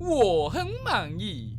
我很满意。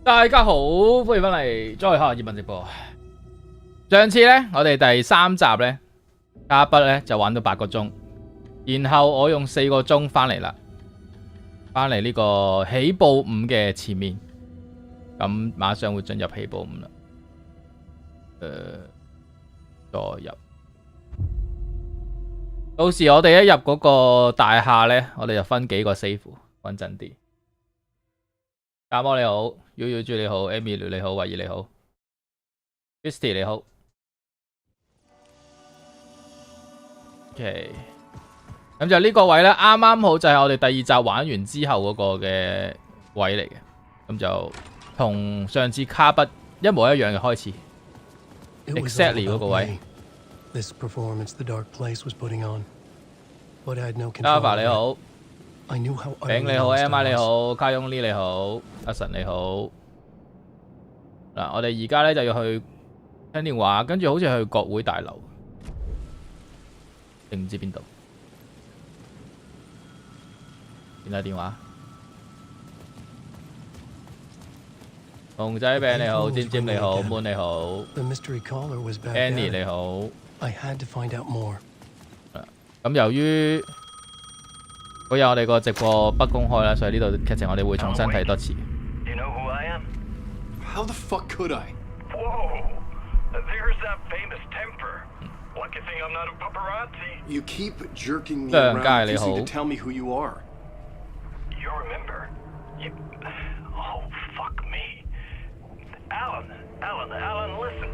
大家好，歡迎翻嚟再下葉問直播。上次咧，我哋第3集咧，卡bug咧就玩到8個鐘，然後我用4個鐘翻嚟啦，翻嚟呢個起步5嘅前面，咁馬上會進入起步5啦。再入，到時我哋一入嗰個大廈咧，我哋就分幾個 save， 穩陣啲。家摩你好 ，U 豬你好 ，Amy 你好，慧儀你好 ，Christy 你好 ，OK， 咁就呢個位咧，啱啱好就係我哋第2集玩完之後嗰個嘅位嚟嘅，咁就同上次卡bug一模一樣嘅開始 ，exactly 嗰個位。Ava 你好。餅你好 ，Emma 你好，卡雍呢你好，阿神你好。嗱，我哋而家咧就要去聽電話，跟住好似去國會大樓，定唔知邊度？邊個電話？熊仔餅你好，尖尖你好 ，Moon 你好 ，Annie 你好。咁由於嗰日我哋個直播不公開啦，所以呢度劇情我哋會重新睇多次。How the fuck could I? Whoa! There's that famous temper. Lucky thing I'm not a paparazzi. You keep jerking me around, refusing to tell me who you are. You remember? You... Oh, fuck me. Alan, listen.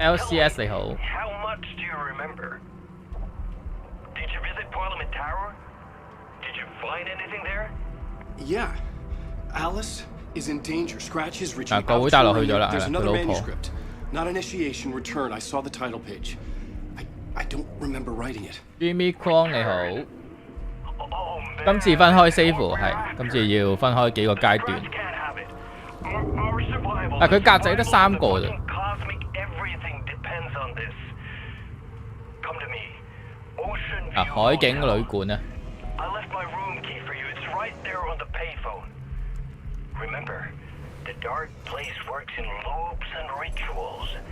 LCS 你好。How much do you remember? Did you visit Parliament Tower? Did you find anything there? Yeah. Alice is in danger. Scratch his retreat. There's another manuscript. Not initiation, return. I saw the title page. I don't remember writing it. Jimmy Kwong 你好。今次分開 save 係，今次要分開幾個階段。但佢格仔得3個啫。啊，海景旅館啊。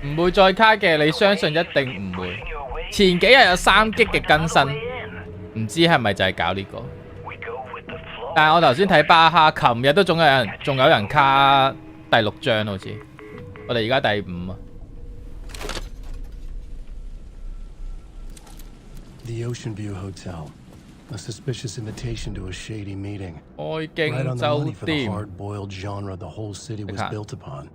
唔會再卡嘅，你相信一定唔會。前幾日有3GB嘅更新，唔知係咪就係搞呢個？但係我頭先睇巴哈，琴日都仲有人卡第6章好似，我哋而家第5啊。The Ocean View Hotel. A suspicious invitation to a shady meeting. Right on the money for the hard-boiled genre the whole city was built upon.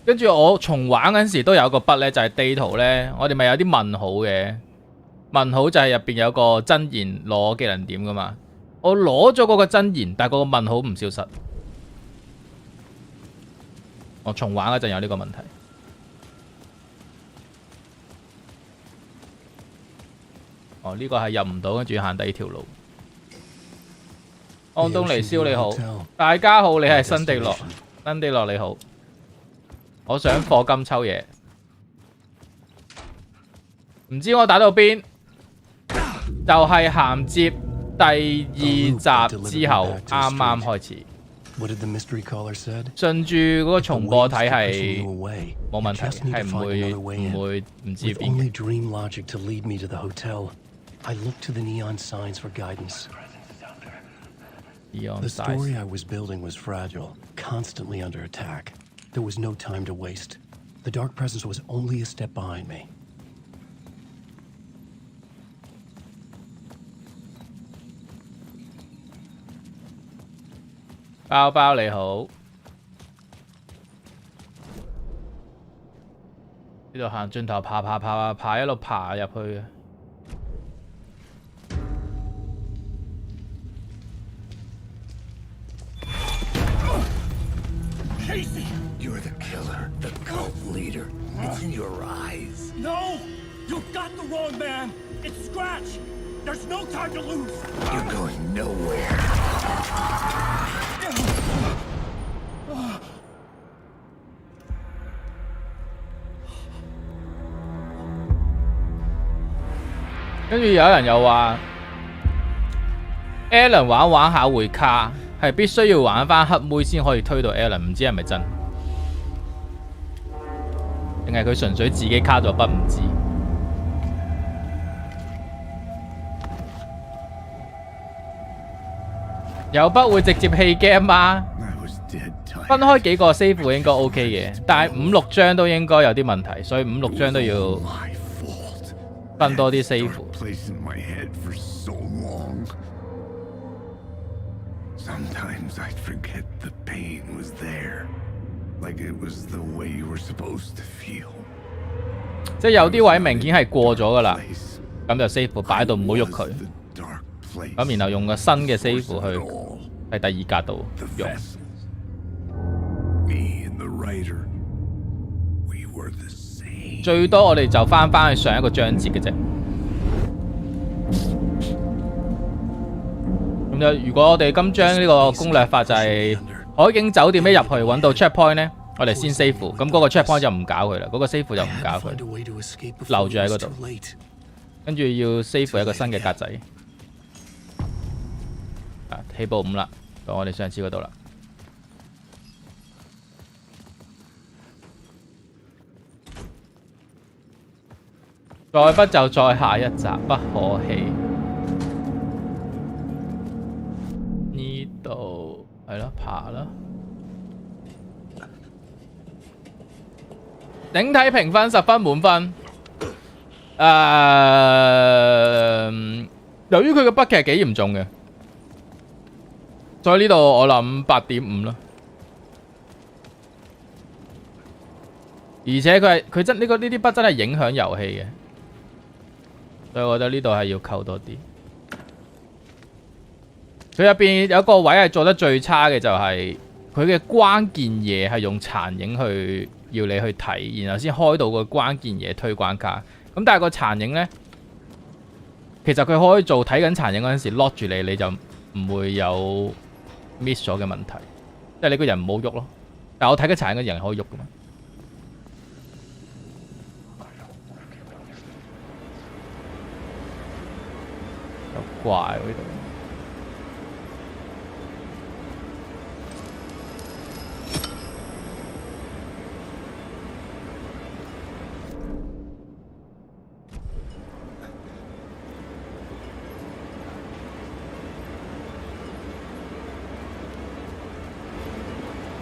跟住我重玩嗰陣時都有個 bug 咧，就係地圖咧，我哋咪有啲問號嘅，問號就係入邊有個真言攞技能點噶嘛。我攞咗嗰個真言，但係嗰個問號唔消失。我重玩嗰陣有呢個問題。哦，呢個係入唔到，跟住行第二條路。安東尼蕭你好，大家好，你係新地樂，新地樂你好。我想課金抽嘢，唔知我打到邊，就係銜接第2集之後啱啱開始。順住嗰個重播睇係冇問題，係唔會唔知邊嘅。I looked to the neon signs for guidance. Neon the story signs. I was building was fragile, constantly under attack. There was no time to waste. The dark presence was only a step behind me. 包包你好，呢度行轉頭爬，一路爬入去。You're the killer, the cult leader. It's in your eyes. No! You got the wrong man! It's Scratch! There's no time to lose! You're going nowhere. 跟住有人又話 Alan 玩下會卡，係必須要玩翻黑妹先可以推到 Alan， 唔知係咪真？定係佢純粹自己卡咗筆唔知？有筆會直接棄 game 嗎？分開幾個 save 應該 OK 嘅，但係5、6張都應該有啲問題，所以5、6張都要分多啲 save。Sometimes I'd forget the pain was there, like it was the way you were supposed to feel. 即係有啲位明顯係過咗㗎啦，咁就 save 擺喺度唔好喐佢，咁然後用個新嘅 save 去喺第2格度用。最多我哋就翻去上一個章節嘅啫。咁就如果我哋今章呢個攻略法就係海景酒店一入去揾到 checkpoint 呢，我哋先 save， 咁嗰個 checkpoint 就唔搞佢啦，嗰個 save 就唔搞佢，留住喺嗰度，跟住要 save 一個新嘅格仔。起步5啦，到我哋上次嗰度啦。再不就再下一集，不可棄。呢度係咯，爬啦。整體評分10分滿分。由於佢嘅筆劇幾嚴重嘅，所以呢度我諗8.5啦。而且佢真呢啲筆真係影響遊戲嘅。所以我覺得呢度係要扣多啲。佢入邊有個位係做得最差嘅，就係佢嘅關鍵嘢係用殘影去要你去睇，然後先開到個關鍵嘢推關卡。咁但係個殘影呢，其實佢可以做睇緊殘影嗰陣時 lock 住你，你就唔會有 miss 咗嘅問題。即係你個人唔好喐咯。但係我睇緊殘影嘅人可以喐噶嘛？怪喎呢度。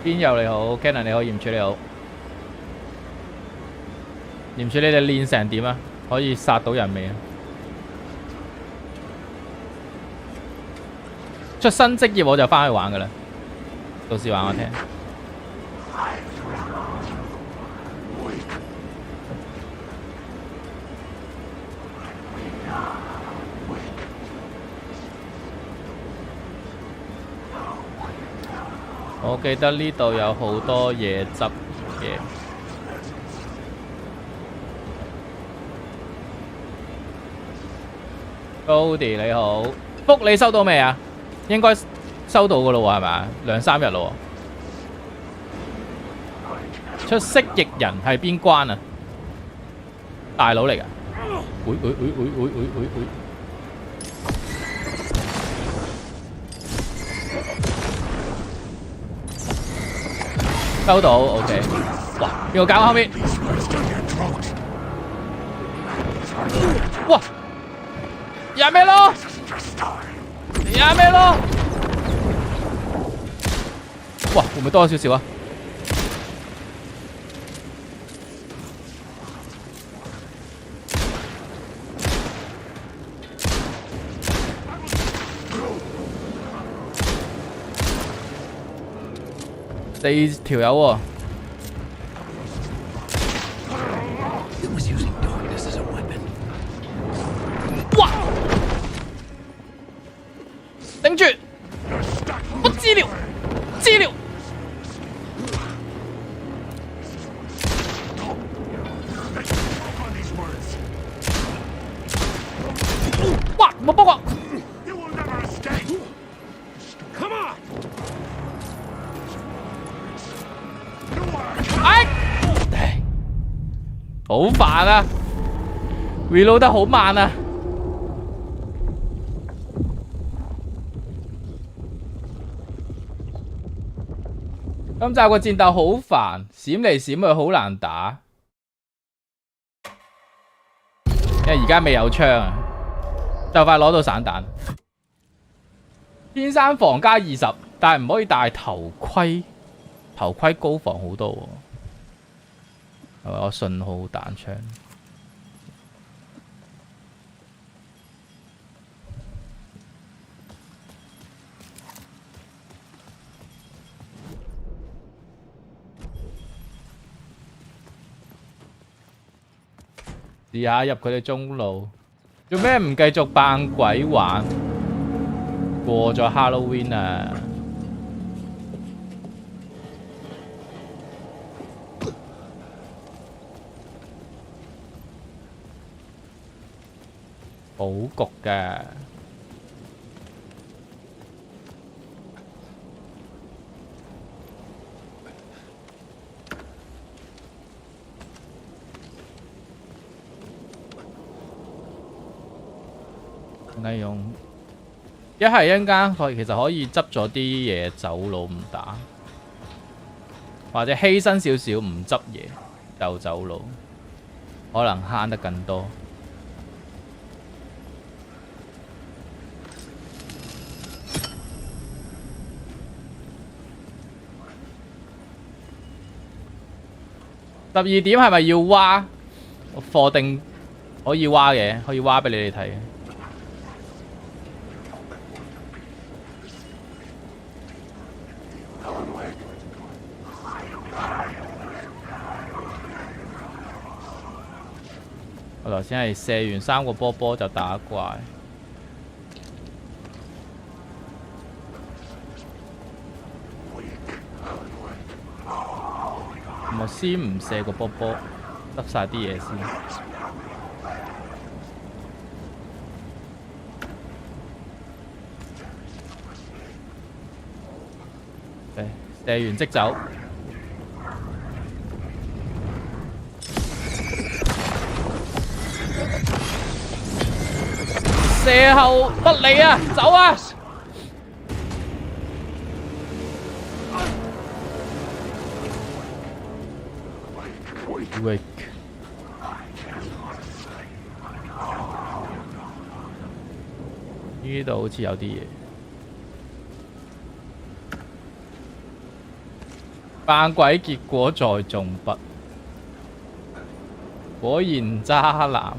邊友你好 ，Cannon 你好，鹽柱你好。鹽柱你哋練成點啊？可以殺到人未啊？出新職業我就翻去玩噶啦，到時話我聽。我記得呢度有好多嘢執嘅。高迪你好，福你收到未啊？應該收到噶咯喎，係咪？2、3日咯喎。出色翼人係邊關啊？大佬嚟㗎。會。收到 ，OK。哇，邊個搞我後面？哇！呀咩咯？呀咩咯？哇，會唔會多咗少少啊？4條友喎。哇！頂住！不治療，治療！哇！冇幫我！好煩啊 ！reload 得好慢啊！今集個戰鬥好煩，閃嚟閃去好難打，因為而家未有槍啊，就快攞到散彈。天生防加20，但係唔可以戴頭盔，頭盔高防好多喎。係咪我信號彈槍？試下入佢哋中路，做咩唔繼續扮鬼玩？過咗 Halloween 啊！好焗㗎，利用一係一陣間其實可以執咗啲嘢走佬唔打，或者犧牲少少唔執嘢就走佬，可能慳得更多。12點係咪要挖？我課定可以挖嘅，可以挖俾你哋睇。我頭先係射完3個波波就打怪。我先唔射個波波，執晒啲嘢先。射完即走。射後不理啊，走啊！呢度好似有啲嘢，扮鬼結果在重筆，果然渣男。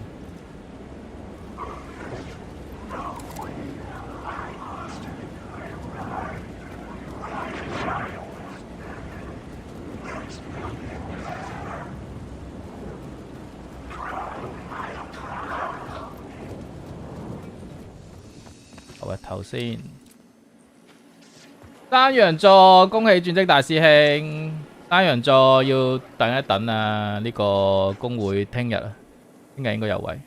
頭先山羊座恭喜轉職大師兄，山羊座要等一等啊！呢個工會聽日啊，聽日應該有位。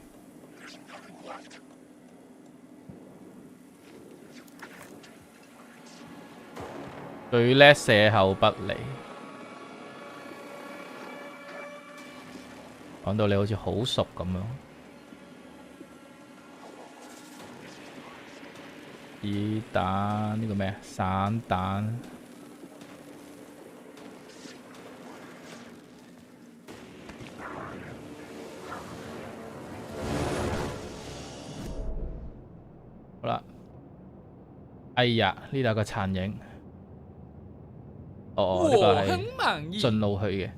最叻射後不離，講到你好似好熟咁樣。子彈呢個咩啊？散彈。好啦，哎呀，呢度有個殘影。哦，呢個係順路去嘅，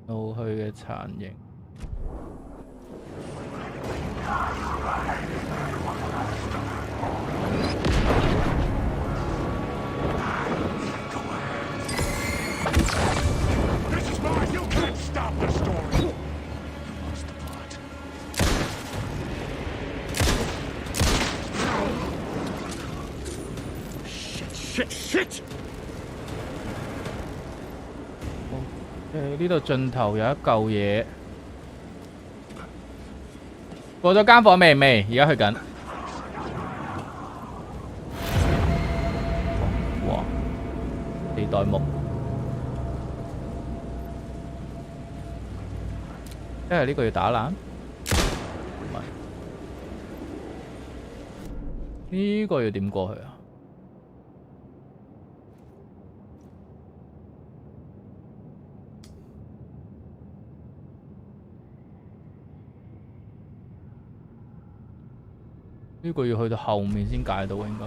路去嘅殘影。Shit! 呢度盡頭有一嚿嘢，過咗間房未？而家去緊。哇！地袋木，因為呢個要打爛，唔係呢個要點過去啊？呢個要去到後面先解到應該。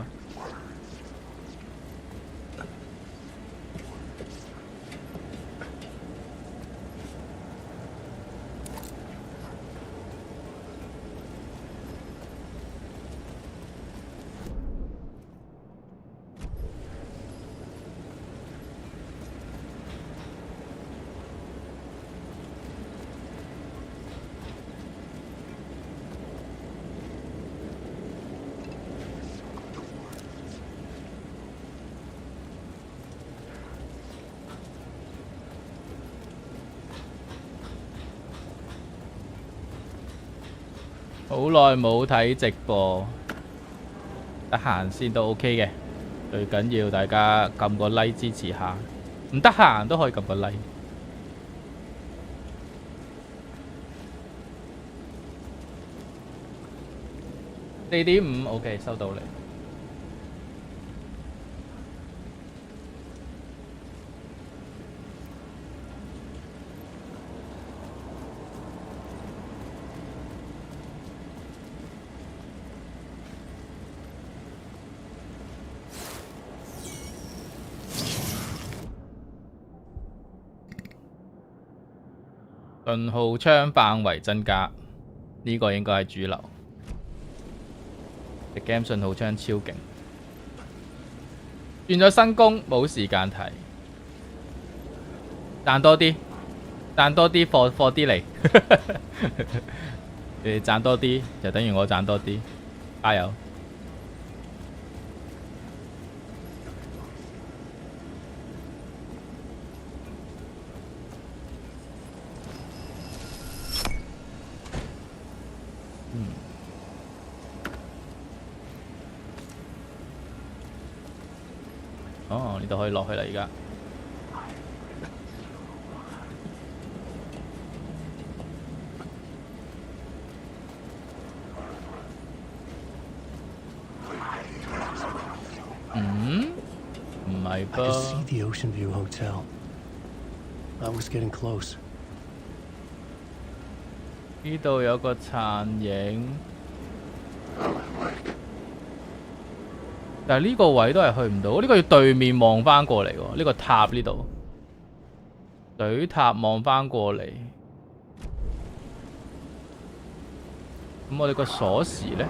好耐冇睇直播，得閒先都 OK 嘅。最緊要大家撳個 like 支持下，唔得閒都可以撳個 like。4.5 OK 收到你。信號槍範圍增加，呢個應該係主流。隻 game 信號槍超勁，轉咗新工冇時間睇，賺多啲，賺多啲貨啲嚟，你哋賺多啲就等於我賺多啲，加油！哦，呢度可以落去啦，而家。唔係 I could 噃。 see the Ocean View Hotel. I was getting close. 呢度有個殘影。但係呢個位都係去唔到，呢個要對面望翻過嚟喎。呢個塔呢度，水塔望翻過嚟。咁我哋個鎖匙呢？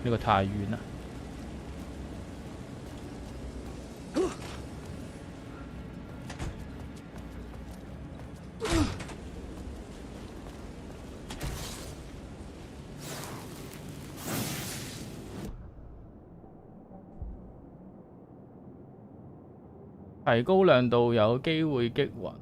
呢個太遠啦。提高亮度有機會擊暈。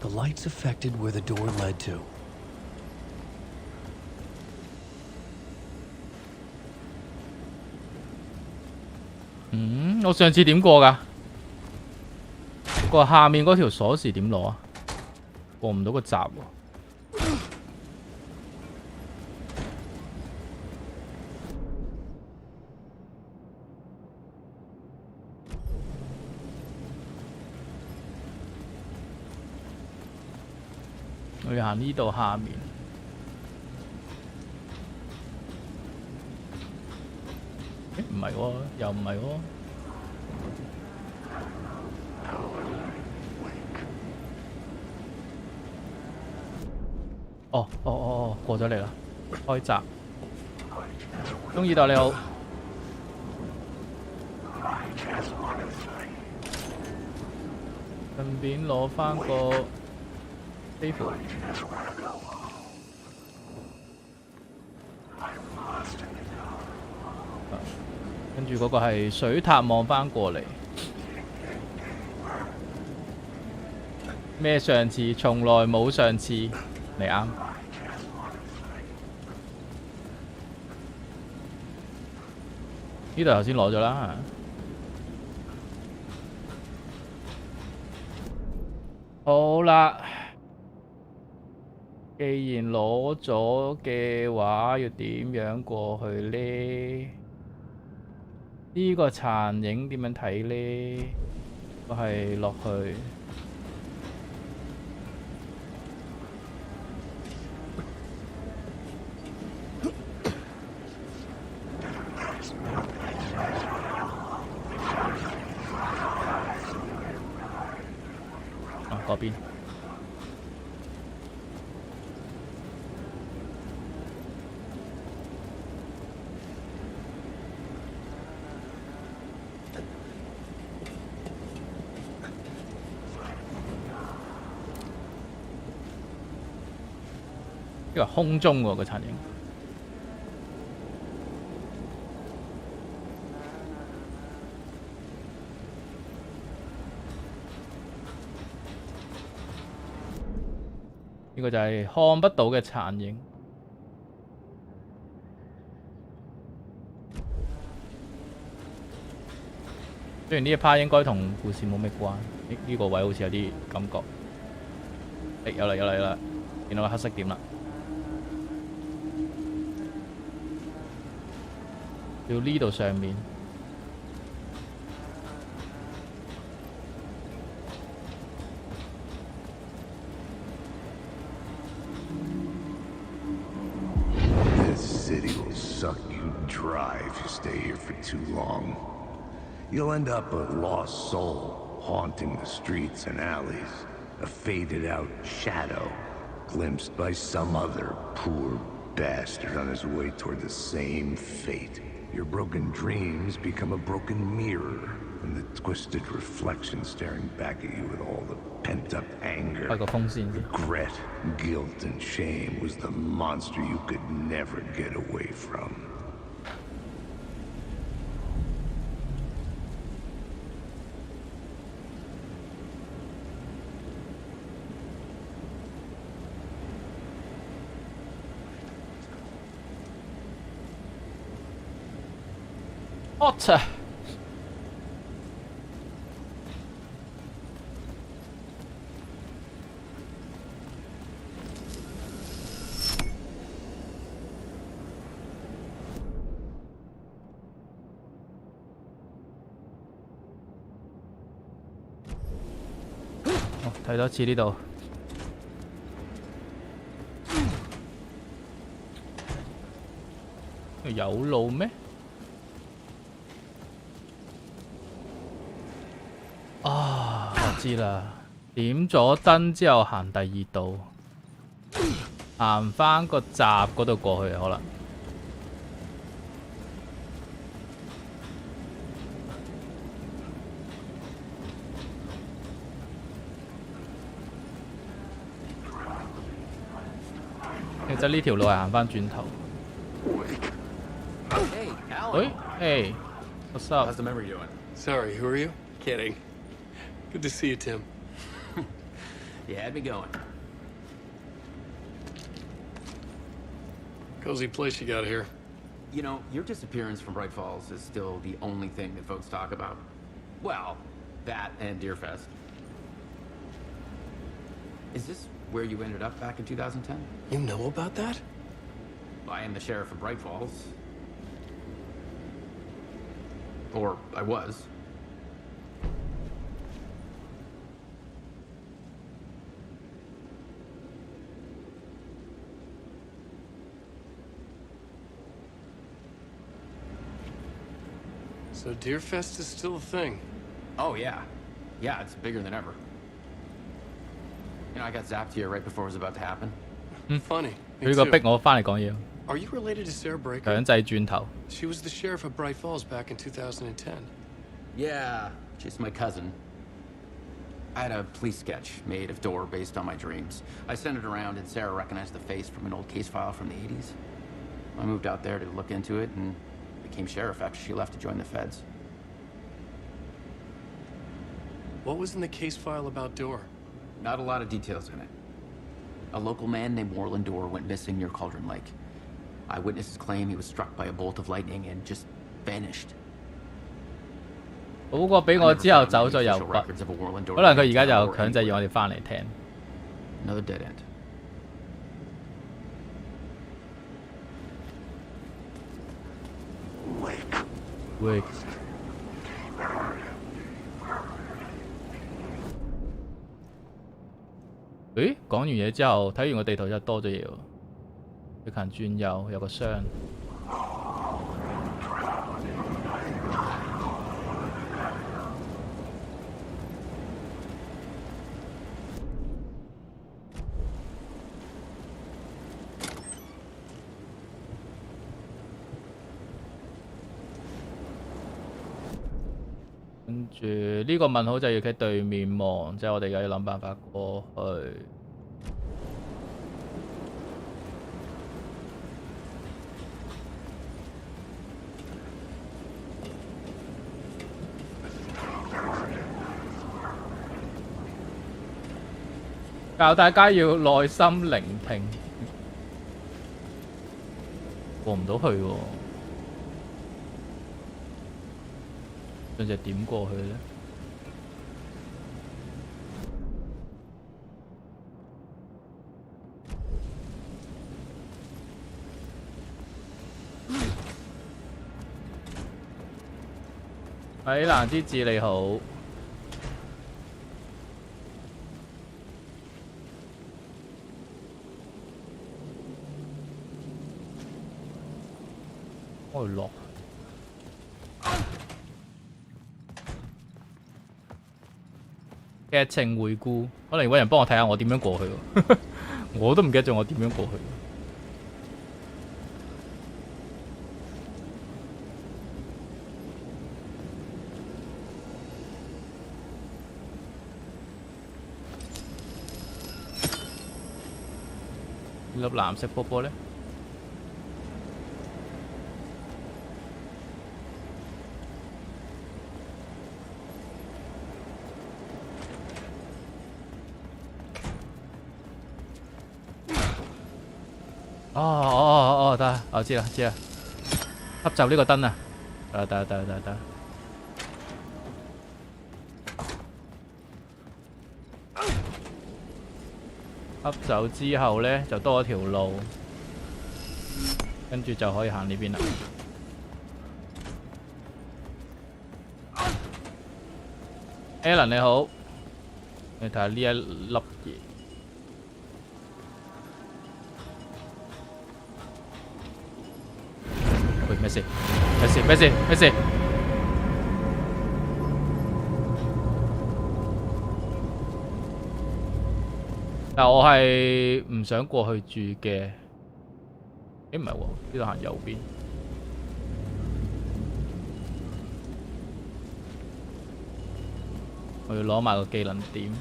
The lights affected where the door led to. 我上次點過㗎？個下面嗰條鎖匙點攞啊？過唔到個閘喎。我要行呢度下面。唔係喎，又唔係喎。哦，過咗嚟啦，開閘。中意代你好。順便攞返個衣服。跟住嗰個係水塔望返過嚟。咩上次？從來冇上次。你啱。呢度頭先攞咗啦。好啦，既然攞咗嘅話，要點樣過去呢？呢個殘影點樣睇呢？我係落去。嗰邊。呢個空中喎個殘影。呢個就係看不到嘅殘影。雖然呢一 part 應該同故事冇咩關，呢個位好似有啲感覺。有啦，見到個黑色點啦。要呢度上面。Suck you dry if you stay here for too long. You'll end up a lost soul, haunting the streets and alleys, a faded-out shadow, glimpsed by some other poor bastard on his way toward the same fate. Your broken dreams become a broken mirror, and the twisted reflection staring back at you with all the pent-up anger, regret, guilt, and shame was the monster you could never get away from. What? 睇多次呢度。有路咩？啊，我知啦。點咗燈之後行第二度，行翻個閘嗰度過去可能。其實呢條路係行翻轉頭。喂，hey, what's up? How's the memory doing? Sorry, who are you? Kidding. Good to see you, Tim. You had me going. Cozy place you got here. You know, your disappearance from Bright Falls is still the only thing that folks talk about. Well, that and Deerfest. Is this where you ended up back in 2010? You know about that? I am the sheriff of Bright Falls. Or I was. So Deerfest is still a thing. Oh, yeah. Yeah, it's bigger than ever. You know, I got zapped here right before it was about to happen. Funny. Me 佢個 too. 逼我翻嚟講嘢， Are you related to Sarah Breaker? 強制轉頭。She was the sheriff of Bright Falls back in 2010. Yeah, just my cousin. I had a police sketch made of Door based on my dreams. I sent it around and Sarah recognized the face from an old case file from the 80s. I moved out there to look into it and became sheriff after she left to join the feds. What was in the case file about Door? Not a lot of details in it. A local man named Warland Door went missing near Cauldron Lake. Eyewitnesses claim he was struck by a bolt of lightning and just vanished. 好過俾我之後走咗又不，可能佢而家就強制要我哋翻嚟聽。Another dead end. Wake。誒，講完嘢之後，睇完個地圖就多咗嘢喎。佢行轉右，有個箱。跟住呢個問號就要企對面望，即係我哋而家要諗辦法過去。教大家要耐心聆聽，過唔到去喎。將隻點過去咧？米蘭之治你好。我落。劇情回顧，可能揾人幫我睇下我點樣過去喎。我都唔記得咗我點樣過去。粒藍色波波咧？哦，得，我知啦，吸走呢個燈啊！得。吸走之後咧，就多咗條路，跟住就可以行呢邊啦。Alan 你好，你睇下呢一粒嘢。喂，咩事？咩事？咩事？咩事？但我係唔想過去住嘅。誒唔係喎，呢度行右邊。我要攞埋個技能點。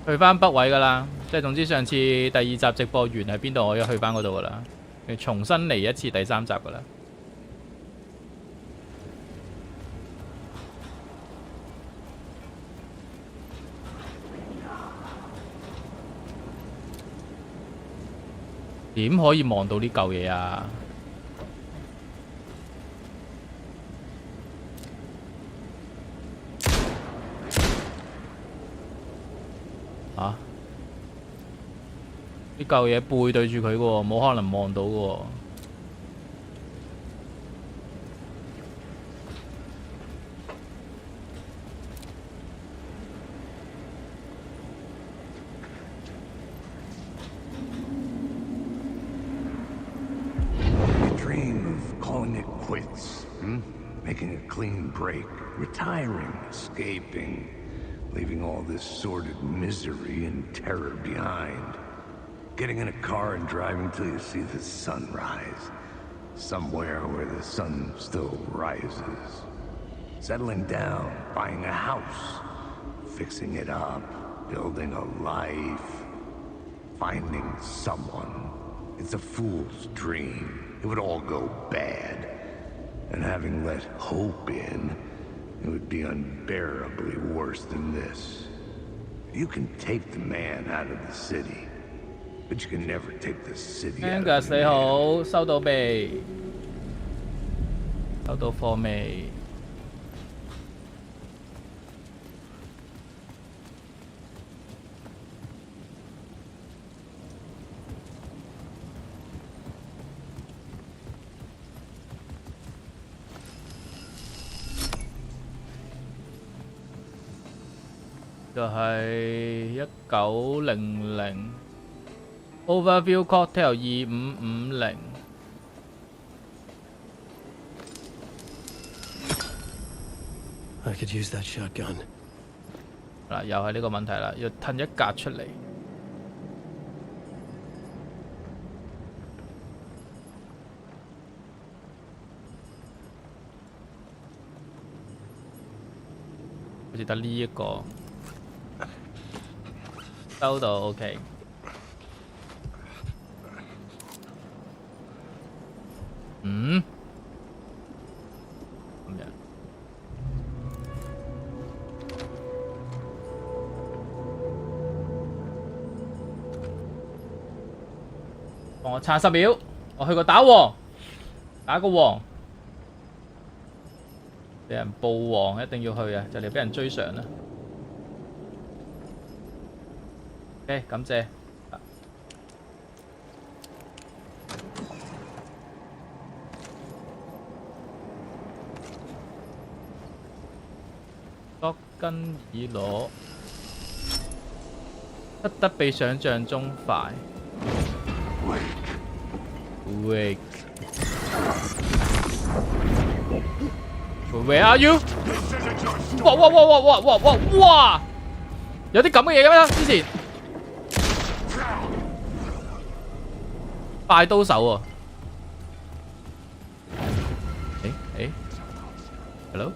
去翻北位㗎啦，即係總之上次第2集直播完喺邊度，我要去翻嗰度㗎啦，重新嚟一次第3集㗎啦。點可以望到呢嚿嘢啊？啊！呢嚿嘢背對住佢嘅喎，冇可能望到嘅喎。Making a clean break, retiring, escaping, leaving all this sordid misery and terror behind. Getting in a car and driving till you see the sunrise, somewhere where the sun still rises. Settling down, buying a house, fixing it up, building a life, finding someone. It's a fool's dream. It would all go bad. And having let hope in, it would be unbearably worse than this. You can take the man out of the city, but you can never take the city out of the man. Angus 你好，收到未？收到貨未？就係1900 Overview Cocktail 2550。I could use that shotgun. 嗱，又係呢個問題啦，要褪一格出嚟。好似得呢一個。收到 OK。嗯？咁樣。幫我撐10秒，我去個打王，打個王。俾人報王一定要去啊！就嚟俾人追上啦。OK， 感謝。多根以攞，得比想象中快。Wake。Where are you？ 哇！有啲咁嘅嘢嘅咩？之前快刀手喎。Hello？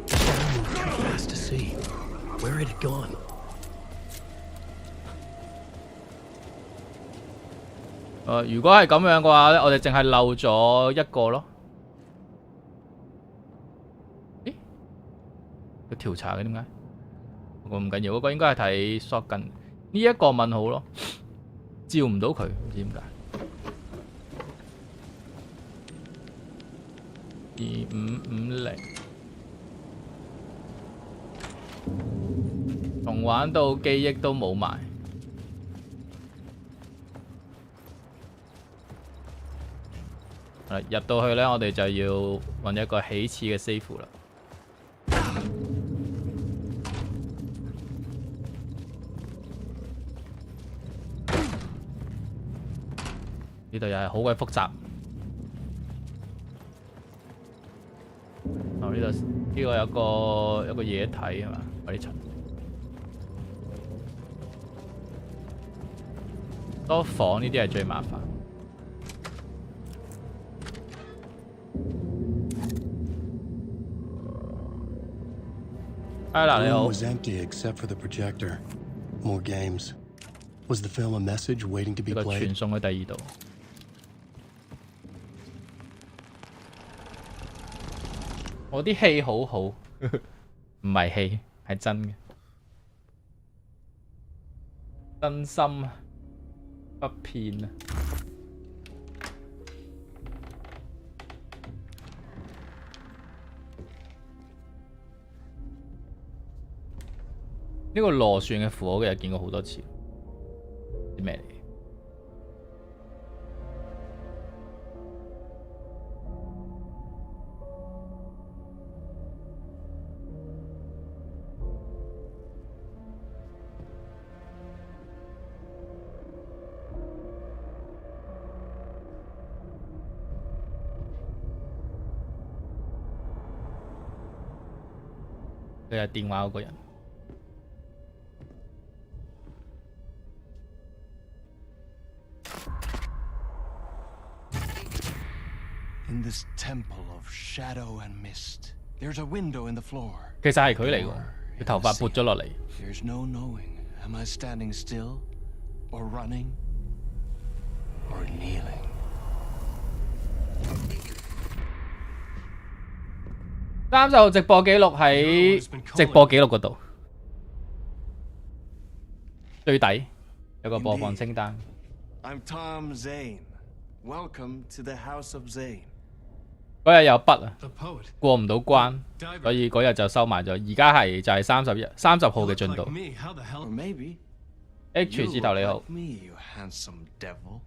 Too fast to see. Where had it gone? 如果係咁樣嘅話咧，我哋淨係漏咗一個咯。咦？要調查嘅點解？我唔緊要，嗰個應該係睇 shotgun 呢一個問號咯，照唔到佢，唔知點解。2550，重玩到記憶都冇埋。入到去咧，我哋就要揾一個起始嘅 save 啦。呢度又係好鬼複雜。哦，呢個有個嘢睇係嘛？嗰啲塵。多房呢啲係最麻煩。The room was empty except for the projector. More games. Was the film a message waiting to be 呢個 played? 傳送去第二度。我啲戲好好，唔係戲，係真嘅，真心不騙啊！呢個螺旋嘅符號嘅，見過好多次，啲咩嚟？佢係電話嗰個人。In this temple of shadow and mist, there's a window in the floor. 其實係佢嚟喎，佢頭髮撥咗落嚟。There's no knowing. Am I standing still, or running, or kneeling? 30號直播記錄喺直播記錄嗰度，最底有個播放清單。I'm Tom Zane. Welcome to the House of Zane. 嗰日有筆啊，過唔到關，所以嗰日就收埋咗。而家係就係30號嘅進度。Or maybe H 字頭你好。 Me, you handsome devil.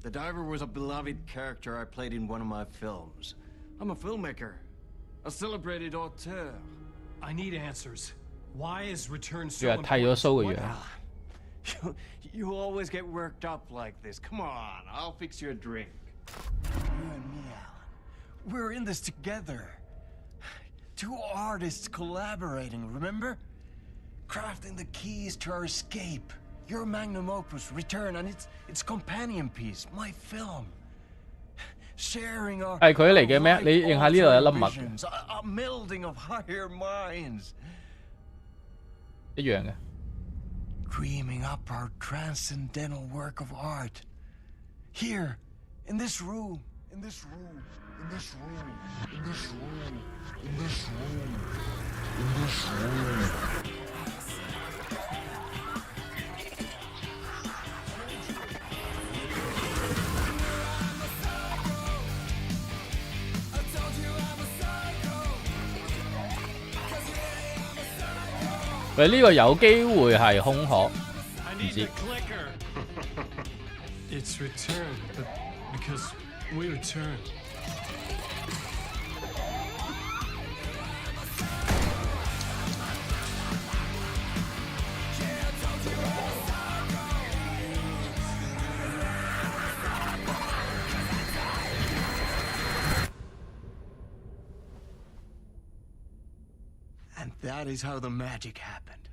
The diver was a beloved character I played in one of my films. I'm a filmmaker, a celebrated auteur. I need answers. Why is return 佢 so 係剃咗鬚嘅樣。You always get worked up like this. Come on, I'll fix you a drink. You and me, Alan. We're in this together. Two artists collaborating, remember? Crafting the keys to our escape. Your magnum opus, Return, and its companion piece, my film. Sharing our 係佢嚟嘅咩？你認下呢度有粒墨， a melding of higher minds. 一樣嘅。 Dreaming up our transcendental work of art. Here, in this room, in this room, in this room, in this room, in this room, in this room. 喂，呢個有機會係空殼，唔知。It's return, but because we return. And that is how the magic happened.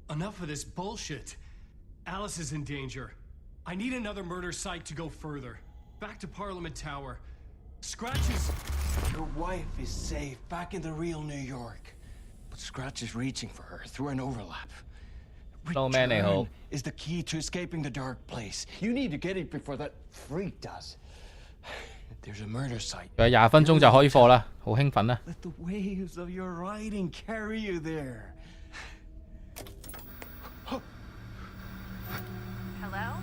Enough of this bullshit. Alice is in danger. I need another murder site to go further. Back to Parliament Tower. Scratch is... Your wife is safe, back in the real New York. But Scratch is reaching for her through an overlap. No man, I hope. Is the key to escaping the dark place. You need to get it before that freak does. There's a murder site. 仲有20分鐘就開課啦，好興奮啊！ Let the waves of your writing carry you there. Hello?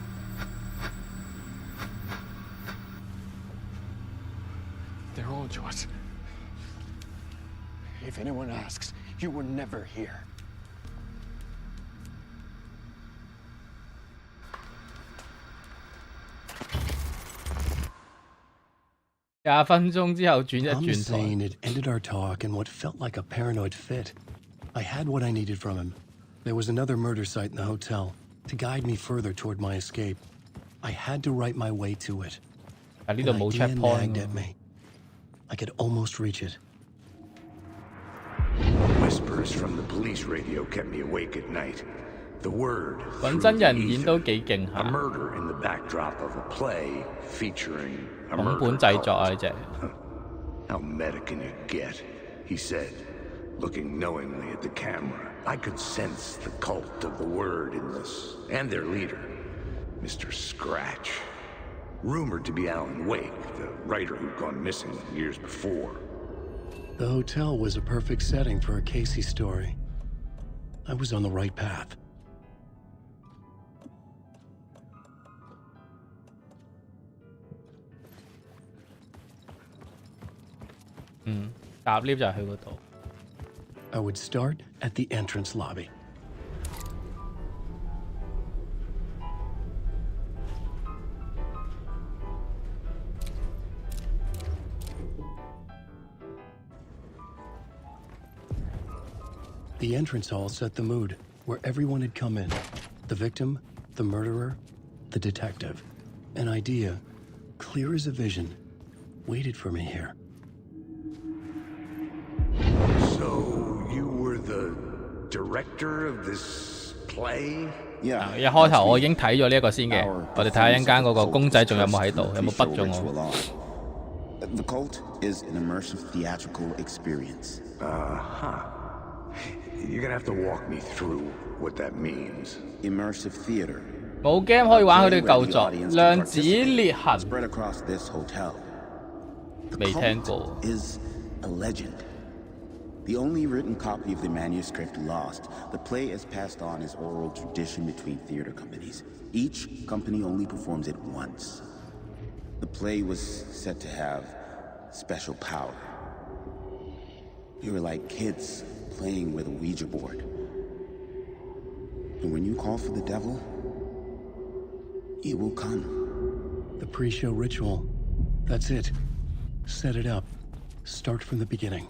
They're all yours. If anyone asks, you were never here. 20分鐘之後轉一 I'm 轉 saying 台。 it ended our talk in what felt like a paranoid fit. I had what I needed from him. There was another murder site in the hotel to guide me further toward my escape. I had to write my way to it. 但呢 An 度冇 idea checkpoint nagged at me. I could almost reach it. Whispers from the police radio kept me awake at night. The word 揾 through 真 the 人演都 ether. 幾勁 A 下， murder in the backdrop of a play featuring a 本 murder 製作啊呢 cult. 只。 How meta can you get? He said, looking knowingly at the camera. I could sense the cult of the word in this, and their leader, Mr. Scratch. Rumored to be Alan Wake, the writer who'd gone missing years before. The hotel was a perfect setting for a Casey story. I was on the right path. 搭 lift 就係去嗰度。 I would start at the entrance lobby. The entrance hall set the mood, where everyone had come in. The victim, the murderer, the detective. An idea, clear as a vision, waited for me here. So, you were the director of this play? 一開頭我已經睇咗呢一個先嘅，我哋睇下一陣間嗰個公仔仲有冇喺度，有冇筆中我？ The cult is an immersive theatrical experience. You're gonna have to walk me through what that means. Immersive theater. 冇 game 可以玩佢哋舊作《量子裂痕》， Spread across this hotel. The 未聽 cult 過。 is a legend. The only written copy of the manuscript lost, the play is passed on as oral tradition between theater companies. Each company only performs it once. The play was said to have special power. We were like kids playing with a Ouija board. And when you call for the devil, he will come. The pre-show ritual. That's it. Set it up. Start from the beginning.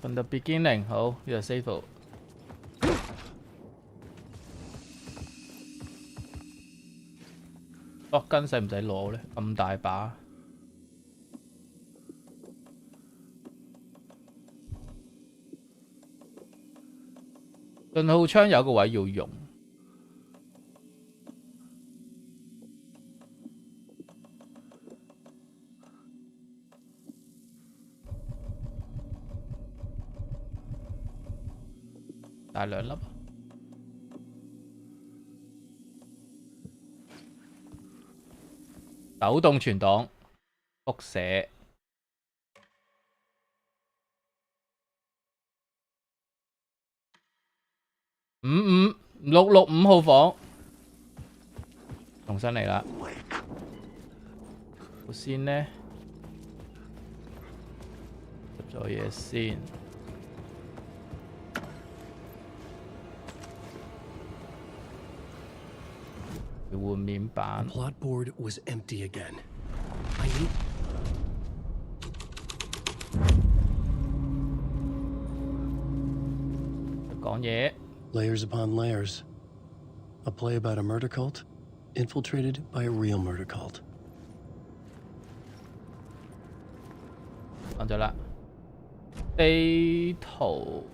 From the beginning， 好，呢個 save。落根使唔使攞咧？咁大把。信號槍有個位要用。大兩粒。手動存檔，輻射。665號房，重新嚟啦。首先呢，入咗嘢先。換面板。 The plot board was empty again. I need... 講嘢。 Layers upon layers. A play about a murder cult, infiltrated by a real murder cult. 講咗啦。地圖。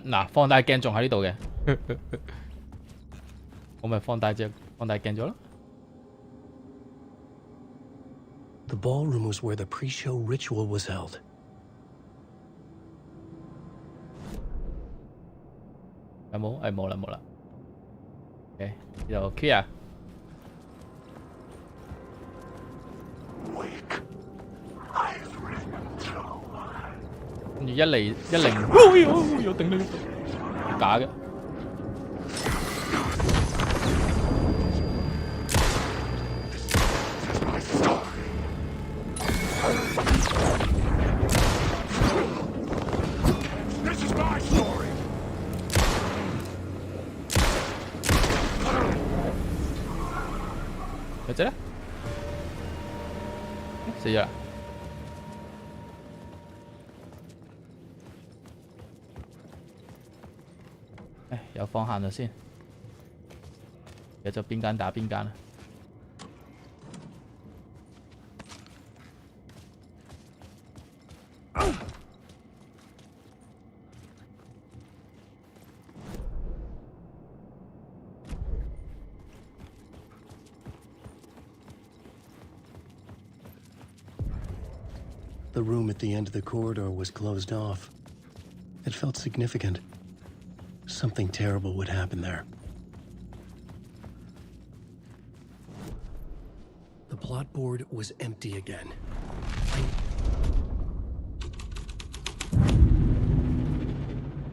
嗱，放大鏡仲喺呢度嘅，我咪放大鏡咗咯。 The ballroom was where the pre-show ritual was held. 有冇？冇啦冇啦。OK， 就 clear。跟住101，有頂你假嘅。This is my story! 者咧？死咗啦！唉，有放行咗先，而家就邊間打邊間啦。The room at the end of the corridor was closed off. It felt significant. Something terrible would happen there. The plot board was empty again.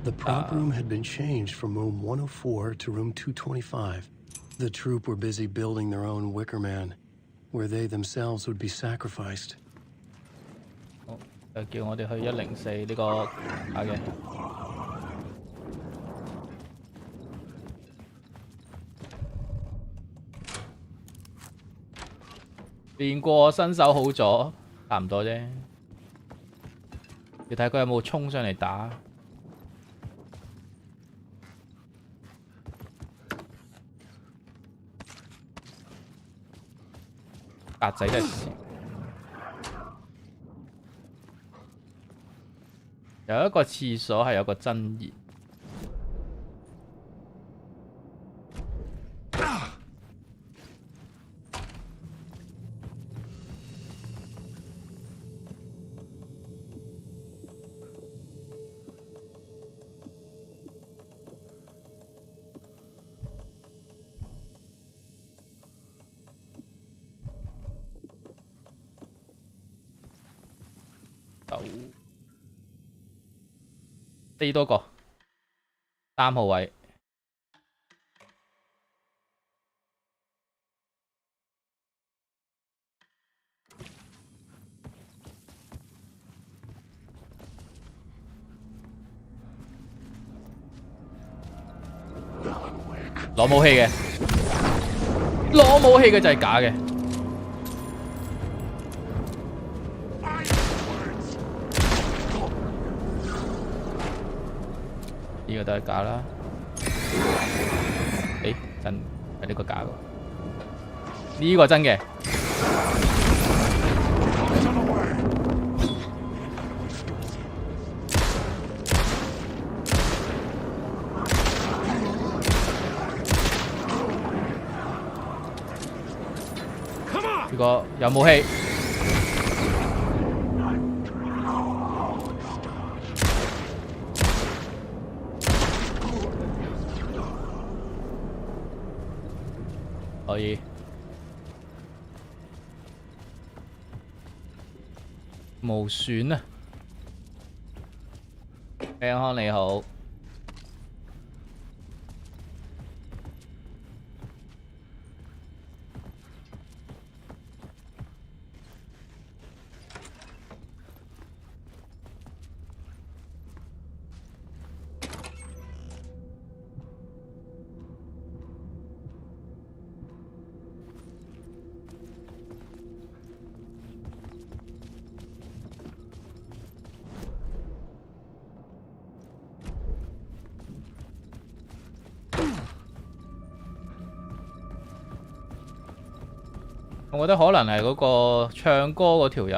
The prop room had been changed from room 104 to room 225. The troupe were busy building their own Wicker Man, where they themselves would be sacrificed. 叫我哋去104呢個下嘅。練過身手好咗，差唔多啫。要睇佢有冇衝上嚟打。格仔真係少。有一個廁所係有個真言。4多個，3號位。攞武器嘅，攞武器嘅就係假嘅。呢個都係假啦。誒，真係呢個假喎。呢個真嘅。呢個有武器。可以。無損啊！健康你好。我覺得可能係嗰個唱歌嗰條友，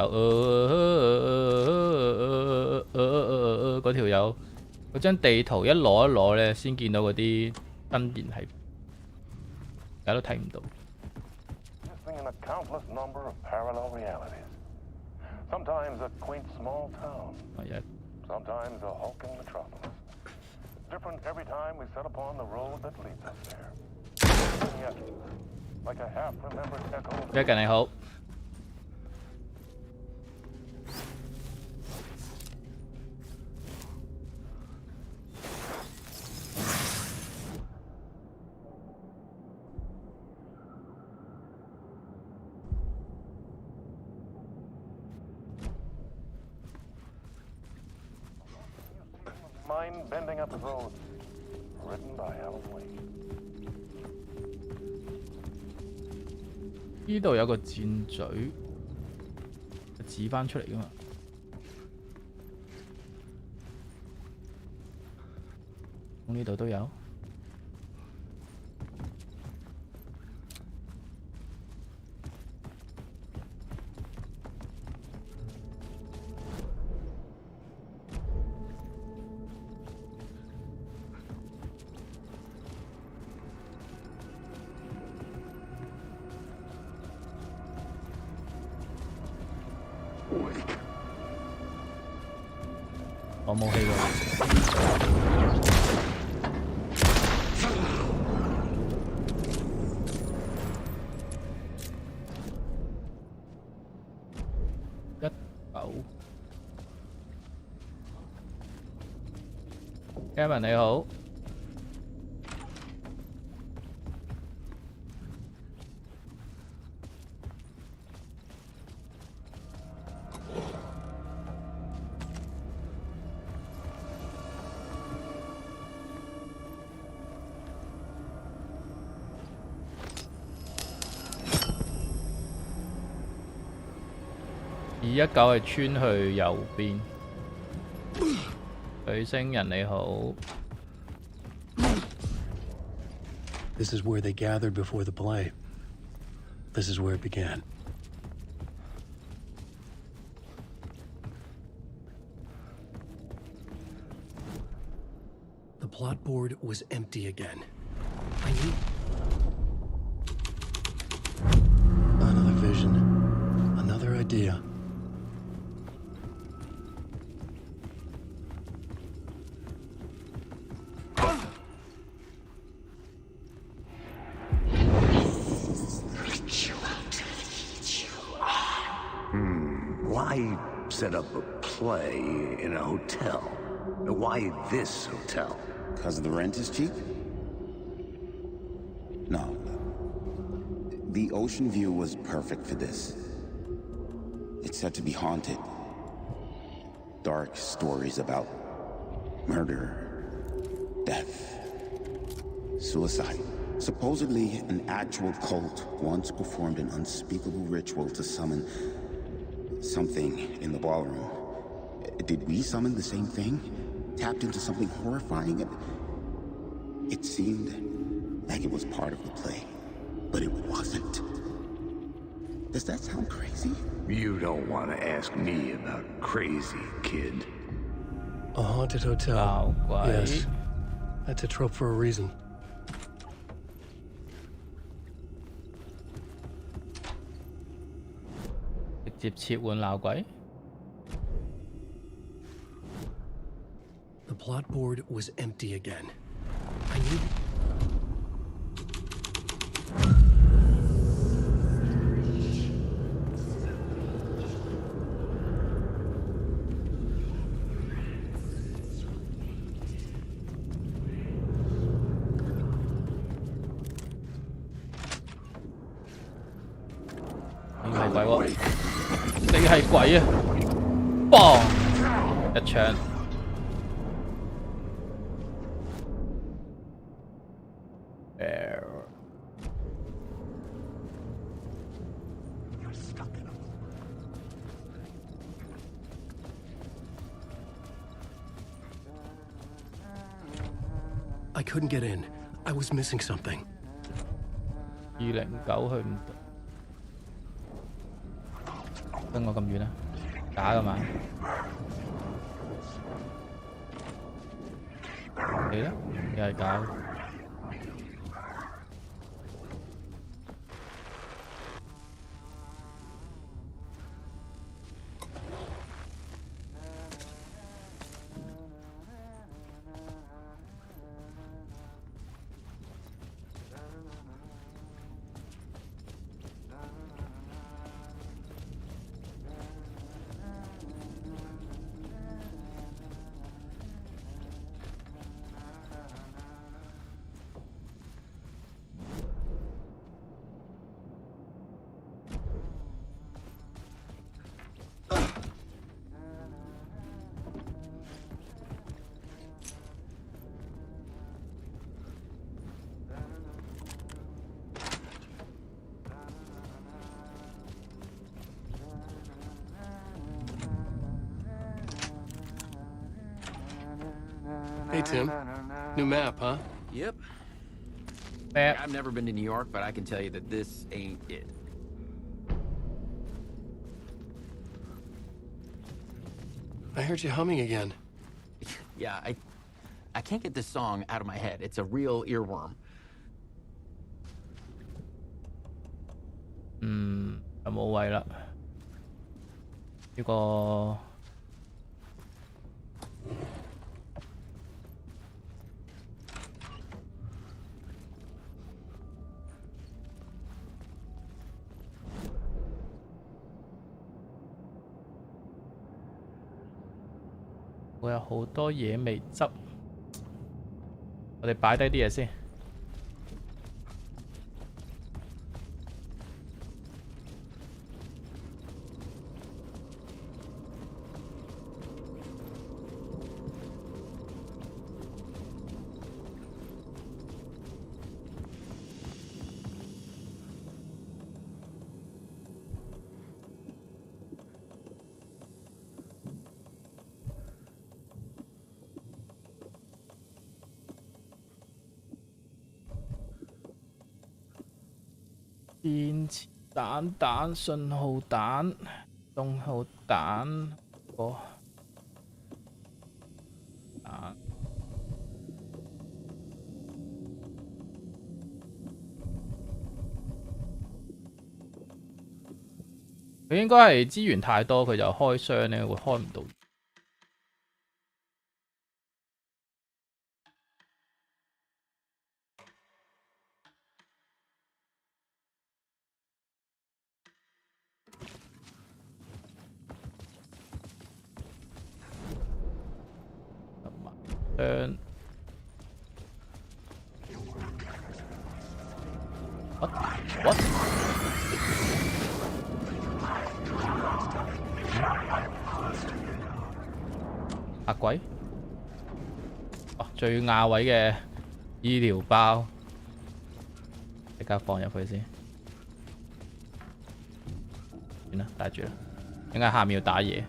嗰條友嗰張地圖一攞一攞咧，先見到嗰啲燈電係，而家都睇唔到。Jack 你好。Mind-bending episodes written by Alan Wake. 呢度有個箭嘴，指翻出嚟噶嘛？呢度都有。我冇氣喎。Kevin 你好。219係穿去右邊。水星人你好。This is where they gathered before the play. This is where it began. The plot board was empty again. I knew... Another vision. Another idea. Why set up a play in a hotel? Why this hotel? Because the rent is cheap? No. The ocean view was perfect for this. It's said to be haunted. Dark stories about murder, death, suicide. Supposedly, an actual cult once performed an unspeakable ritual to summon something in the ballroom. Did we summon the same thing? Tapped into something horrifying? It seemed like it was part of the play, but it wasn't. Does that sound crazy? You don't want to ask me about crazy, kid. A haunted hotel. Wow, yes. That's a trope for a reason. The plot board was empty again. I knew...你係鬼啊！砰！一槍。I couldn't get in. I was missing something. 209去唔到。跟我咁遠啊？假㗎嘛？你咧？又係假嘅。Hey, Tim. New map, huh? Yep. Map. I've never been to New York, but I can tell you that this ain't it. I heard you humming again. Yeah, I can't get this song out of my head. It's a real earworm. 就冇位啦。呢個我有好多嘢未執，我哋擺低啲嘢先。電池彈、信號彈、信號彈個彈，佢應該係資源太多，佢就開箱咧會開唔到。What？ 嚇鬼！哦，最亞位嘅醫療包，即刻放入去先。算啦，帶住啦。應該下面要打嘢。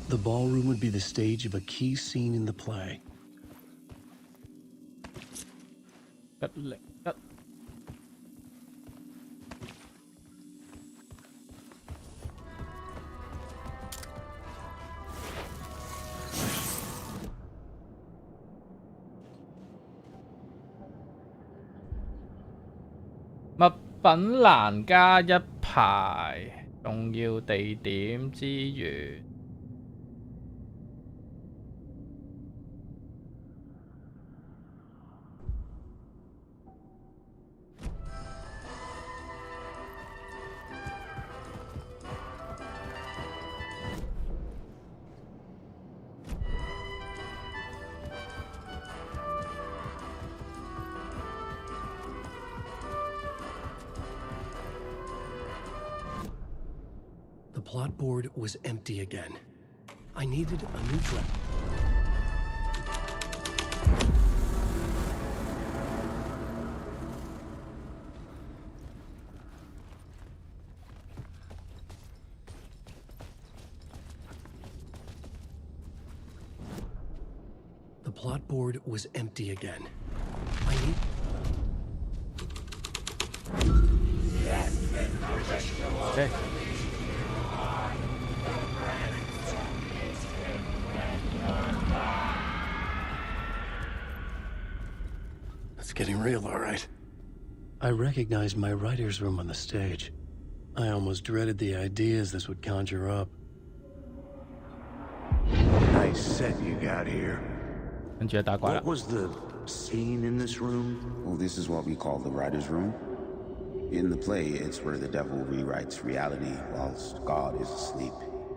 The ballroom would be the stage of a key scene in the play. 101物品欄加一排，重要地點資源。The plot board was empty again. I needed a new draft. The plot board was empty again. I need... Okay. It's getting real, all right. I recognized my writer's room on the stage. I almost dreaded the ideas this would conjure up. Nice set you got here. What was the scene in this room? Well, this is what we call the writer's room. In the play, it's where the devil rewrites reality whilst God is asleep.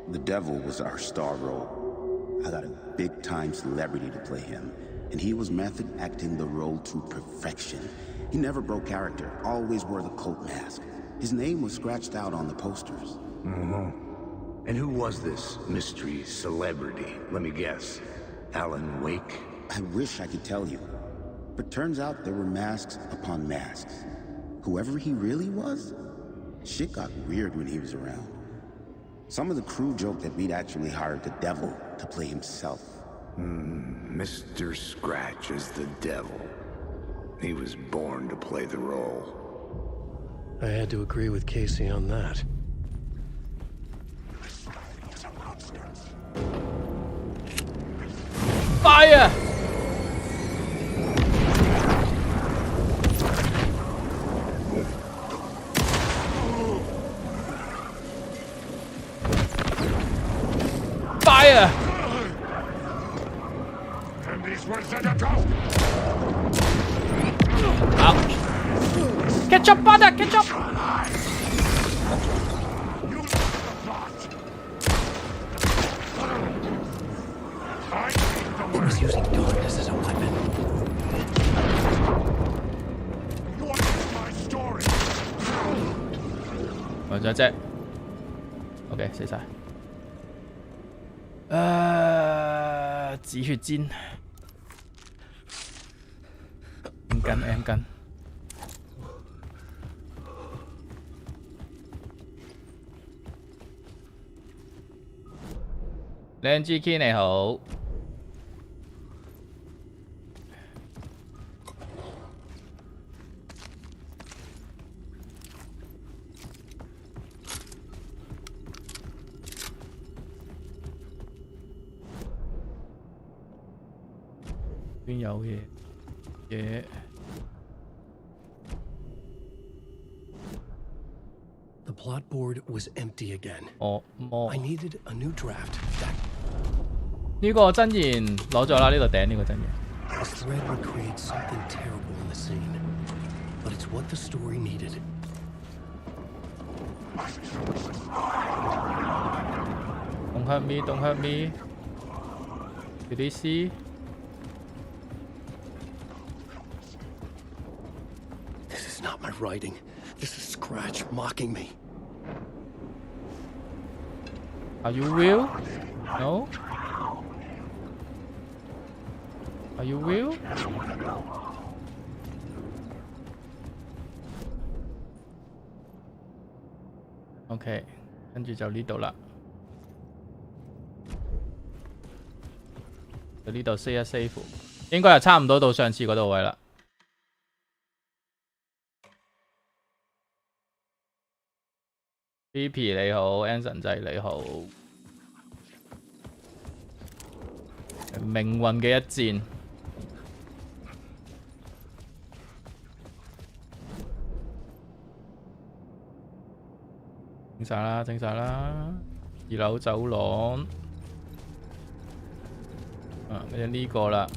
The devil was our star role. I got a big-time celebrity to play him, and he was method acting the role to perfection. He never broke character, always wore the cult mask. His name was scratched out on the posters. And who was this mystery celebrity? Let me guess. Alan Wake? I wish I could tell you. But turns out there were masks upon masks. Whoever he really was, shit got weird when he was around. Some of the crew joked that we'd actually hired the devil to play himself. Mr. Scratch is the devil. He was born to play the role. I had to agree with Casey on that. Fire! Fire! And these were Zagato! Ouch. Ketchup, butter, ketchup! It was using darkness as a weapon. Rồi ra chết. Ok, 死晒。止血毡。M 巾。靚 GK 你好。邊有嘢？ The plot board was empty again. I needed a new draft. 呢個真言攞咗啦，呢個頂呢個真言。This thread would create something terrible in the scene, but it's what the story needed. Don't hurt me, don't hurt me. Did they see? This is not my writing. This is Scratch mocking me. Are you real? No? Are you real? OK， 跟住就呢度啦。就呢度 save 一 save， 應該係差唔多到上次嗰度位啦。PP 你好 ，Anson 仔你好，命運嘅一戰。整晒啦，整晒啦！2樓走廊，跟住呢個啦，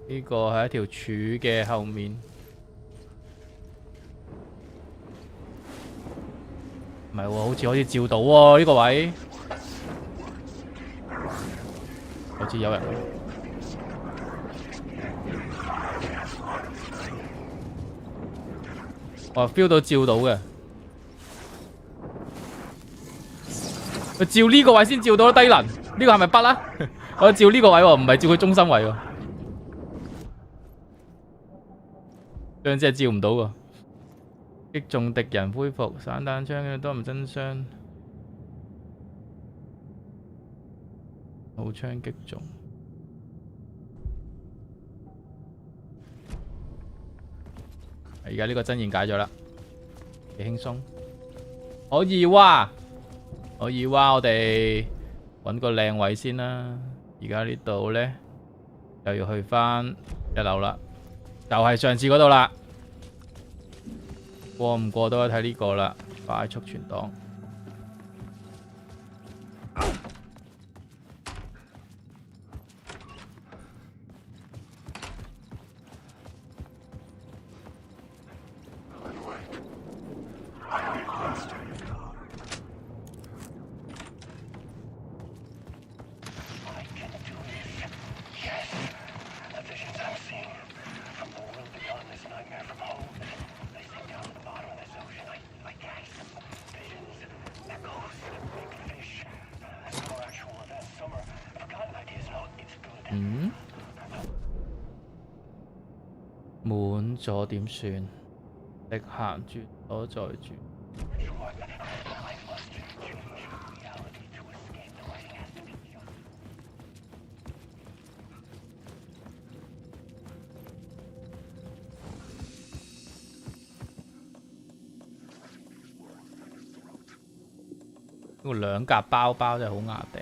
呢個係一條柱嘅後面。 唔係喎，好似可以照到喎呢個位，好似有人。我 feel 到照到嘅，佢照呢個位先照到低能，呢個係咪筆啦？我照呢個位喎，唔係照佢中心位喎，樣真係照唔到喎。 擊中敵人恢復散彈槍嘅多唔真傷，好槍擊中。而家呢個真言解咗啦，幾輕鬆。可以哇，可以哇，我哋揾個靚位先啦。而家呢度咧又要去返1樓啦，就係上次嗰度啦。 過唔過都可以睇呢個啦，快速存檔。滿咗點算？直行轉左再轉。兩格包包真係好牙頂。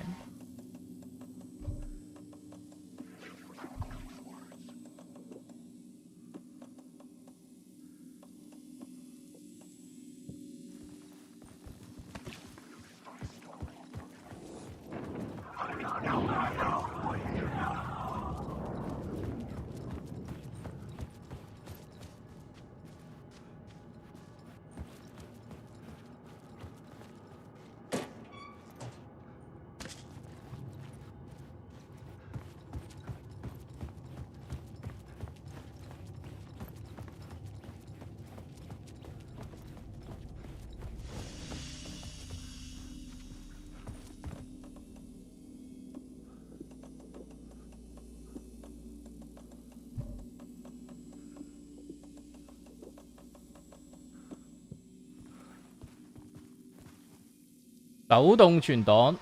手動存檔，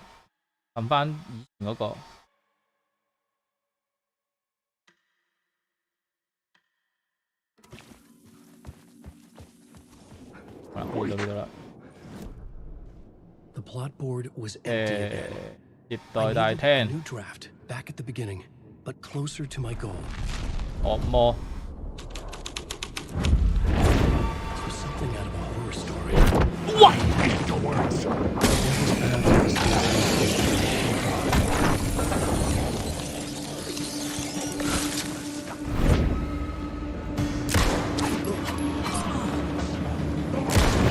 撳翻以前嗰個。好啦，去到呢度啦。The plot board was empty again. 接待大 I needed 廳。 a new draft back at the beginning, but closer to my goal. 惡魔。This was something out of a horror story. What? Devil's path is the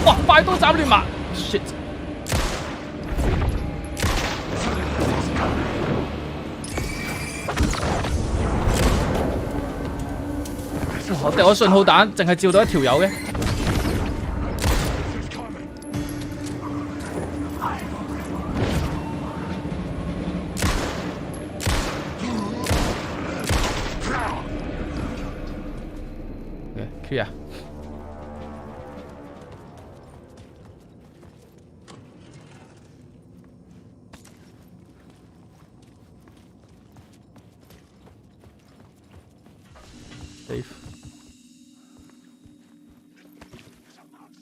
哇！快刀斬亂麻 ，shit！ 我掉咗信號彈，淨係照到一條友嘅。clear。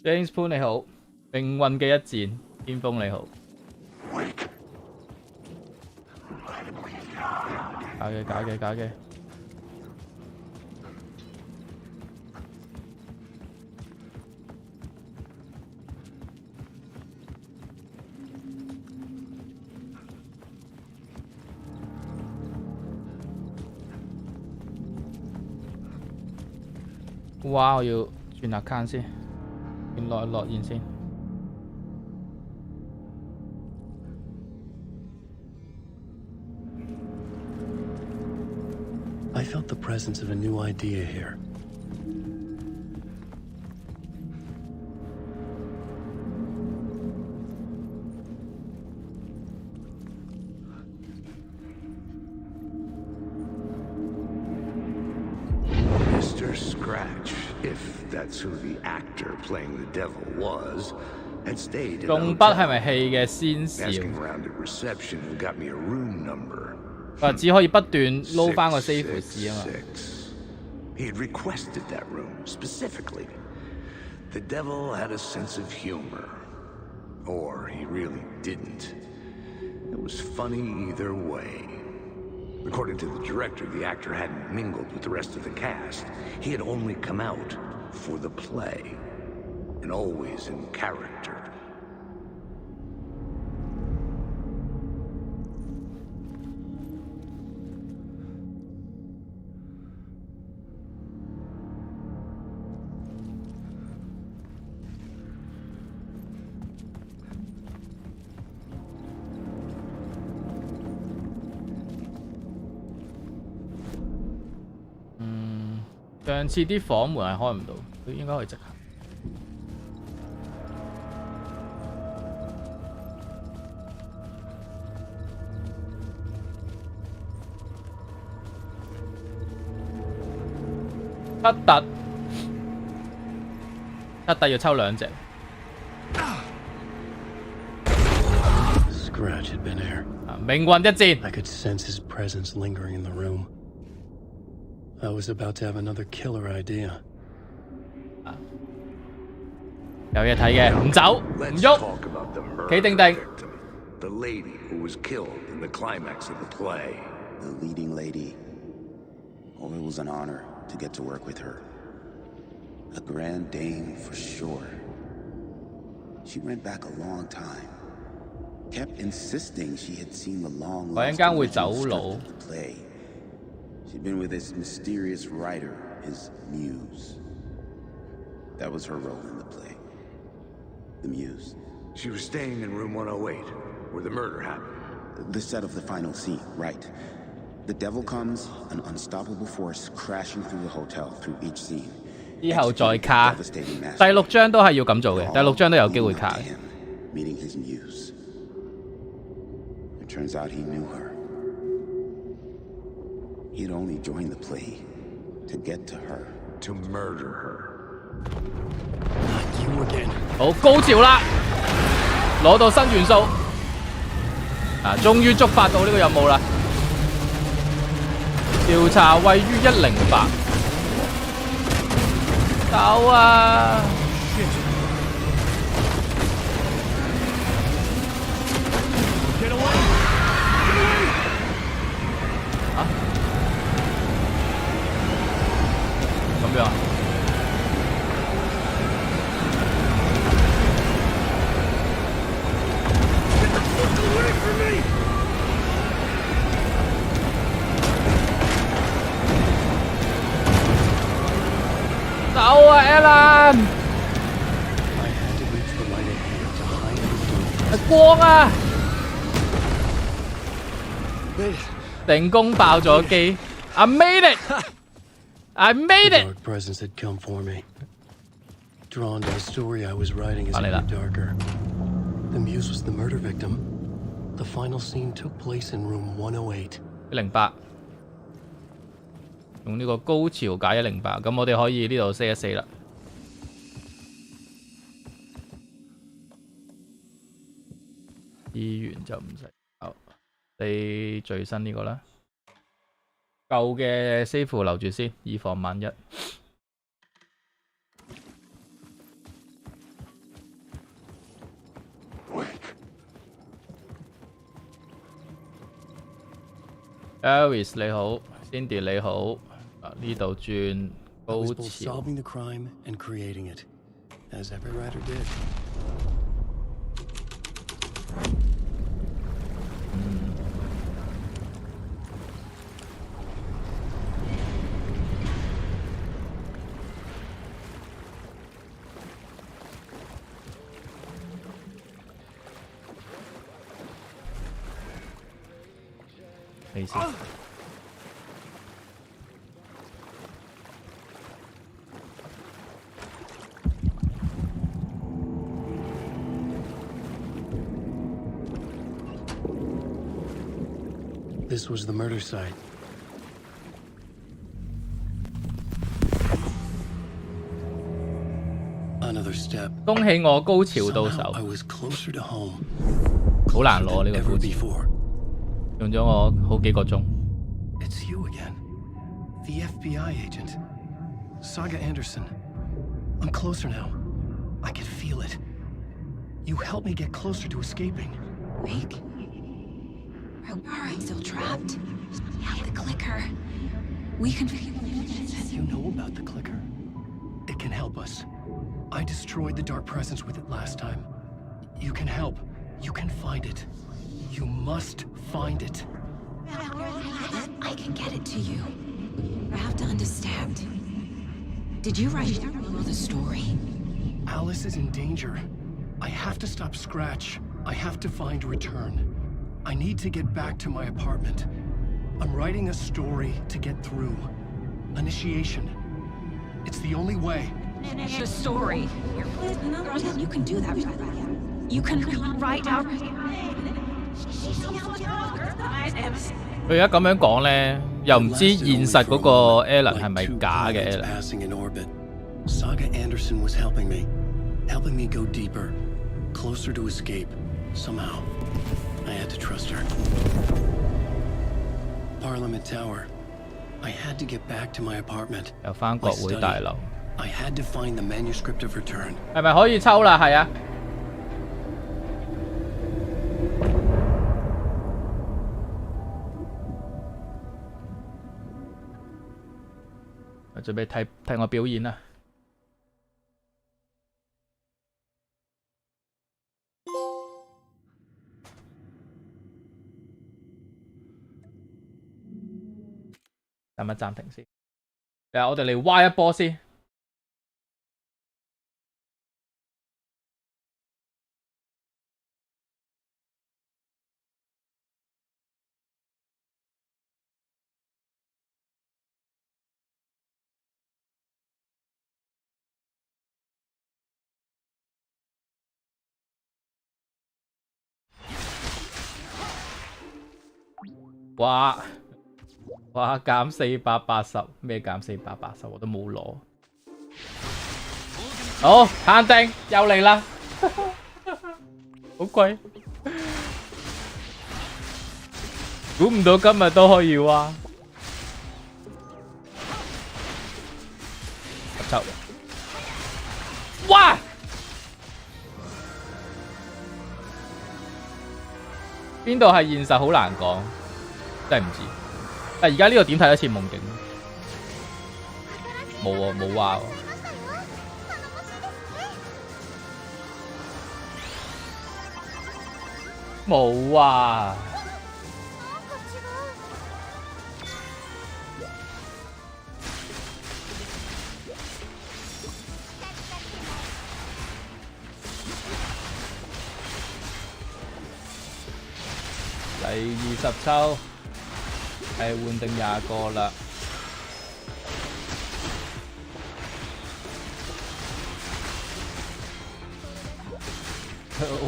James Poon 你好，命運嘅一戰，邊鋒你好，假嘅。哇！我要轉 account 先。落現先。I felt the presence of a new idea here. Mr. Scratch, if that's who the actor playing the devil was, had stayed at the 用筆係咪戲嘅先兆？ asking around at reception and got me a room number. 只可以不斷撈翻個 save 字啊嘛。 He had requested that room specifically. The devil had a sense of humor. Or he really didn't. It was funny either way. According to the director, the actor hadn't mingled with the rest of the cast. He had only come out for the play. And always in character. Ừ, 上次啲房門係開唔到，佢應該可以直行。七突要抽2隻。Scratch had been there. 命運一戰。 I could sense his presence lingering in the room. I was about to have another killer idea. 有嘢睇嘅，唔走，唔喐，企定定。 The lady who was killed in the climax of the play. The leading lady. Oh, it was an honor to get to work with her. A grand dame for sure. She went back a long time. Kept insisting she had seen the long lost original script of the play. She'd been with this mysterious writer, his muse. That was her role in the play. The muse. She was staying in room 108, where the murder happened. The set of the final scene, right. The devil comes, an unstoppable force crashing through the hotel through each scene. 之後再卡，第6章都係要咁做嘅，第6章都有機會卡。 Meeting his muse. It turns out he knew her. He'd only joined the play to get to her. To murder her. Not you again. 好高潮啦！攞到新元素，終於觸發到呢個任務啦！調查位於108。走啊！ 咁樣啊？走啊 ，Alan！ I had to reach the light ahead to hide the door. 光啊！成功爆咗機 ！I made it! I made The it! dark presence had come for me. Drawn to the story I was writing as it grew darker. The muse was the murder victim. The final scene took place in room 108. 108，用呢個高潮解108，咁我哋可以呢度4一4啦。醫院就唔使，好，你最新呢個啦，舊嘅 save 留住先，以防萬一。Aris 你好 ，Cindy 你好，呢度轉高潮。 Solving the crime and creating it, as every writer did. 沒事。This was the murder site. Another step. 恭喜我高潮到手。 I was closer to home. 好難攞呢個高潮。 用咗我好幾個鐘。 It's you again. The FBI agent. Saga Anderson. I'm closer now. I can feel it. You helped me get closer to escaping. Wake. Are I still trapped? We have the clicker. We can... You know about the clicker. It can help us. I destroyed the dark presence with it last time. You can help. You can find it. You must find it. I can get it to you. I have to understand. Did you write the story? Alice is in danger. I have to stop Scratch. I have to find Return. I need to get back to my apartment. I'm writing a story to get through. Initiation. It's the only way. The story. You can do that. You can write out. 佢而家咁樣講咧，又唔知現實嗰個 Alan 係咪假嘅 Alan。 Saga Anderson was helping me go deeper, closer to escape. Somehow, I had to trust her. Parliament Tower. I had to get back to my apartment. 又翻國會大樓。 I had to find the manuscript of return. 係咪可以抽啦？係啊。我準備睇我表演啦。等一暫停先。我哋嚟挖一波先。哇減480，咩減480？我都冇攞。好限定又嚟啦，好貴，估唔到今日都可以哇！抽，哇！邊度係現實好難講，真係唔知。但而家呢個點睇得似夢境？冇喎，冇話喎。冇啊！第20抽。係換定20個啦，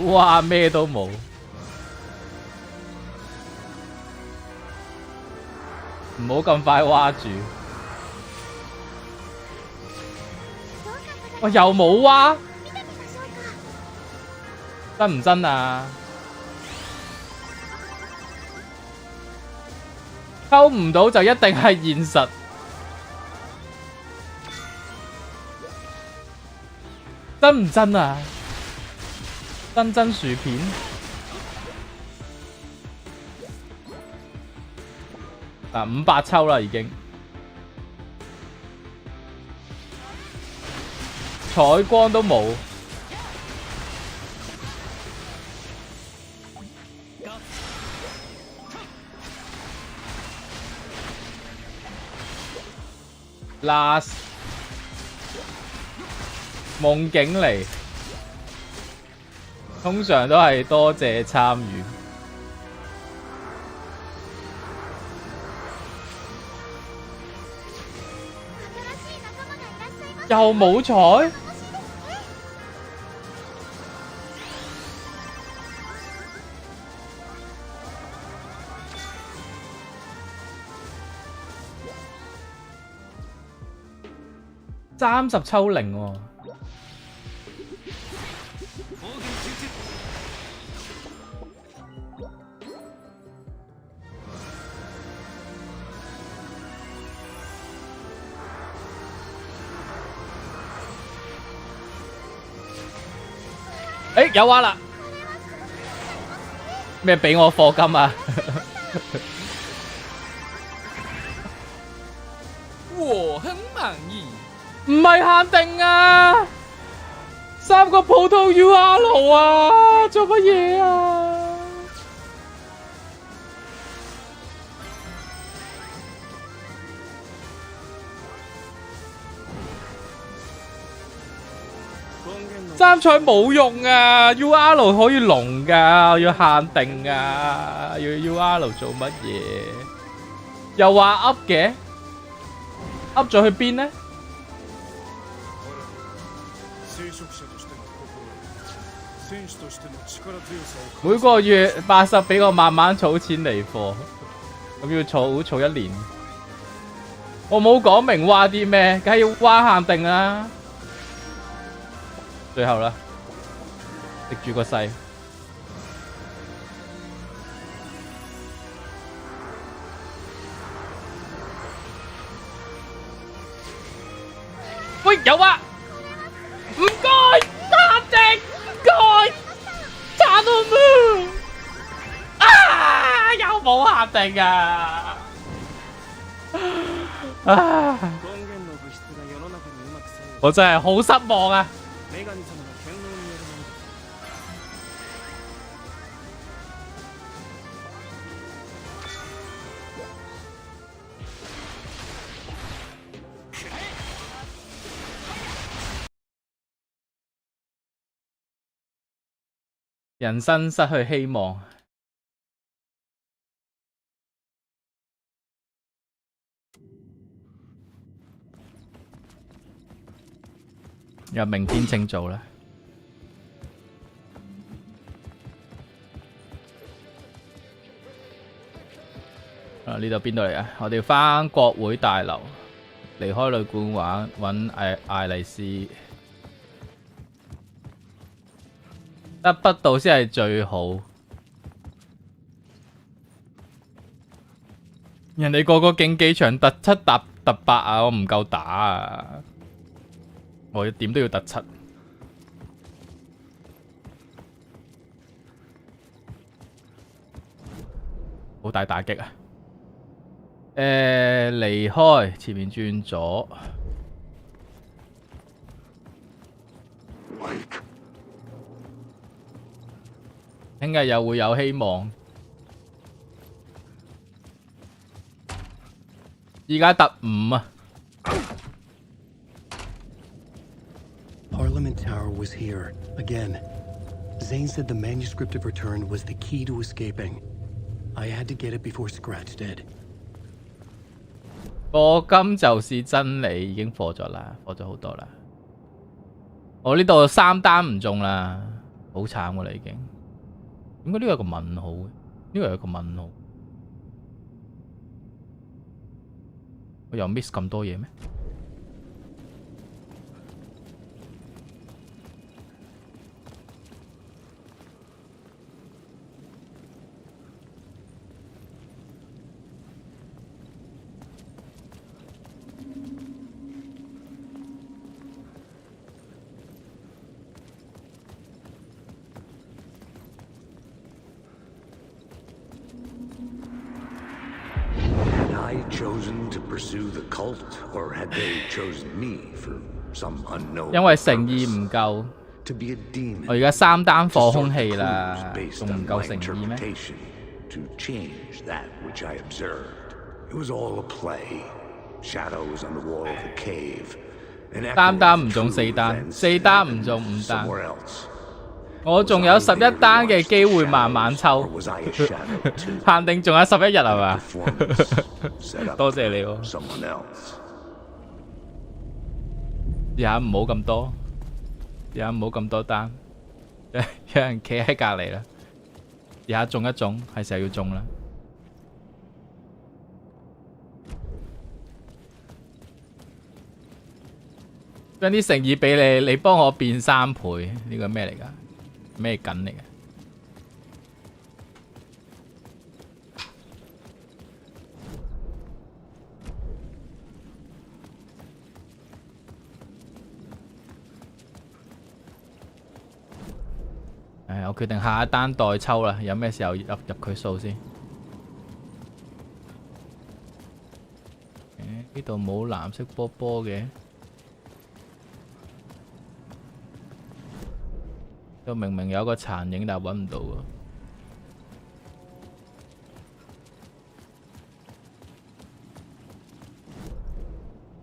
哇咩都冇，唔好咁快挖住，我又冇挖，真唔真啊？抽唔到就一定係現實，真唔真啊？真薯片，嗱500抽啦已經，採光都冇。last 夢境嚟，通常都係多謝參與。又冇彩，30抽0喎。誒有話啦，咩俾我課金啊？我很滿意。唔係限定啊，3個普通 UR 啊，做乜嘢啊？3彩冇用啊 ，UR 可以龍㗎，要限定啊，要 UR 做乜嘢？又話 up 嘅 ，up 咗去邊呢？每個月80俾我慢慢儲錢嚟貨，咁要儲1年。我冇講明話啲咩，梗係要話限定啦。最後啦，食住個勢。喂，有啊！唔該，限定，唔該，差到冇啊！有冇限定啊？啊！我真係好失望啊！人生失去希望。有明天請做啦。啊！呢度邊度嚟啊？我哋返國會大樓，離開旅館揾艾麗絲。得不到先係最好。人哋個個競技場突7突8啊，我唔夠打啊！我點都要突7。好大打擊啊！離開，前面轉左。聽日又會有希望。而家突5啊！ Parliament Tower was here again. Zane said the manuscript of return was the key to escaping. I had to get it before Scratch did. 課金就是真理，已經課咗啦，課咗好多啦。我呢度3單唔中啦，好慘㗎啦已經。點解呢個有個問號嘅？呢個有個問號。我又 miss 咁多嘢咩？Chosen to pursue the cult, or had they chosen me for some unknown? 因為誠意唔夠。我而家3單貨空氣啦，仲唔夠誠意咩？ To change that which I observed, it was all a play. Shadows on the wall of the cave. 3單唔中4單，4單唔中5單。我仲有11單嘅機會慢慢抽，限定仲有11日係嘛？多謝你喎。試下唔好咁多，試下唔好咁多單，有人企喺隔離啦。試下中一中，係時候要中啦。將啲誠意俾你，你幫我變3倍，呢個咩嚟㗎？咩緊嚟嘅？我決定下一單代抽啦，有咩時候入佢數先？呢度冇藍色波波嘅。都明明有個殘影，但係揾唔到喎。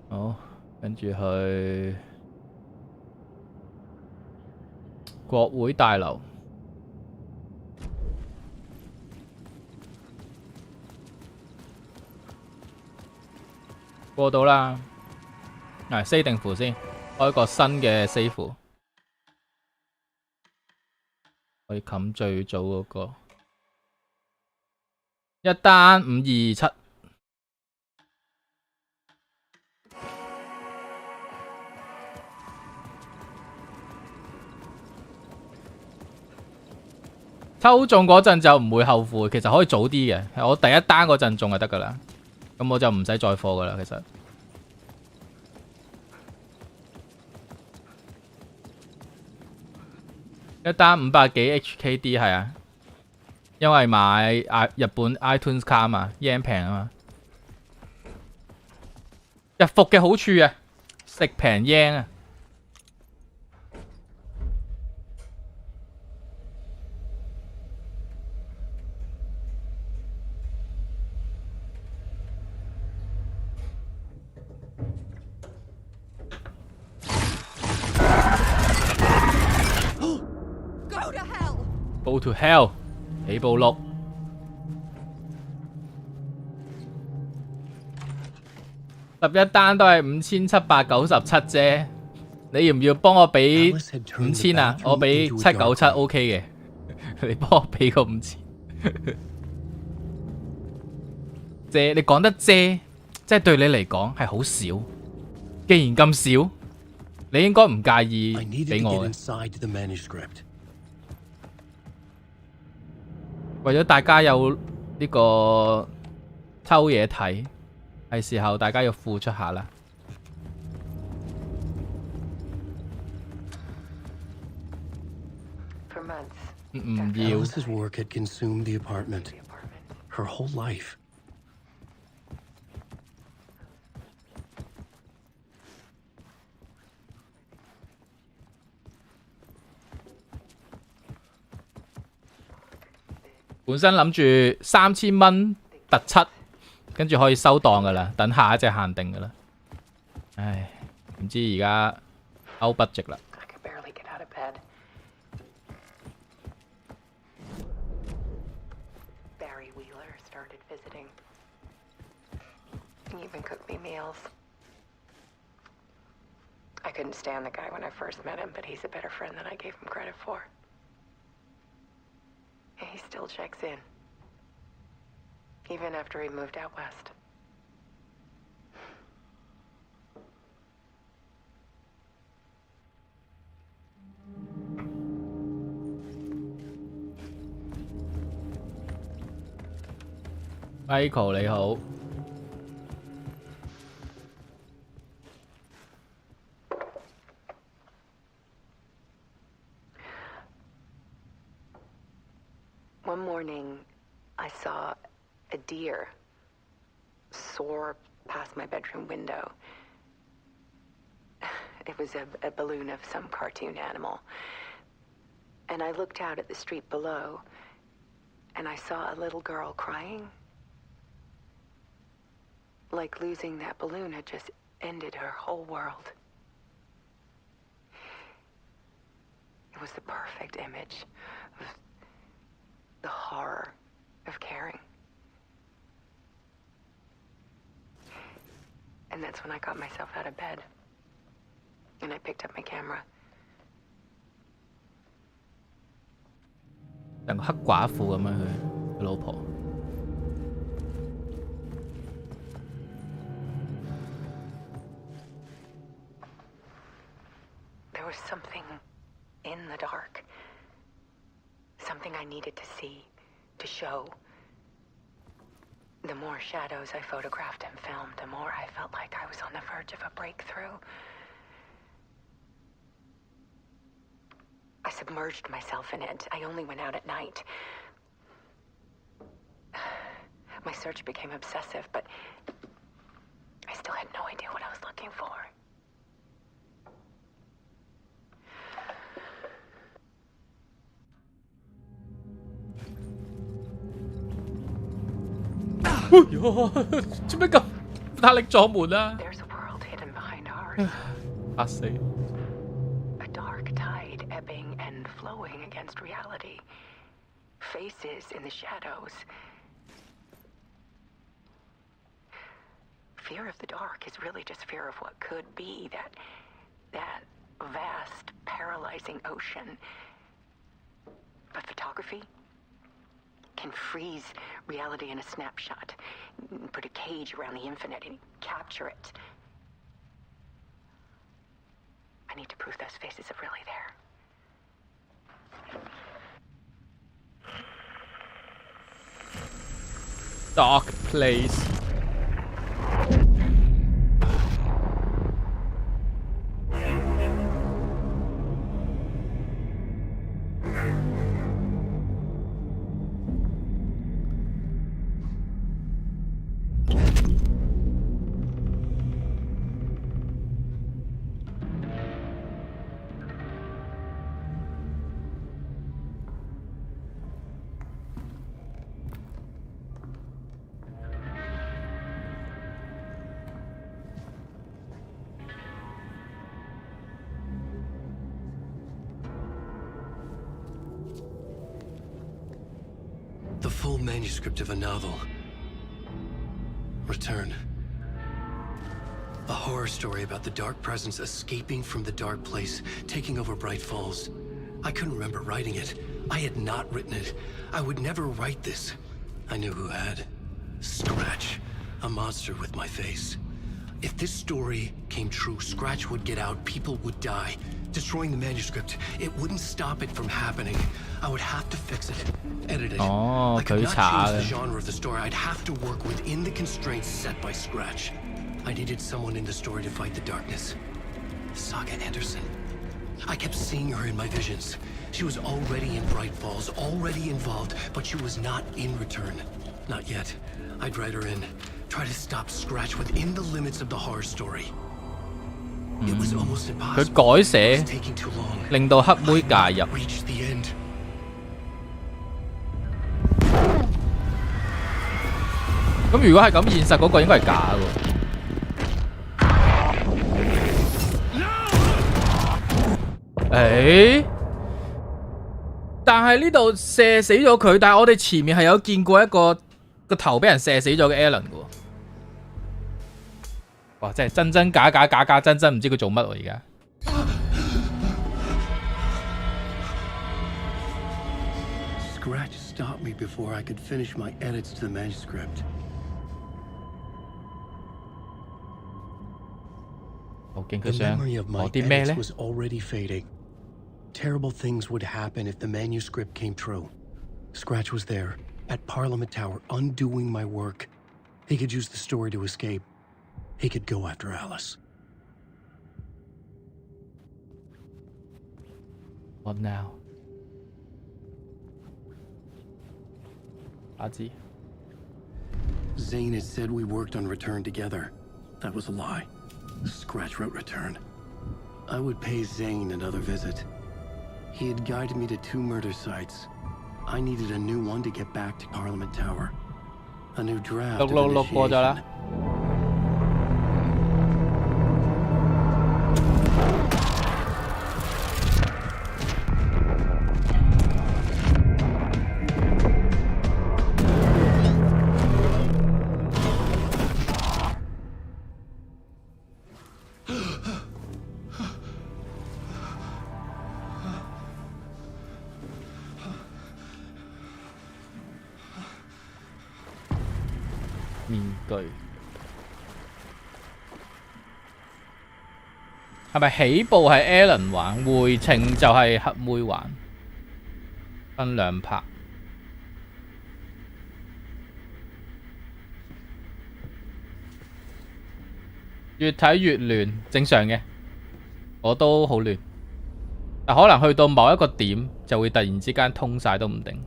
好，跟住去國會大樓。過到啦。save 定符先，開個新嘅 save 符。可以冚最早嗰個一單527，抽中嗰陣就唔會後悔，其實可以早啲嘅。我第一單嗰陣中就得㗎啦，咁我就唔使再貨㗎啦。其實一單500幾 HKD 係啊，因為買日本 iTunes 卡啊嘛 ，yen 平啊嘛。日服嘅好處啊，食平 yen 啊。Go to hell！ 起步錄11單都係5797啫，你要唔要幫我俾5000啊？我俾797 OK 嘅，你幫我俾個5000。啫，你講得啫，即係對你嚟講係好少。既然咁少，你應該唔介意俾我嘅。為咗大家有呢個抽嘢睇，係時候大家要付出下啦。唔要。Alice's work had consumed the apartment. Her whole life. 本身諗住3000蚊特7，跟住可以收檔噶啦，等下一隻限定噶啦。唉，唔知而家out budget啦。I couldn't stand the guy when I first met him, but he's a better friend than I gave him credit for. He still checks in, even after he moved out west. Michael 你好。One morning, I saw a deer soar past my bedroom window. It was a balloon of some cartoon animal. And I looked out at the street below, and I saw a little girl crying. Like losing that balloon had just ended her whole world. It was the perfect image of the horror of caring. And that's when I got myself out of bed. And I picked up my camera. 成個黑寡婦咁樣佢老婆。There was something in the dark. Something I needed to see, to show. The more shadows I photographed and filmed, the more I felt like I was on the verge of a breakthrough. I submerged myself in it. I only went out at night. My search became obsessive, but I still had no idea what I was looking for.做咩咁大力撞門啊？ There's a world hidden behind ours. 嚇死！ A dark tide ebbing and flowing against reality. Faces in the shadows. Fear of the dark is really just fear of what could be, that vast, paralyzing ocean. But photography can freeze reality in a snapshot, put a cage around the infinite and capture it. I need to prove those faces are really there. Dark place。The full manuscript of a novel. Return. A horror story about the dark presence escaping from the dark place, taking over Bright Falls. I couldn't remember writing it. I had not written it. I would never write this. I knew who had. Scratch. A monster with my face. If this story came true, Scratch would get out, people would die. Destroying the manuscript, it wouldn't stop it from happening. I would have to fix it, edit it. I could not change the genre of the story. I'd have to work within the constraints set by Scratch. I needed someone in the story to fight the darkness. Saga Anderson. I kept seeing her in my visions. She was already in Bright Falls, already involved, but she was not in Return. Not yet. I'd write her in, try to stop Scratch within the limits of the horror story. It was almost impossible. 佢改寫，令到黑妹介入。咁如果係咁，現實嗰個應該係假嘅。誒，但係呢度射死咗佢，但係我哋前面係有見過一個個頭俾人射死咗嘅 Alan 嘅喎。哇！真係真真假假，假假真真，唔知佢做乜喎而家。Scratch stopped me before I could finish my edits to the manuscript. 究竟佢想講啲咩咧 was already fading. Terrible things would happen if the manuscript came true. Scratch was there, at Parliament Tower, undoing my work. He could use the story to escape. He could go after Alice. What now? 阿志 Zane had said we worked on Return together. That was a lie. Scratch wrote Return. I would pay Zane another visit. He had guided me to 2 murder sites. I needed a new one to get back to Parliament Tower. A new draft of initiation. 面具係咪起步係 Alan 玩，回程就係黑妹玩，分2 part。越睇越亂，正常嘅，我都好亂，但可能去到某一個點就會突然之間通晒都唔定。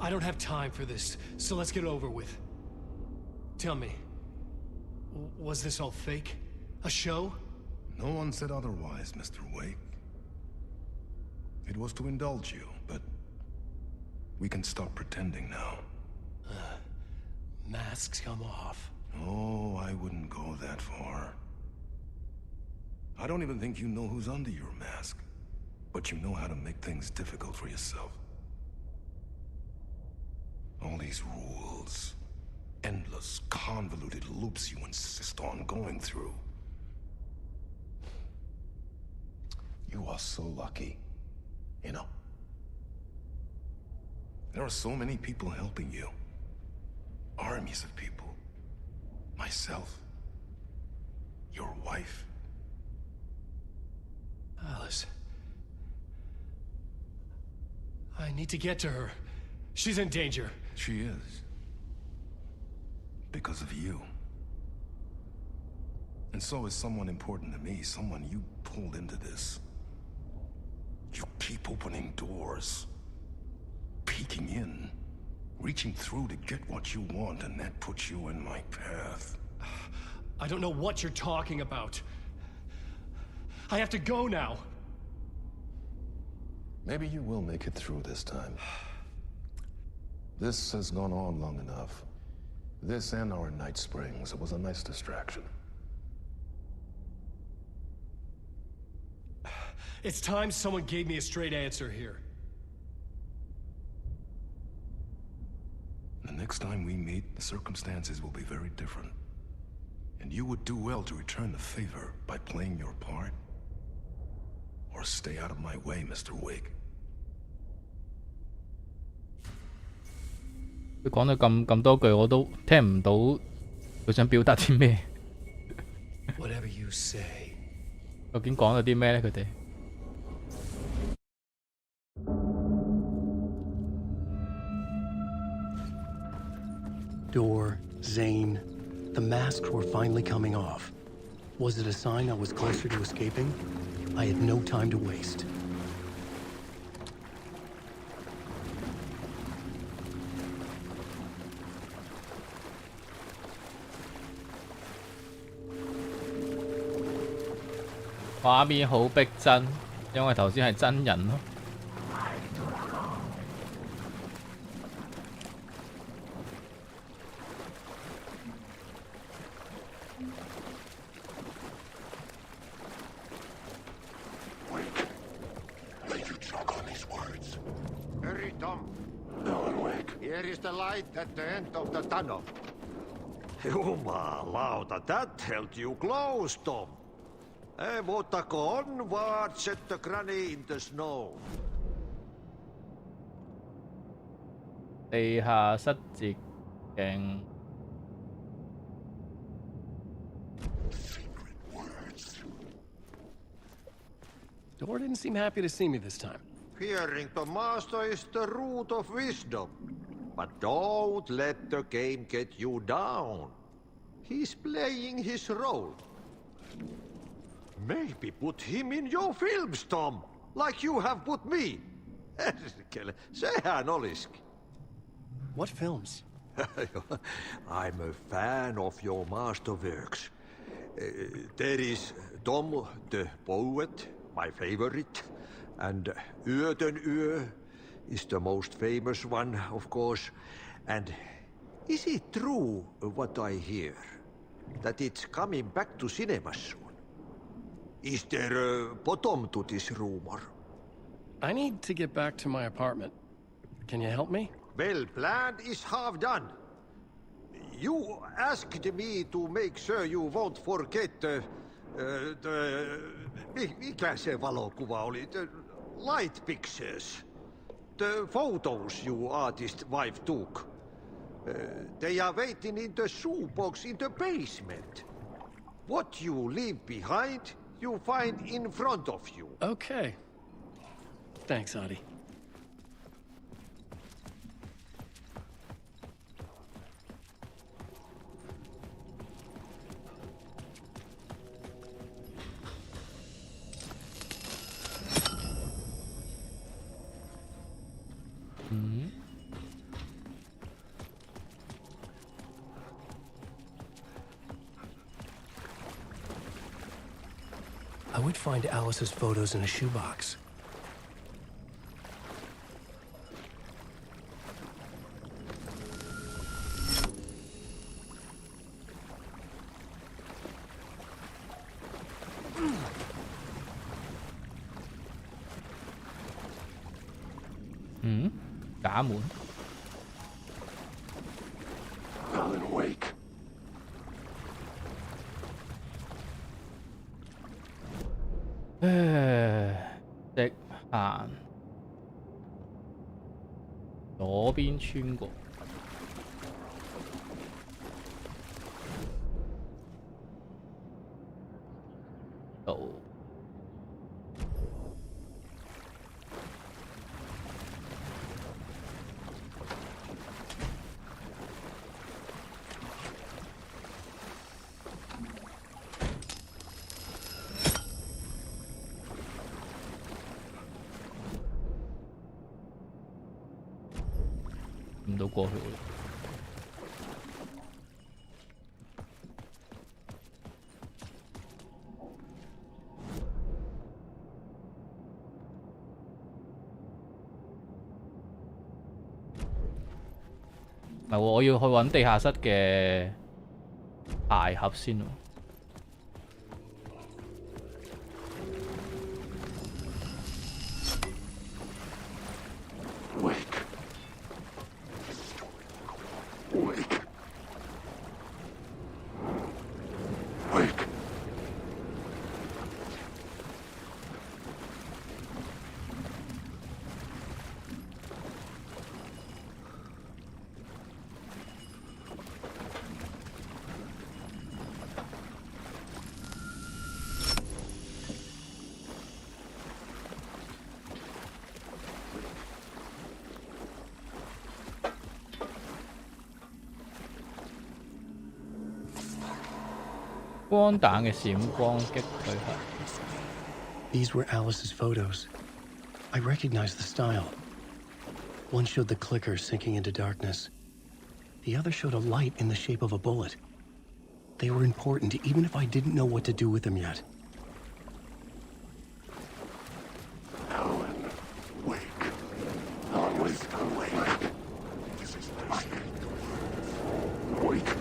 I don't have time for this, so let's get it over with. Tell me, was this all fake? A show? No one said otherwise, Mr. Wake. It was to indulge you, but we can stop pretending now. Masks come off. Oh, I wouldn't go that far. I don't even think you know who's under your mask, but you know how to make things difficult for yourself. All these rules, endless, convoluted loops you insist on going through. You are so lucky. You know? There are so many people helping you. Armies of people. Myself. Your wife. Alice. I need to get to her. She's in danger. She is. Because of you. And so is someone important to me, someone you pulled into this. You keep opening doors. Peeking in. Reaching through to get what you want, and that puts you in my path. I don't know what you're talking about. I have to go now. Maybe you will make it through this time. This has gone on long enough. This and our night springs. It was a nice distraction. It's time someone gave me a straight answer here. The next time we meet, the circumstances will be very different. And you would do well to return the favor by playing your part. Or stay out of my way, Mr. Wake. 佢講咗咁多句，我都聽唔到佢想表達啲咩。Whatever you say. 究竟講咗啲咩咧？佢哋 Door, Zane, the masks were finally coming off. Was it a sign I was closer to escaping? I had no time to waste.「畫面好逼真，因為頭先係真人咯。Hurry, Tom. Alan Wake. Here is the light at the end of the tunnel. Jumalauta, that held you close, Tom. Mutta go onward, set the granny in the snow. 地下室捷徑 Door didn't seem happy to see me this time. Fearing the master is the root of wisdom. But don't let the game get you down. He's playing his role. Maybe put him in your films, Tom, like you have put me. Sehän olisikin. What films? I'm a fan of your masterworks. There is Tom the Poet, my favorite, and Yöden Yö is the most famous one, of course. And is it true what I hear, that it's coming back to cinemas soon? Is there a bottom to this rumor? I need to get back to my apartment. Can you help me? Well, plan is half done. You asked me to make sure you won't forget mikä se valokuva oli? The light pictures. The photos your artist wife took. They are waiting in the shoebox in the basement. What you leave behind, you find in front of you. Okay. Thanks, Adi. I would find Alice's photos in a shoebox. Cả mũi. Alan Wake. 左邊穿過。到。唔到過去啦。唔係喎，我要去揾地下室嘅鞋盒先喎。光彈嘅閃光擊退佢。 These were Alice's photos. I recognized the style. One showed the clicker sinking into darkness. The other showed a light in the shape of a bullet. They were important even if I didn't know what to do with them yet. Alan, wake. Always awake. This is Mike. Wake.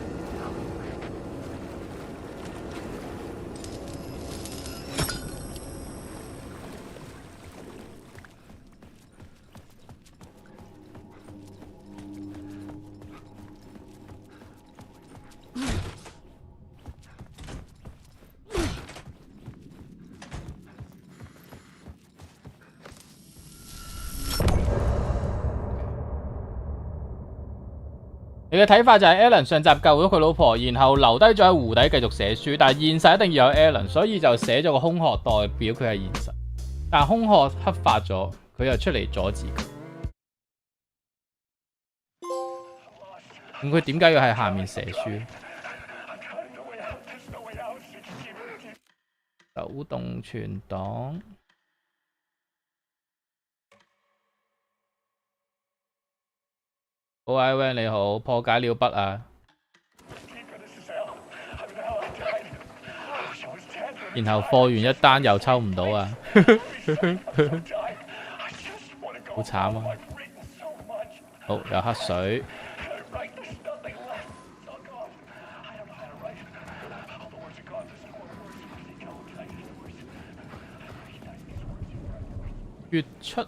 你嘅睇法就係 Alan 上集救咗佢老婆，然後留低咗喺湖底繼續寫書，但係現實一定要有 Alan， 所以就寫咗個空殼代表佢係現實。但係空殼黑化咗，佢又出嚟阻止佢。咁佢點解要喺下面寫書？手動存檔。好 ，Ivan 你好，破解了筆啊！然後貨完一單又抽唔到啊！好慘啊！好，有黑水。越出。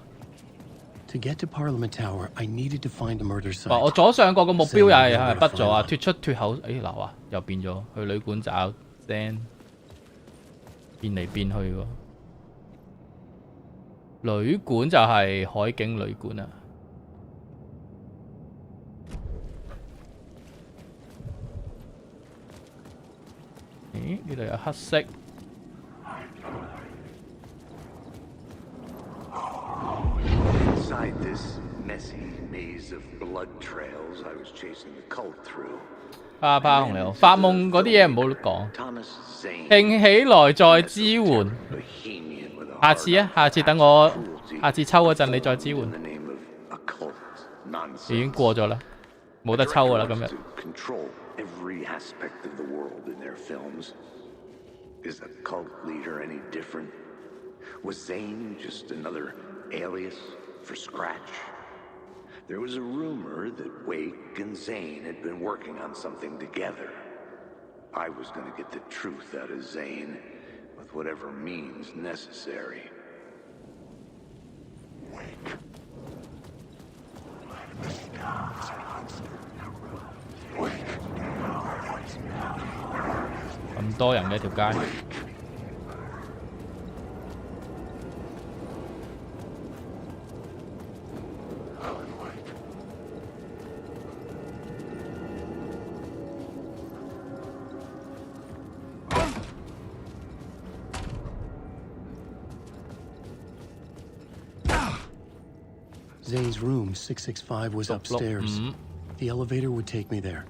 To get to Parliament Tower, I needed to find the murder site. 我左上角個目標又係咪筆咗啊？脱出脱口，誒嗱啊，又變咗去旅館找 Zen， 變嚟變去喎。旅館就係海景旅館啊。咦？呢度有黑色。 Inside this messy maze of blood trails, I was chasing the cult through. 啪啪紅你好，發夢嗰啲嘢唔好講。興起來再支援。下次啊，下次等我下次抽嗰陣你再支援。已經過咗啦，冇得抽噶啦今日。Every aspect of the world in their films. Is the cult leader any different? Was Zane just another alias for Scratch? There was a rumor that Wake and Zane had been working on something together. I was going to get the truth out of Zane with whatever means necessary. Wake. 咁多人嘅條街。Zane's room, 665, was upstairs. The elevator would take me there.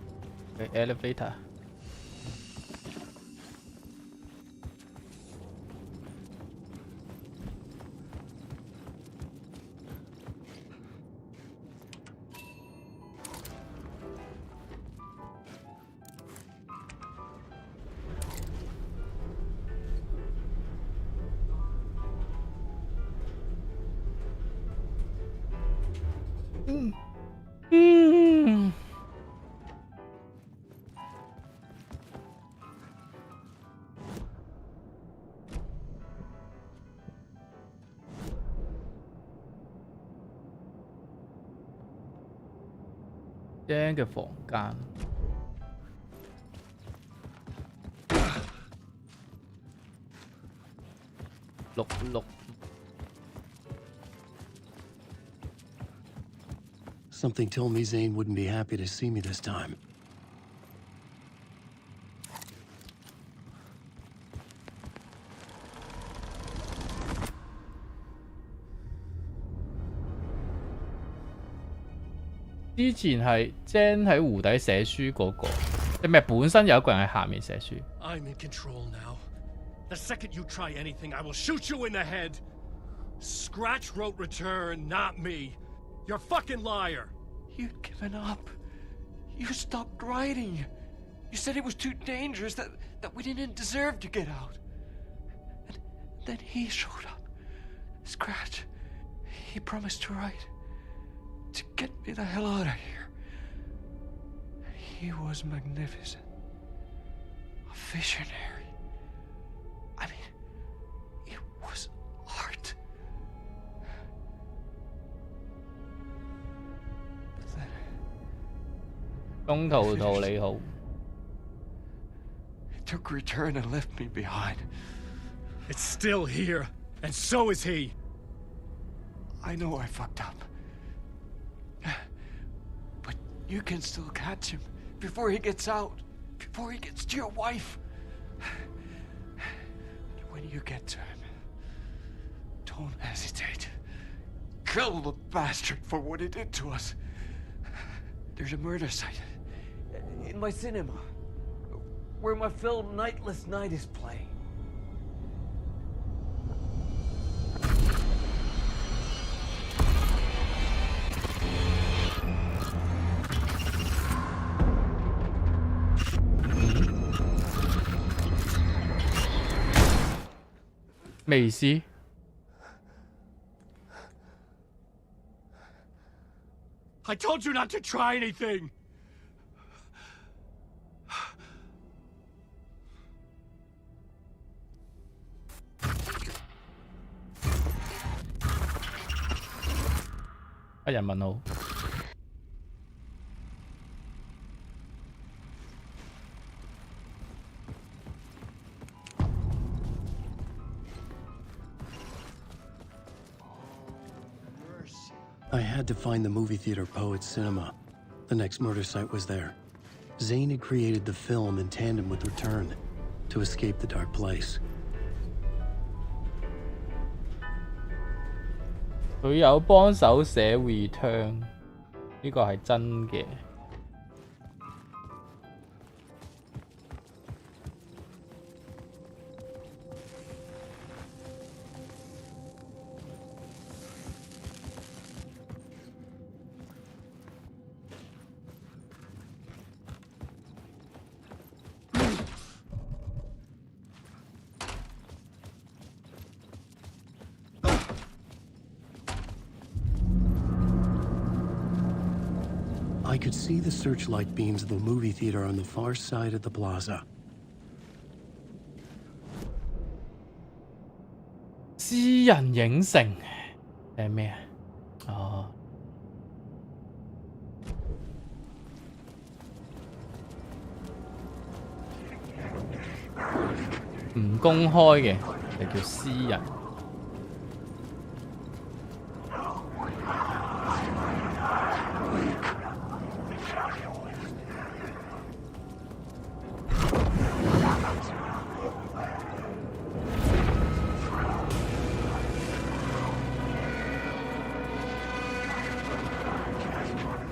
The elevator. Mm. Jane嘅房間66 Something told me Zane wouldn't be happy to see me this time.之前係 Jane 喺湖底寫書嗰個，定係本身有一個人喺下面寫書 I'm in control now. The second you try anything, I will shoot you in the head. Scratch wrote return, not me. You're a fucking liar. You'd given up. You stopped writing. You said it was too dangerous, that we didn't deserve to get out. And then he showed up. Scratch. He promised to write. To get me the hell out of here. He was magnificent. A visionary. I mean, it was art. But then... 中途圖你好 It took return and left me behind. It's still here, and so is he. I know I fucked up. But you can still catch him before he gets out, before he gets to your wife. When you get to him, don't hesitate. Kill the bastard for what he did to us. There's a murder site in my cinema where my film Nightless Night is playing. Macy. I told you not to try anything. I had to find the movie theater Poet's Cinema. The next murder site was there. Zane had created the film in tandem with Return to escape the dark place. 佢有幫手寫 Return， 呢個係真嘅。I could see the searchlight beams of the movie theater on the far side of the plaza. 私人影城係咩啊？哦，唔公開嘅就叫私人。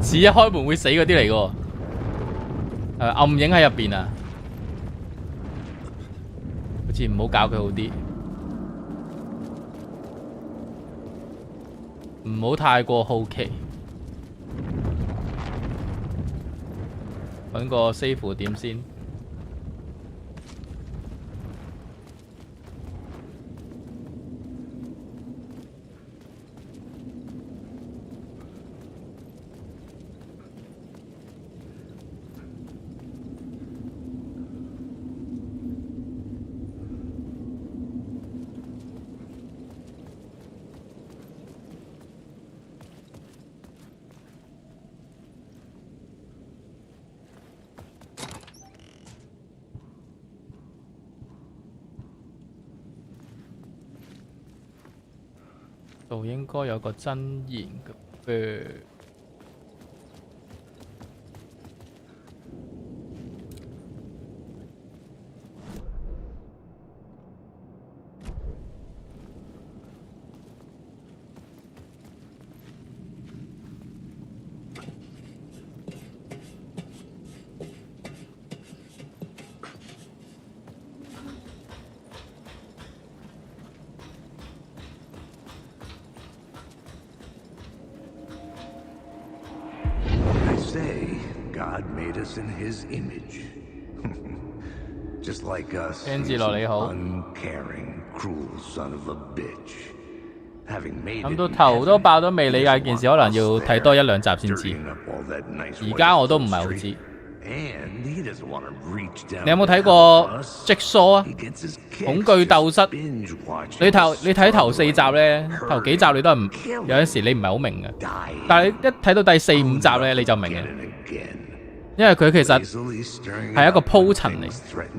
似一開門會死嗰啲嚟嘅喎。暗影喺入邊啊，好似唔好搞佢好啲，唔好太過好奇。揾個 save 點先。度應該有個真言嘅。God made us in His image, just like us. He's 天智樂你好。 uncaring, cruel son of a bitch. Having made 諗到頭都爆都未理解件事，可能要睇多1、2集先知。而家我都唔係好知。你有冇睇過Jigsaw啊？恐懼鬥室。你睇頭4集咧，頭幾集你都係唔有陣時你唔係好明嘅，但係你一睇到第4、5集咧你就明嘅。因為佢其實係一個鋪陳嚟，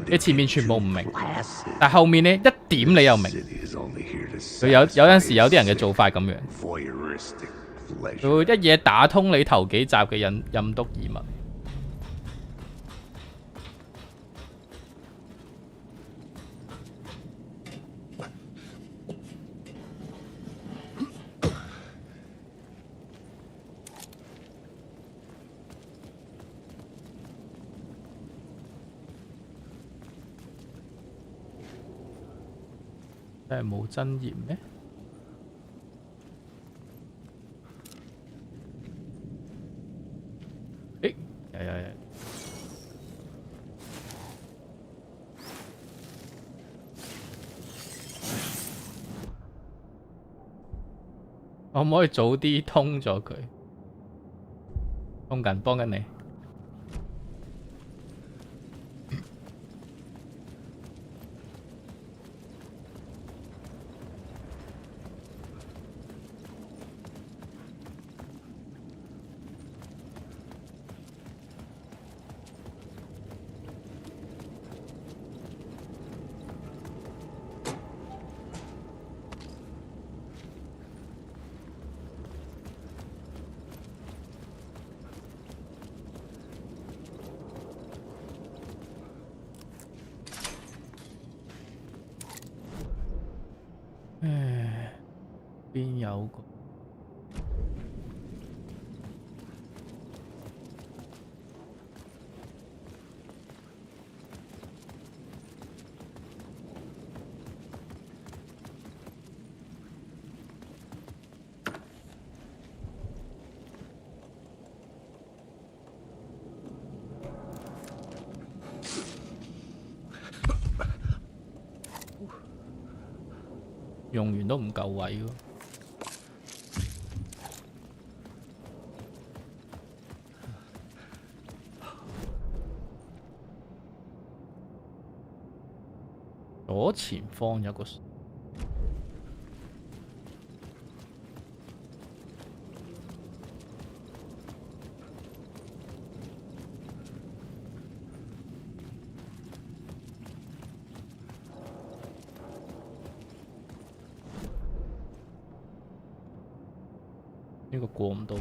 你前面全部唔明，但後面呢一點你又明。佢有陣時有啲人嘅做法咁樣，佢會一嘢打通你頭幾集嘅任督二脈。真係冇真言咩？誒，有。可唔可以早啲通咗佢？通緊，幫緊你。邊有個？用完都唔夠位喎。左前方有個呢個過唔到。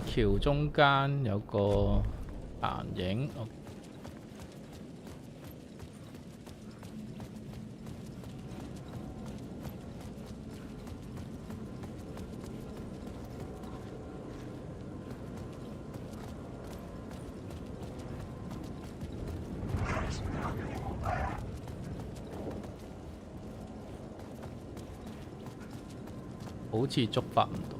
橋中間有個殘影。好似觸發唔到。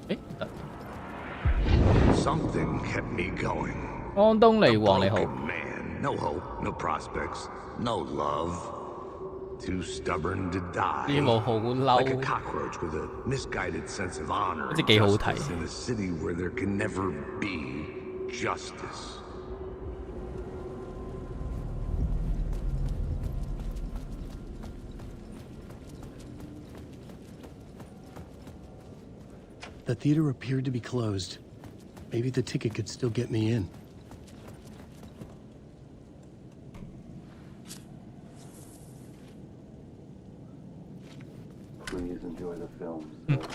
誒得。Something kept me going. 安東尼王你好。 Man, no hope, no prospects, no love. Too stubborn to die. 呢幕好嬲。 Like a cockroach with a misguided sense of honor. 好似幾好睇。 Justice in a city where there can never be justice. The theater appeared to be closed. Maybe the ticket could still get me in. Please enjoy the film.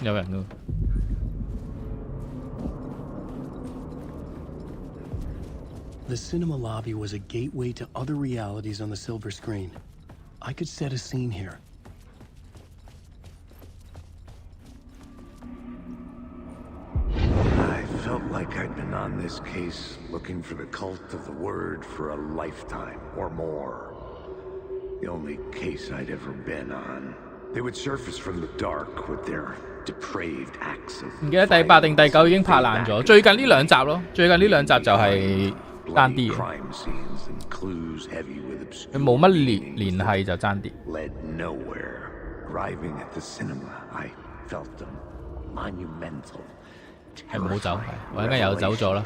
有人㗎。 The cinema lobby was a gateway to other realities on the silver screen. I could set a scene here. I felt like I'd been on this case looking for the cult of the word for a lifetime or more. The only case I'd ever been on. They would surface from the dark with their depraved acts of 唔記得第8定第9已經拍爛咗，最近呢2集咯，最近呢2集就係爭啲嘅，佢冇乜聯繫就爭啲。 led nowhere. Arriving at the cinema, I felt them monumental. 係唔好走，我而家又走咗啦。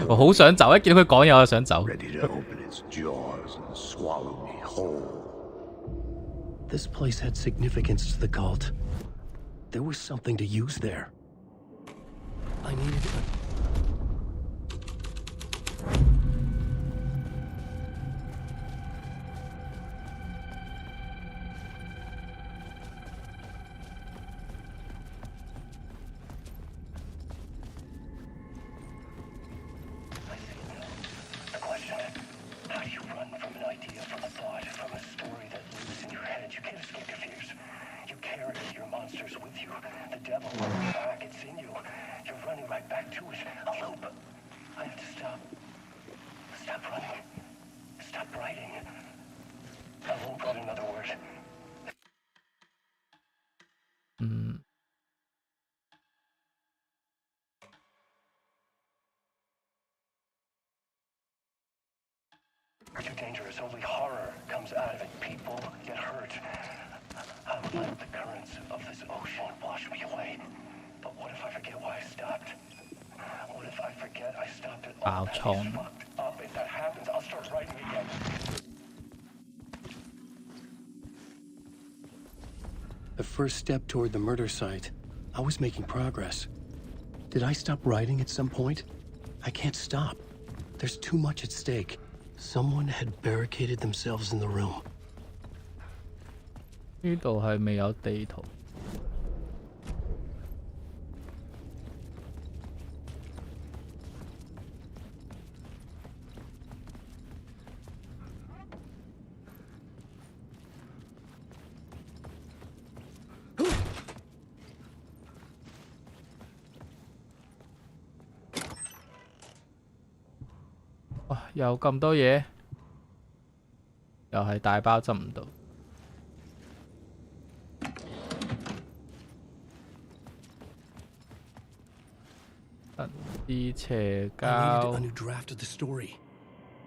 我好想走，一見到佢講嘢我就想走。 Ready to open its jaws and swallow me whole. This place had significance to the cult. There was something to use there. I needed The question, how do you run from an idea, from a thought, from a story that lives in your head? You can't escape your fears. You carry your monsters with you. The devil on your back, it's in you. You're running right back to it. A loop. I have to stop. Stop running. Stop writing. I won't put another word. Too dangerous. Only horror comes out of it. People get hurt. I would let the currents of this ocean wash me away. But what if I forget why I stopped? What if I forget I stopped at all? That is fucked up. If that happens, I'll start writing again. the first step toward the murder site. I was making progress. Did I stop writing at some point? I can't stop. There's too much at stake. Someone had barricaded themselves in the room. 呢度係未有地圖。哇！有咁多嘢，又係大包執唔到。啲邪 I 膠 needed a new draft of the story.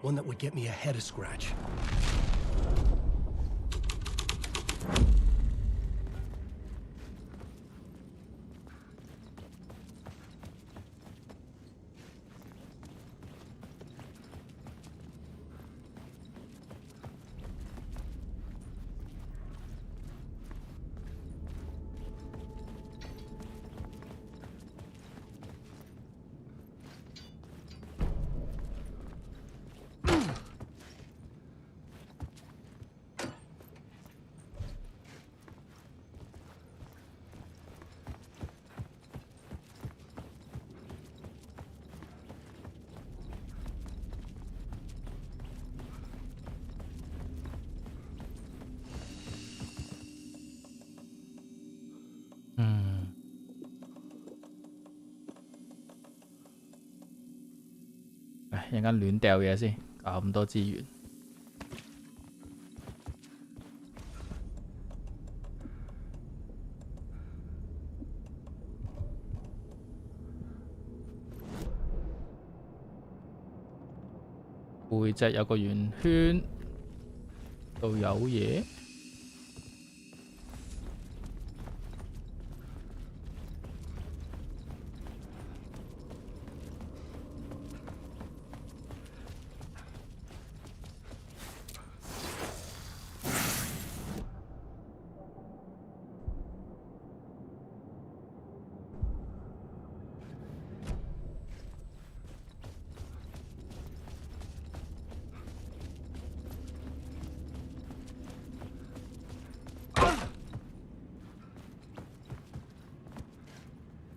One that would get me ahead of Scratch.唉，陣間亂掉嘢先，搞咁多資源。背脊有個圓圈，度有嘢。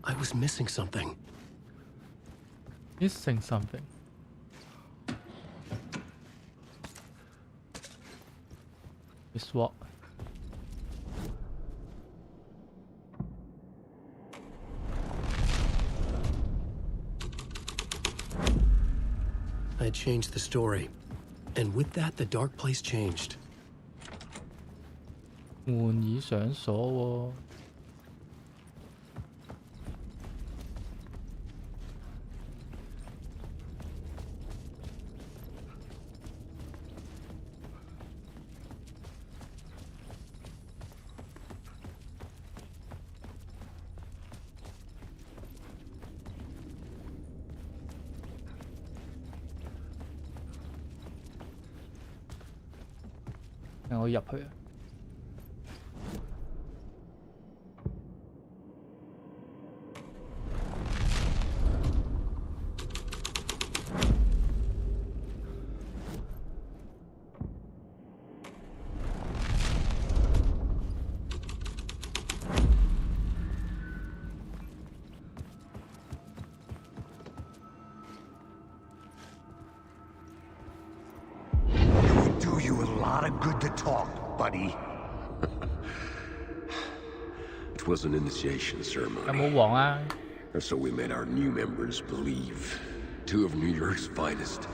I was missing something. Missing something. Miss what? I changed the story. And with that, the dark place changed. 門已上鎖喎。我入去啊！Do you a lot of good to talk, buddy. It was an initiation ceremony. 有冇黃啊？ Or so we made our new members believe. Two of New York's finest.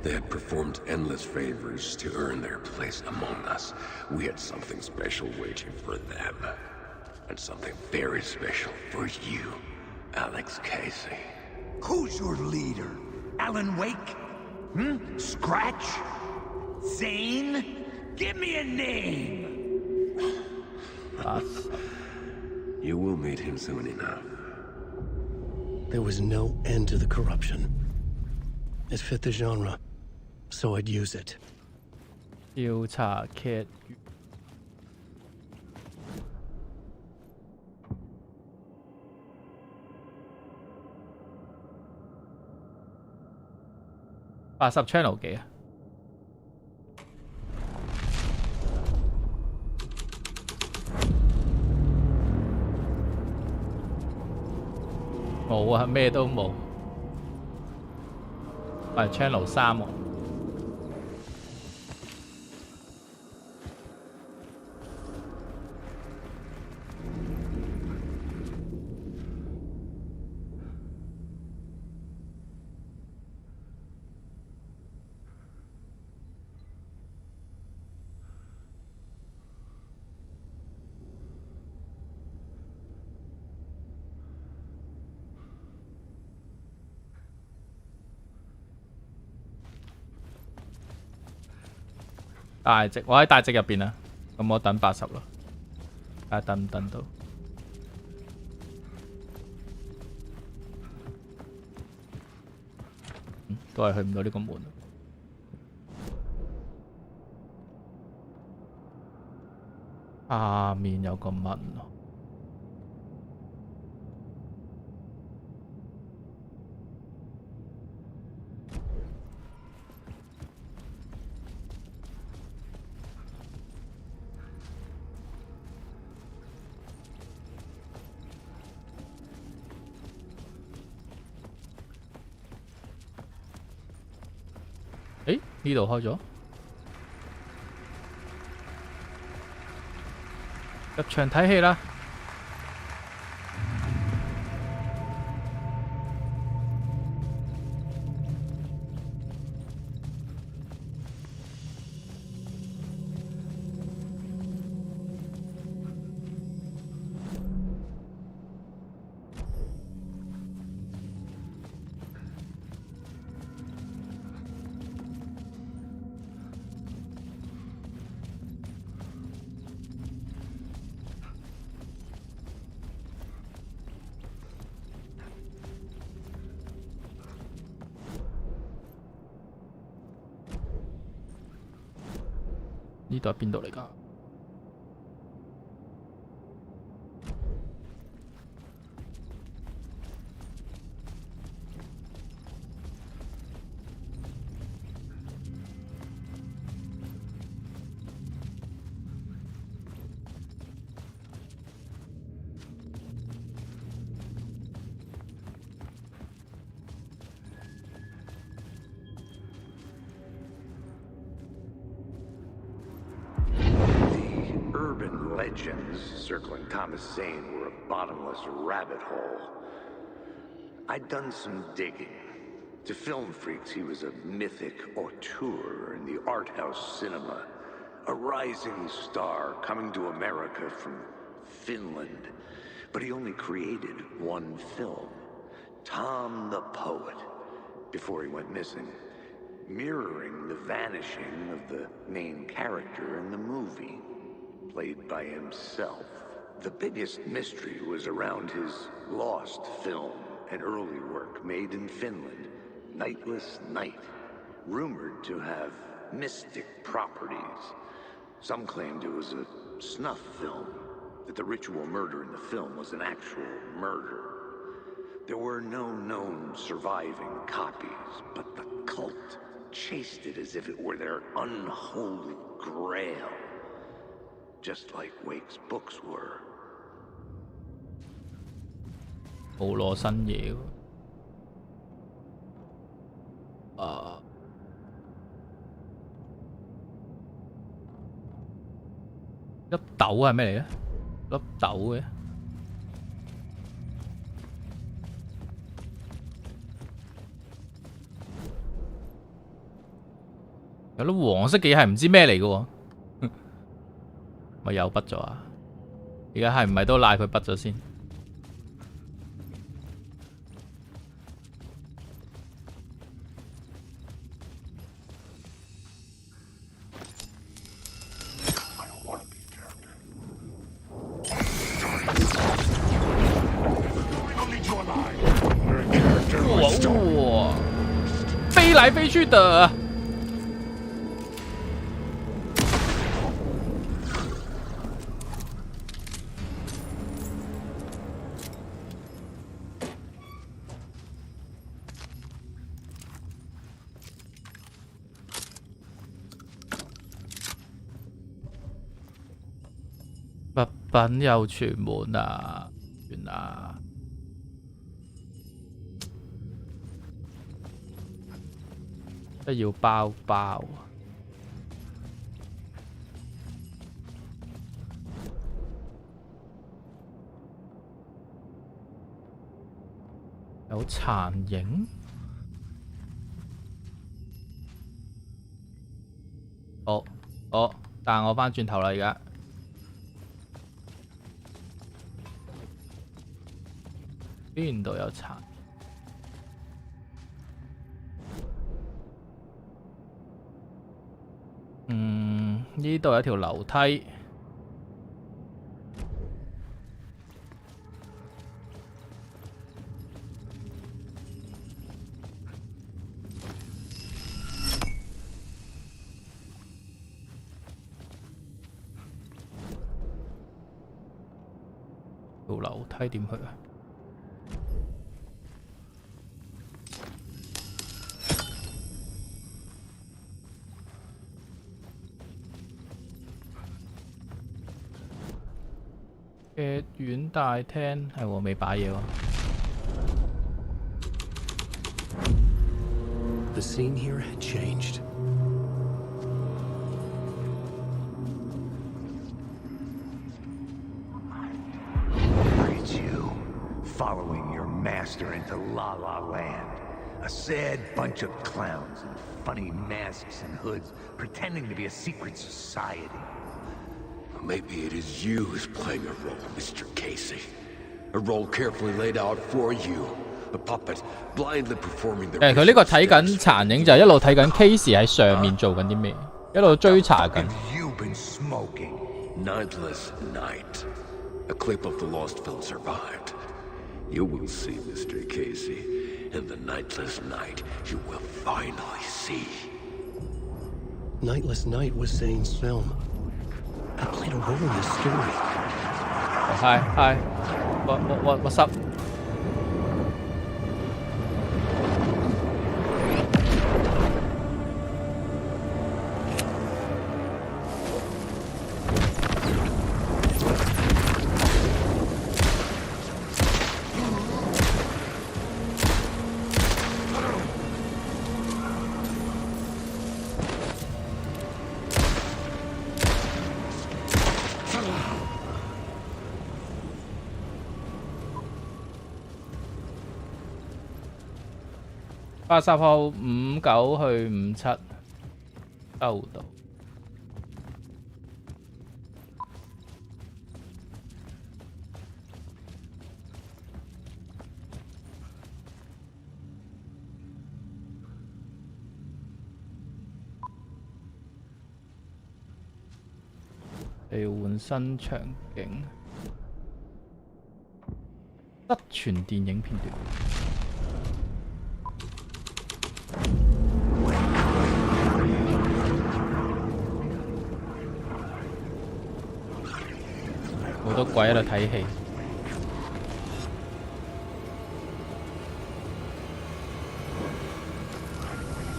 They had performed endless favors to earn their place among us. We had something special waiting for them. And something very special for you, Alex Casey. Who's your leader? Alan Wake? Scratch? Zane? Give me a name! You will meet him soon enough. There was no end to the corruption. It fit the genre, so I'd use it. 調查劇80 channel 幾啊？冇啊，咩都冇。係 channel 3喎。大隻，我喺大隻入邊啊，咁我等80咯，睇下等唔等到。都係去唔到呢個門。下面有個門咯。誒，呢度開咗，入場睇戲啦！呢度係邊度嚟㗎？Legends circling Thomas Zane were a bottomless rabbit hole. I'd done some digging. To film freaks, he was a mythic auteur in the art house cinema. A rising star coming to America from Finland. But he only created one film, Tom the Poet, before he went missing, mirroring the vanishing of the main character in the movie. Played by himself. The biggest mystery was around his lost film, an early work made in Finland, Nightless Night, rumored to have mystic properties. Some claimed it was a snuff film, that the ritual murder in the film was an actual murder. There were no known surviving copies, but the cult chased it as if it were their unholy grail. Just like Wake's books were. 冇攞新嘢喎。粒豆係咩嚟嘅？粒豆嘅。有粒黃色嘅嘢係唔知咩嚟嘅喎。咪又筆咗啊！而家係唔係都賴佢筆咗先？哇！飛來飛去的。物品又全滿啊！完啦！都要包包啊！有殘影。好，但我返轉頭啦，而家。邊度有殘？呢度有條樓梯。條樓梯點去啊？劇院大廳係喎，未擺嘢喎。The scene here had changed. Look at you, following your master into La La Land. A sad bunch of clowns in funny masks and hoods, pretending to be a secret society. Maybe it is you who's playing a role, Mr. Casey. A role carefully laid out for you. A puppet blindly performing the 佢呢個睇緊殘影就係一路睇緊 Casey 喺上面做緊啲咩，一路追查緊。You've been smoking. Nightless Night. A clip of the lost film survived. You will see, Mr. Casey. In the Nightless Night, you will finally see. Nightless Night was Zane's film. I played a role in this story. Hi. What's up? $80號59去57收到。你換新場景，失傳電影片段。好多鬼喺度睇戲。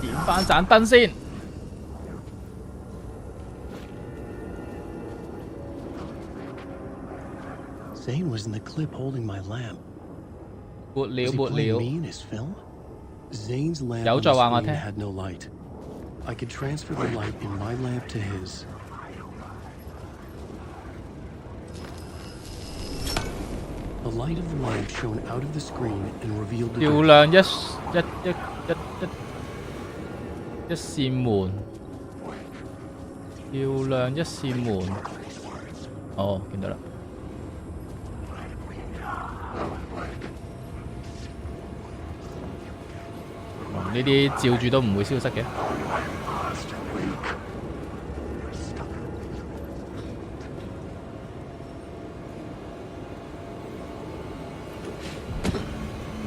點返盞燈先。Zane was in the clip holding my lamp. 沒了 Me in his film? Zane's lamp 有 on 再 the 話我 screen 聽。 had no light. I could transfer the light in my lamp to his. The light of the lamp shone out of the screen and revealed the 照 door. 亮一扇門，照亮一扇門。哦，見到啦。呢啲照住都唔會消失嘅。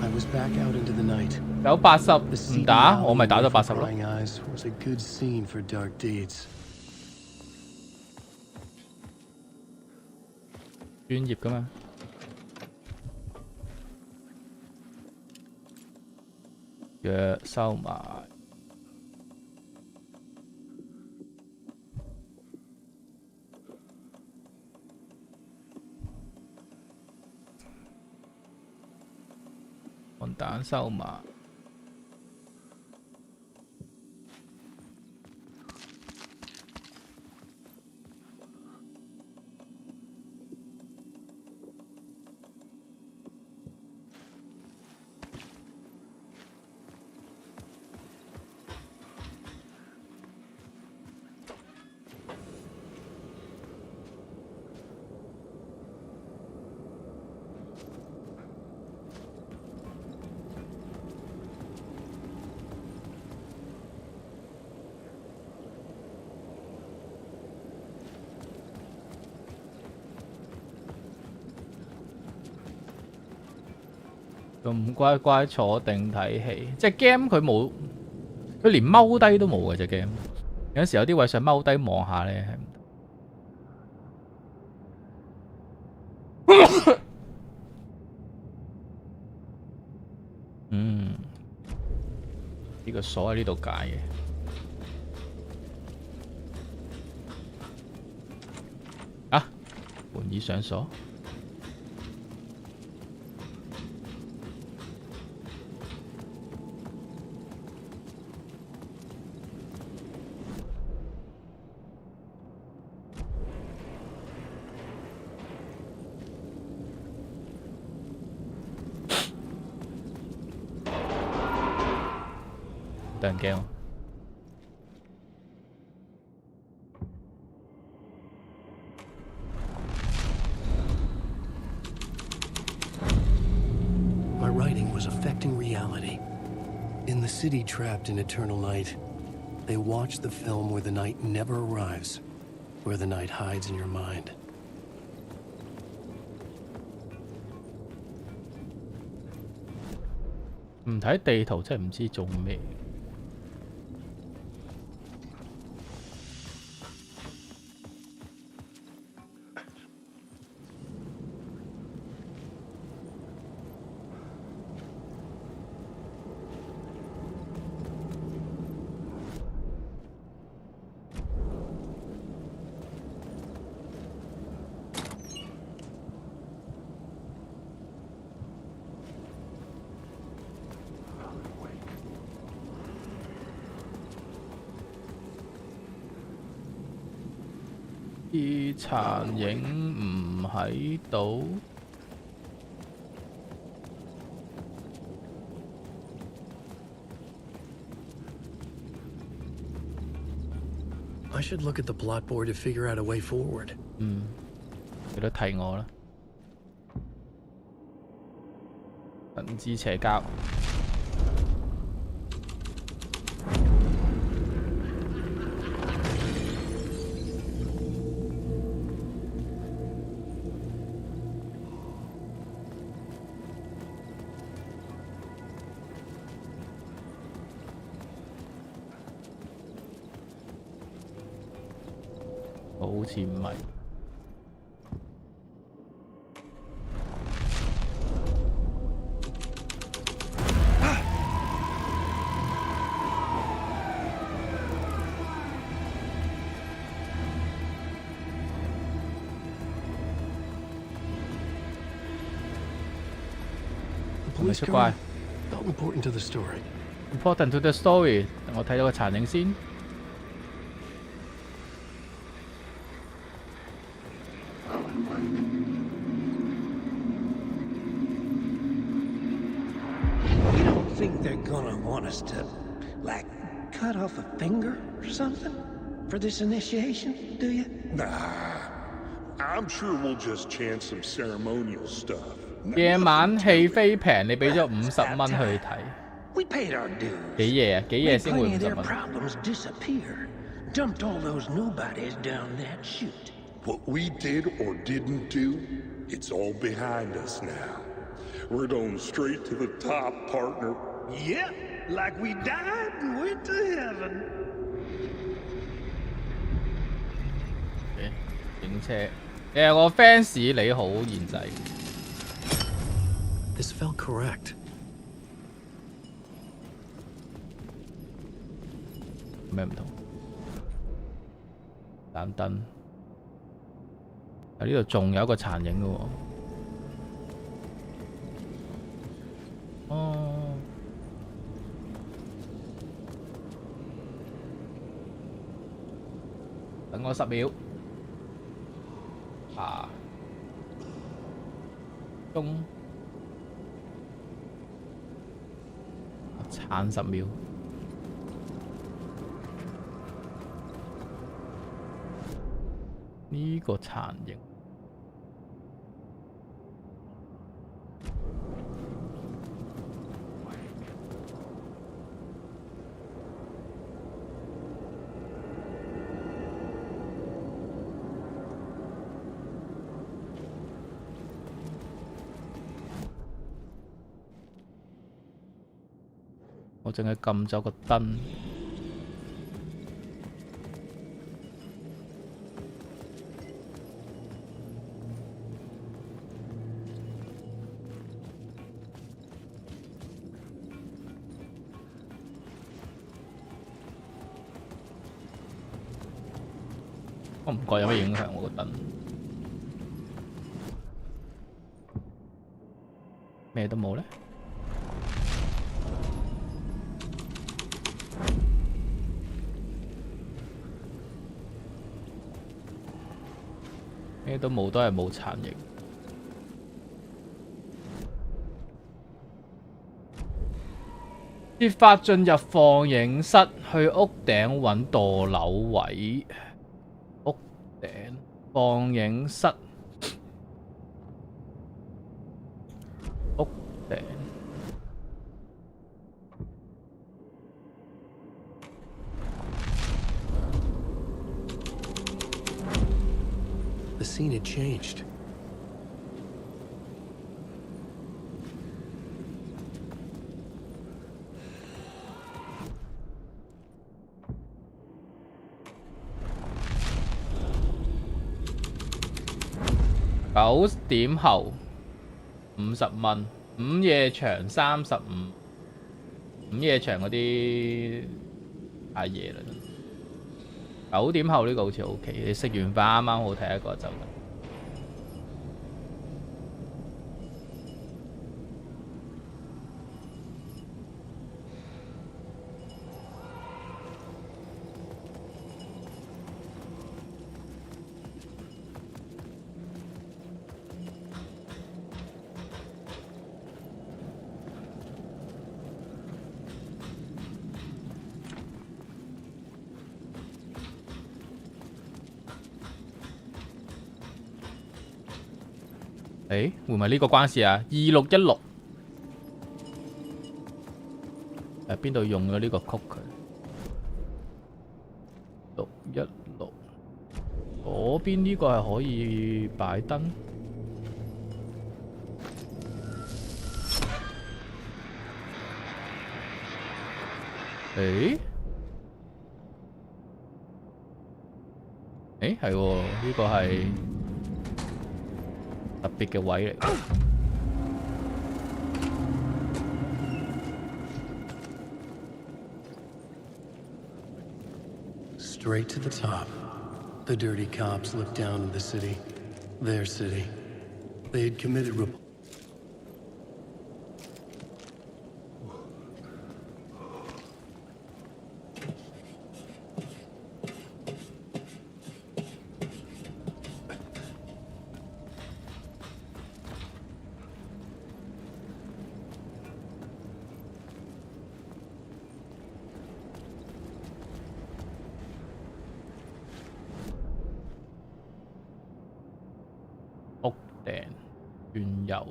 I was back out into the night. 有80 The 唔打， CD 我咪打咗 for 80咯。 Crying Eyes was a good scene for dark deeds. 專業噶嘛。藥收埋。混蛋收埋。咁乖乖坐定睇戲，即係 game 佢冇，佢連踎低都冇嘅隻 game。有時有啲位想踎低望下咧，係唔得。呢個鎖喺呢度解嘅。啊，門已上鎖。得人驚喎。My writing was affecting reality. In the city trapped in eternal night, they watch the film where the night never arrives, where the night hides in your mind. 唔睇地圖真係唔知做咩。啲殘影唔喺度。I should look at the plot board to figure out a way forward. 佢都提我啦。神之邪教。好似唔係。The police car felt important to the story. Important to the story。等我睇到個殘影先。Think they're gonna want us to, like, cut off a finger or something for this initiation, do you? Nah. I'm sure we'll just chant some ceremonial stuff. 夜晚戲飛平，你俾咗50蚊去睇。We paid our dues. 幾夜啊？幾夜先會 Made plenty of 50 their 蚊？ problems disappear. Dumped all those nobodies down that chute. What we did or didn't do, it's all behind us now. We're going straight to the top, partner. Yep, like we died and went to heaven. 警車，你係我 fans，你好賢仔。This felt correct. 咩唔同？盞燈喺呢度仲有一個殘影嘅喎。哦。等我10秒。鐘。撐10秒。呢個殘影。我淨係撳咗個燈。我唔覺有咩影響我個燈。咩都冇咧。咩都冇，都係冇殘影。設法進入放映室，去屋頂揾墮樓位。屋頂放映室，屋頂。The scene had changed. $9點後50蚊，午夜場35，午夜場嗰啲太夜啦。9點後呢個好似 OK， 你食完飯啱啱好睇一個就得。誒，會唔係呢個關事啊？2616誒邊度用咗呢個曲佢？616嗰邊呢個係可以擺燈。誒？誒係喎，呢個係特別嘅位嚟。Straight to the top. The dirty cops looked down on the city. Their city. They had committed屋頂轉右。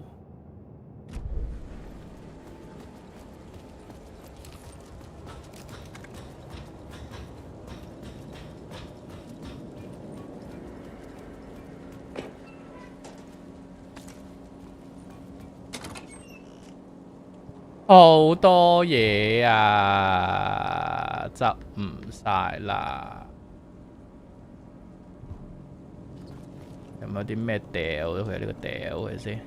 好多嘢啊，執唔晒啦。有冇啲咩掉咗佢？呢個掉佢先。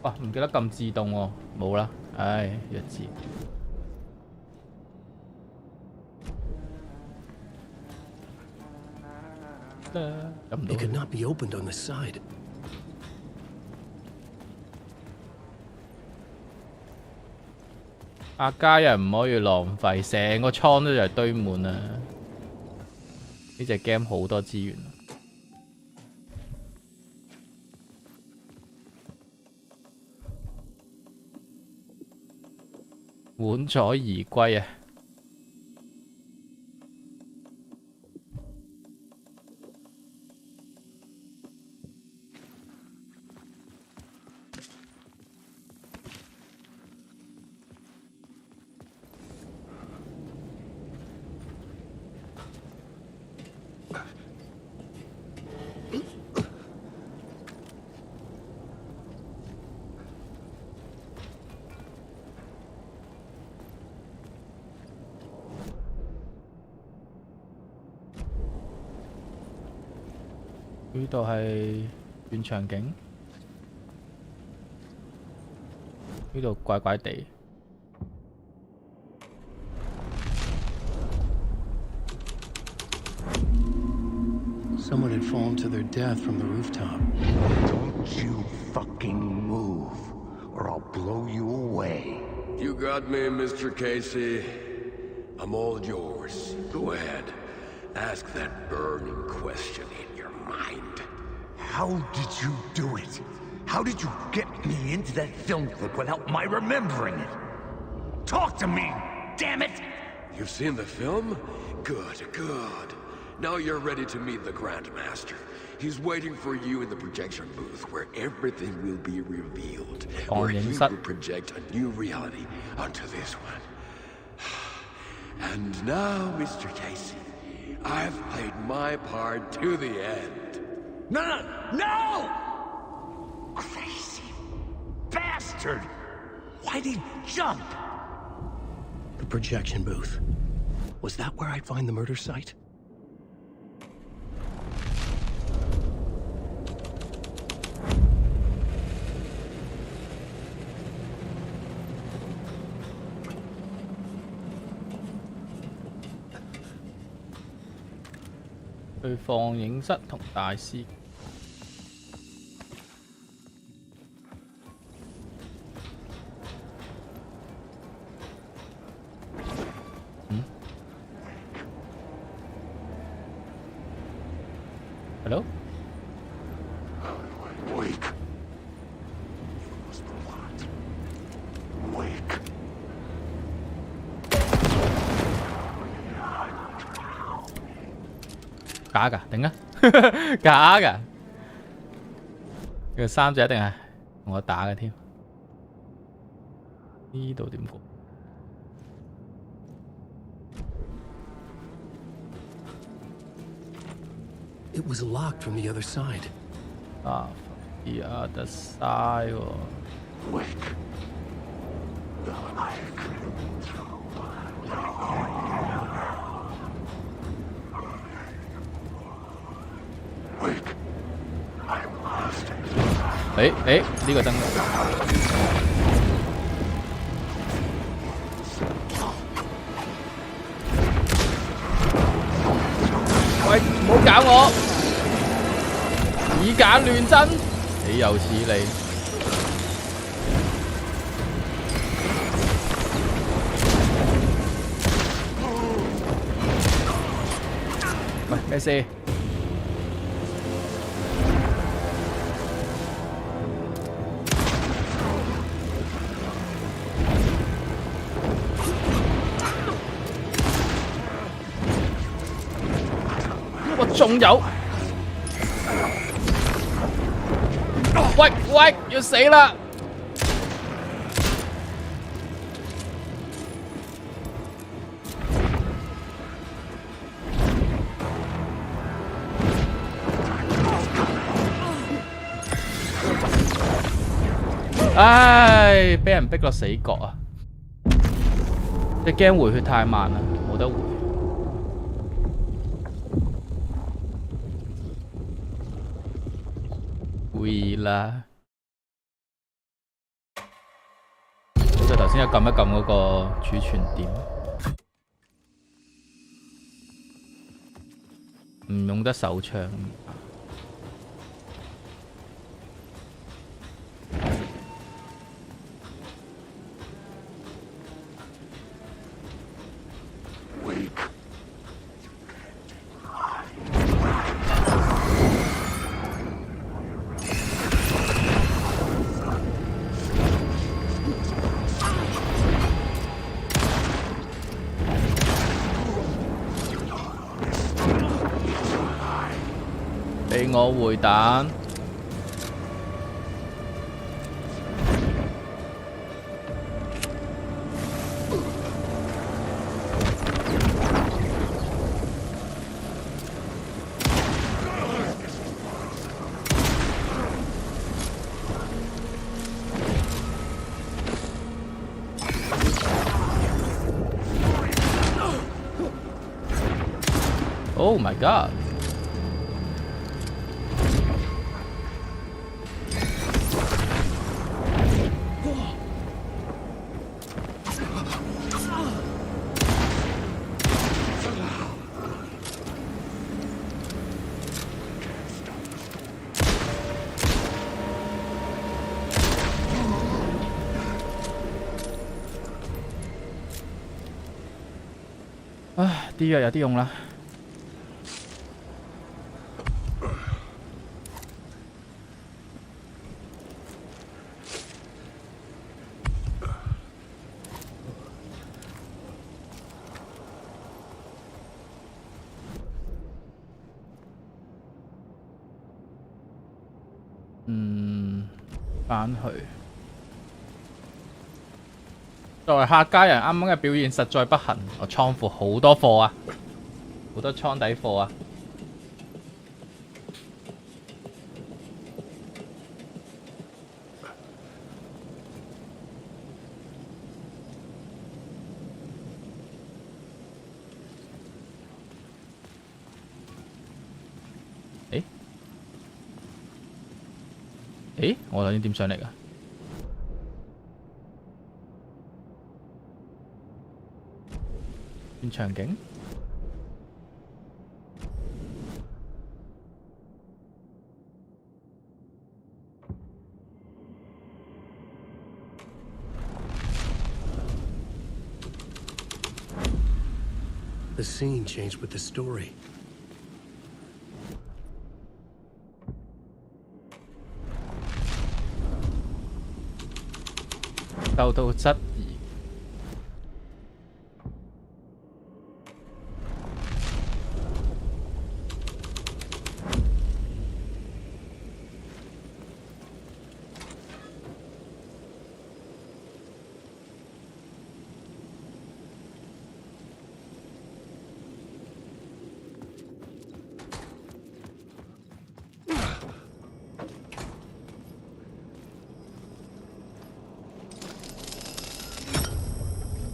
哇！唔記得撳自動喎，冇啦，唉，弱智。撳唔到。 It could not be opened on the side. 阿家人唔可以浪費，成個倉都就堆滿啦。呢隻 game 好多資源。滿載而歸啊！呢度係原場景，呢度怪怪地。Someone had fallen to their death from the rooftop. Don't you fucking move, or I'll blow you away. You got me, Mr. Casey. I'm all yours. Go ahead. Ask that burning question in your mind. How did you do it? How did you get me into that film clip without my remembering it? Talk to me, damn it! You've seen the film? Good, good. Now you're ready to meet the Grandmaster. He's waiting for you in the projection booth where everything will be revealed. Where he will project a new reality onto this one. And now, Mr. Casey, I've played my part to the end. No! Crazy bastard! Why'd he jump? The projection booth. Was that where I'd find the murder site? .去放映室同大師。Hello? Wake. Wake. 假㗎，頂啊！假㗎，佢3隻一定係同我打嘅添。呢度點過？ It was locked from the other side. Ah, from the other side. Wake. Wake. I'm lost. 呢個燈。喂，唔好搞我！以假亂真，豈有此理！喂，咩事？我仲有。 喂，要死啦！唉，俾人逼落死角啊！即係驚回血太慢啦，冇得回。會啦。 所以頭先一撳一撳嗰個儲存點，唔用得手槍。俾我回彈。Oh my god！ 唉，啲藥有啲用啦。返去。作為客家人，啱啱嘅表現實在不幸。我倉庫好多貨啊，好多倉底貨啊。誒，我頭先點上嚟㗎？轉場景。The scene changed with the story. 受到質疑。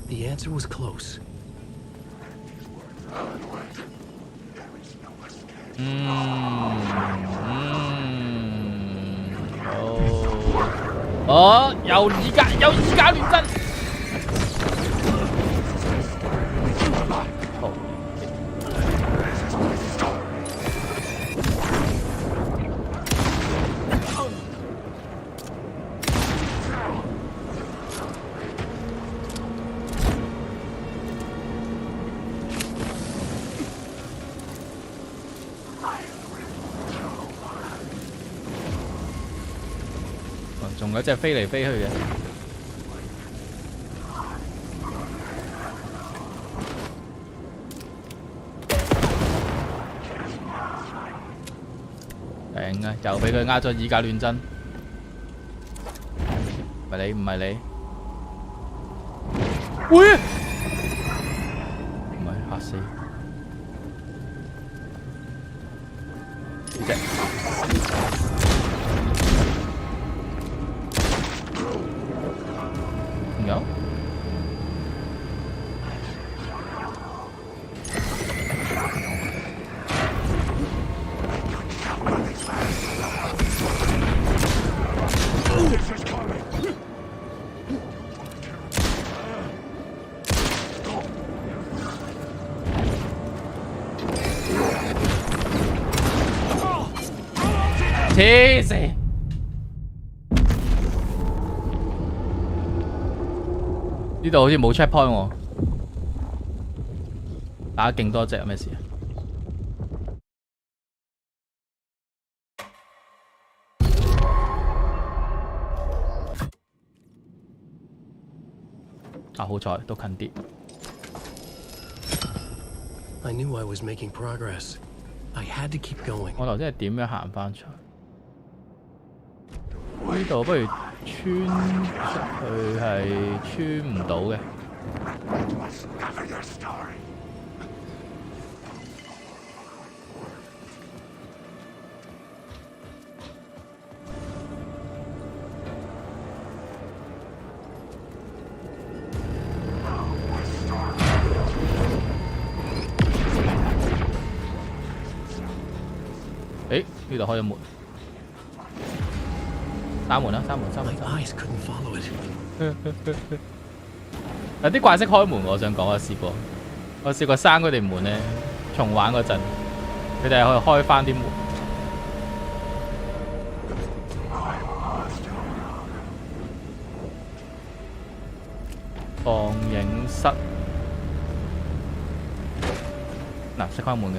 The answer was close. 有以假亂真。仲有隻飛嚟飛去嘅。頂啊！又俾佢呃咗以假亂真。唔係你，唔係你。喂！唔係嚇死。呢隻。有。黐線！呢度好似冇 checkpoint 喎，打勁多隻有咩事啊？好彩都近啲。I knew I was making progress. I had to keep going. 我頭先係點樣行翻出去？呢度不如穿出去係穿唔到嘅。誒，呢度開咗門。閂門啦！閂門！閂門！有啲怪識開門，我想講我試過閂佢哋門咧，重玩嗰陣，佢哋係可以開翻啲門。放映室嗱，識開門嘅。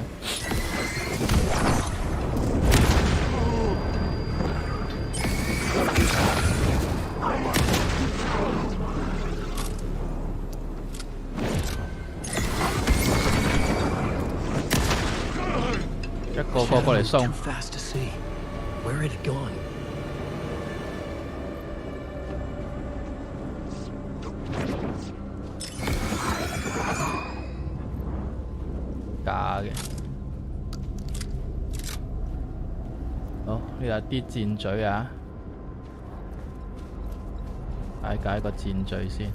一個個過嚟送。假嘅。好，呢度有啲箭嘴啊！解個箭嘴先。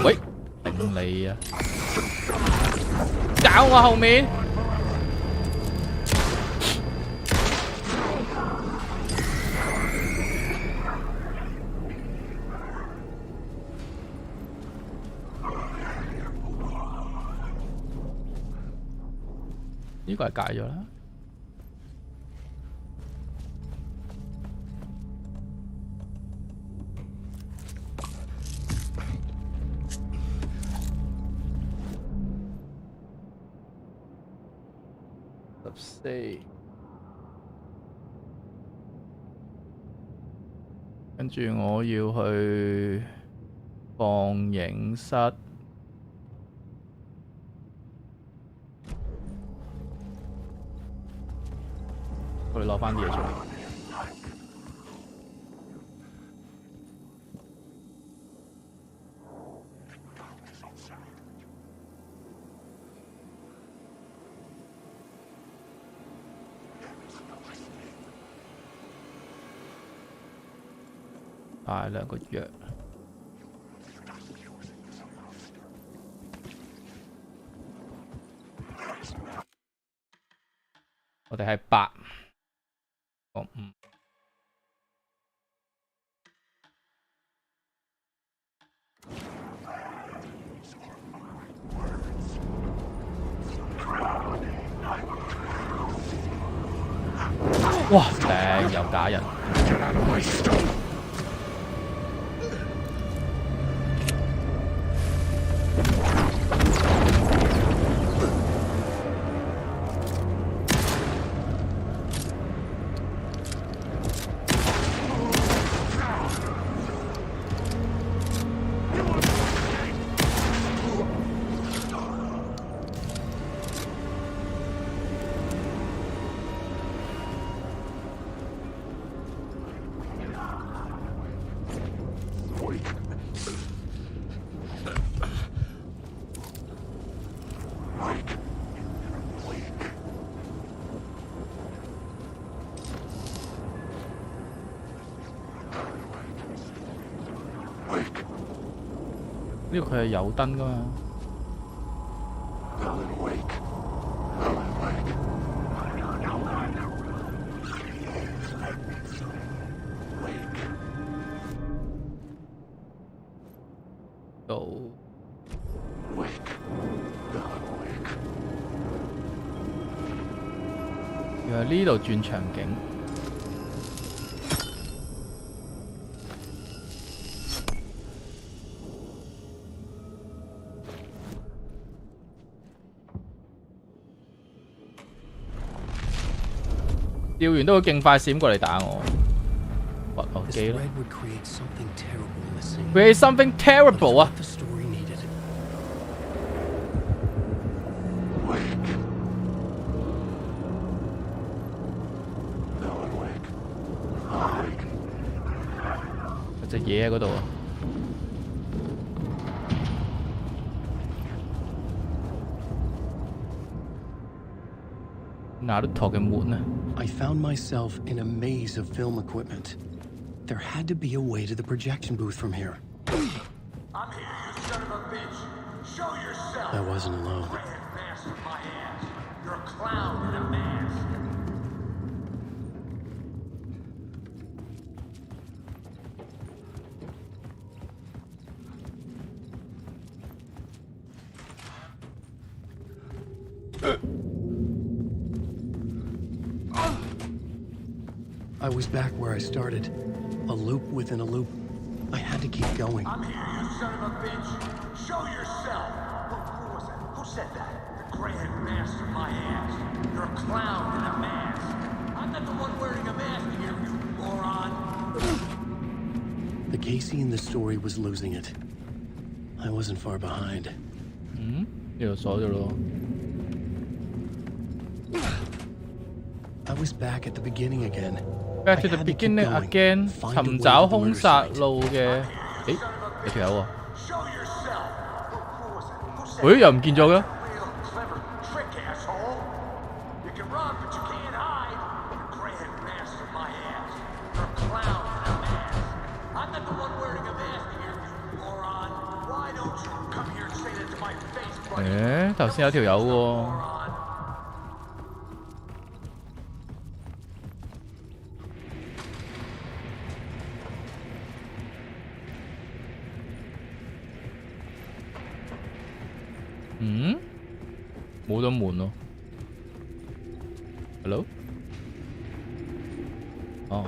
喂，頂你啊！搞我後面！呢個係解咗啦。14，跟跟住我要去放映室。我哋攞翻啲嘢出嚟。帶兩個藥。我哋係8個5。哇！頂有假人。呢個佢係有燈噶嘛？原來呢度轉場景。調完都會勁快閃過嚟打我，屈我機啦。Create something terrible 啊！有隻嘢喺嗰度啊！Naruto嘅門啊！ I found myself in a maze of film equipment. There had to be a way to the projection booth from here. I'm here, you son of a bitch. Show yourself. I wasn't alone. Mask my ass. You're a clown in a mask. I was back where I started. A loop within a loop. I had to keep going. I'm here, you son of a bitch. Show yourself. Who was that? Who said that? The gray-headed master my ass. You're a clown in a mask. I'm not the one wearing a mask here, you moron. The Casey in the story was losing it. I wasn't far behind. 呢度鎖咗咯。I was back at the beginning again. Back to the beginning again. 尋找兇殺路嘅，誒有條友喎。誒又唔見咗嘅。誒頭先有條友喎。冇咗門咯。Hello？ 哦。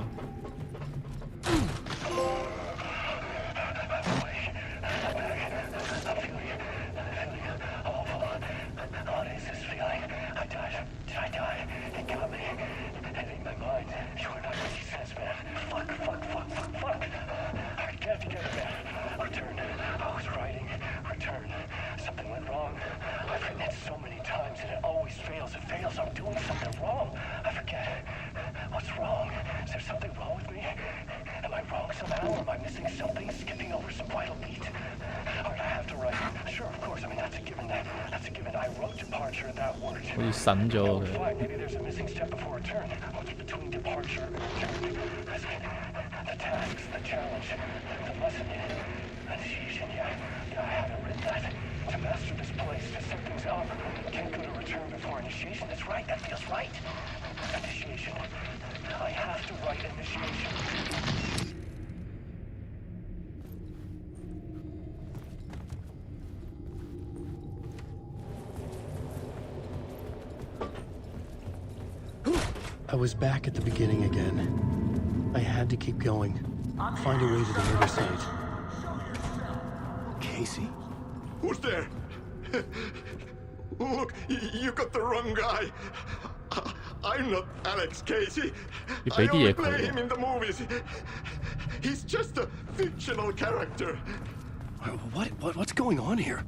How am I missing something? Skipping over some vital beat? Alright, I have to write. Sure, of course. I mean, that's a given. That's a given. I wrote departure, that word. 好似神咗嘅。 Fine, maybe there's a missing step before return. What's between departure and return? The tasks, the challenge, the lesson, initiation. Yeah, I haven't written that. To master this place, to set things up. Can't go to return before initiation. That's right. That feels right. Initiation. I have to write initiation. I was back at the beginning again. I had to keep going. Find a way to the murder site. Casey? Who's there? Look, you got the wrong guy. I'm not Alex Casey. I only play him in the movies. He's just a fictional character. What's going on here?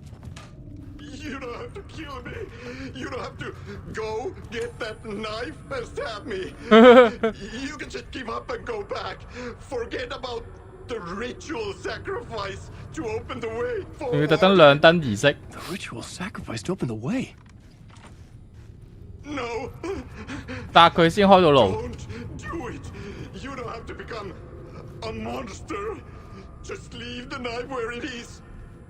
You don't have to kill me. You don't have to go get that knife and stab me. You can just give up and go back. Forget about the ritual sacrifice to open the way 佢特登亮燈儀式。 The ritual sacrifice to open the way. No. 搭佢先開到路。 Don't do it. You don't have to become a monster. Just leave the knife where it is.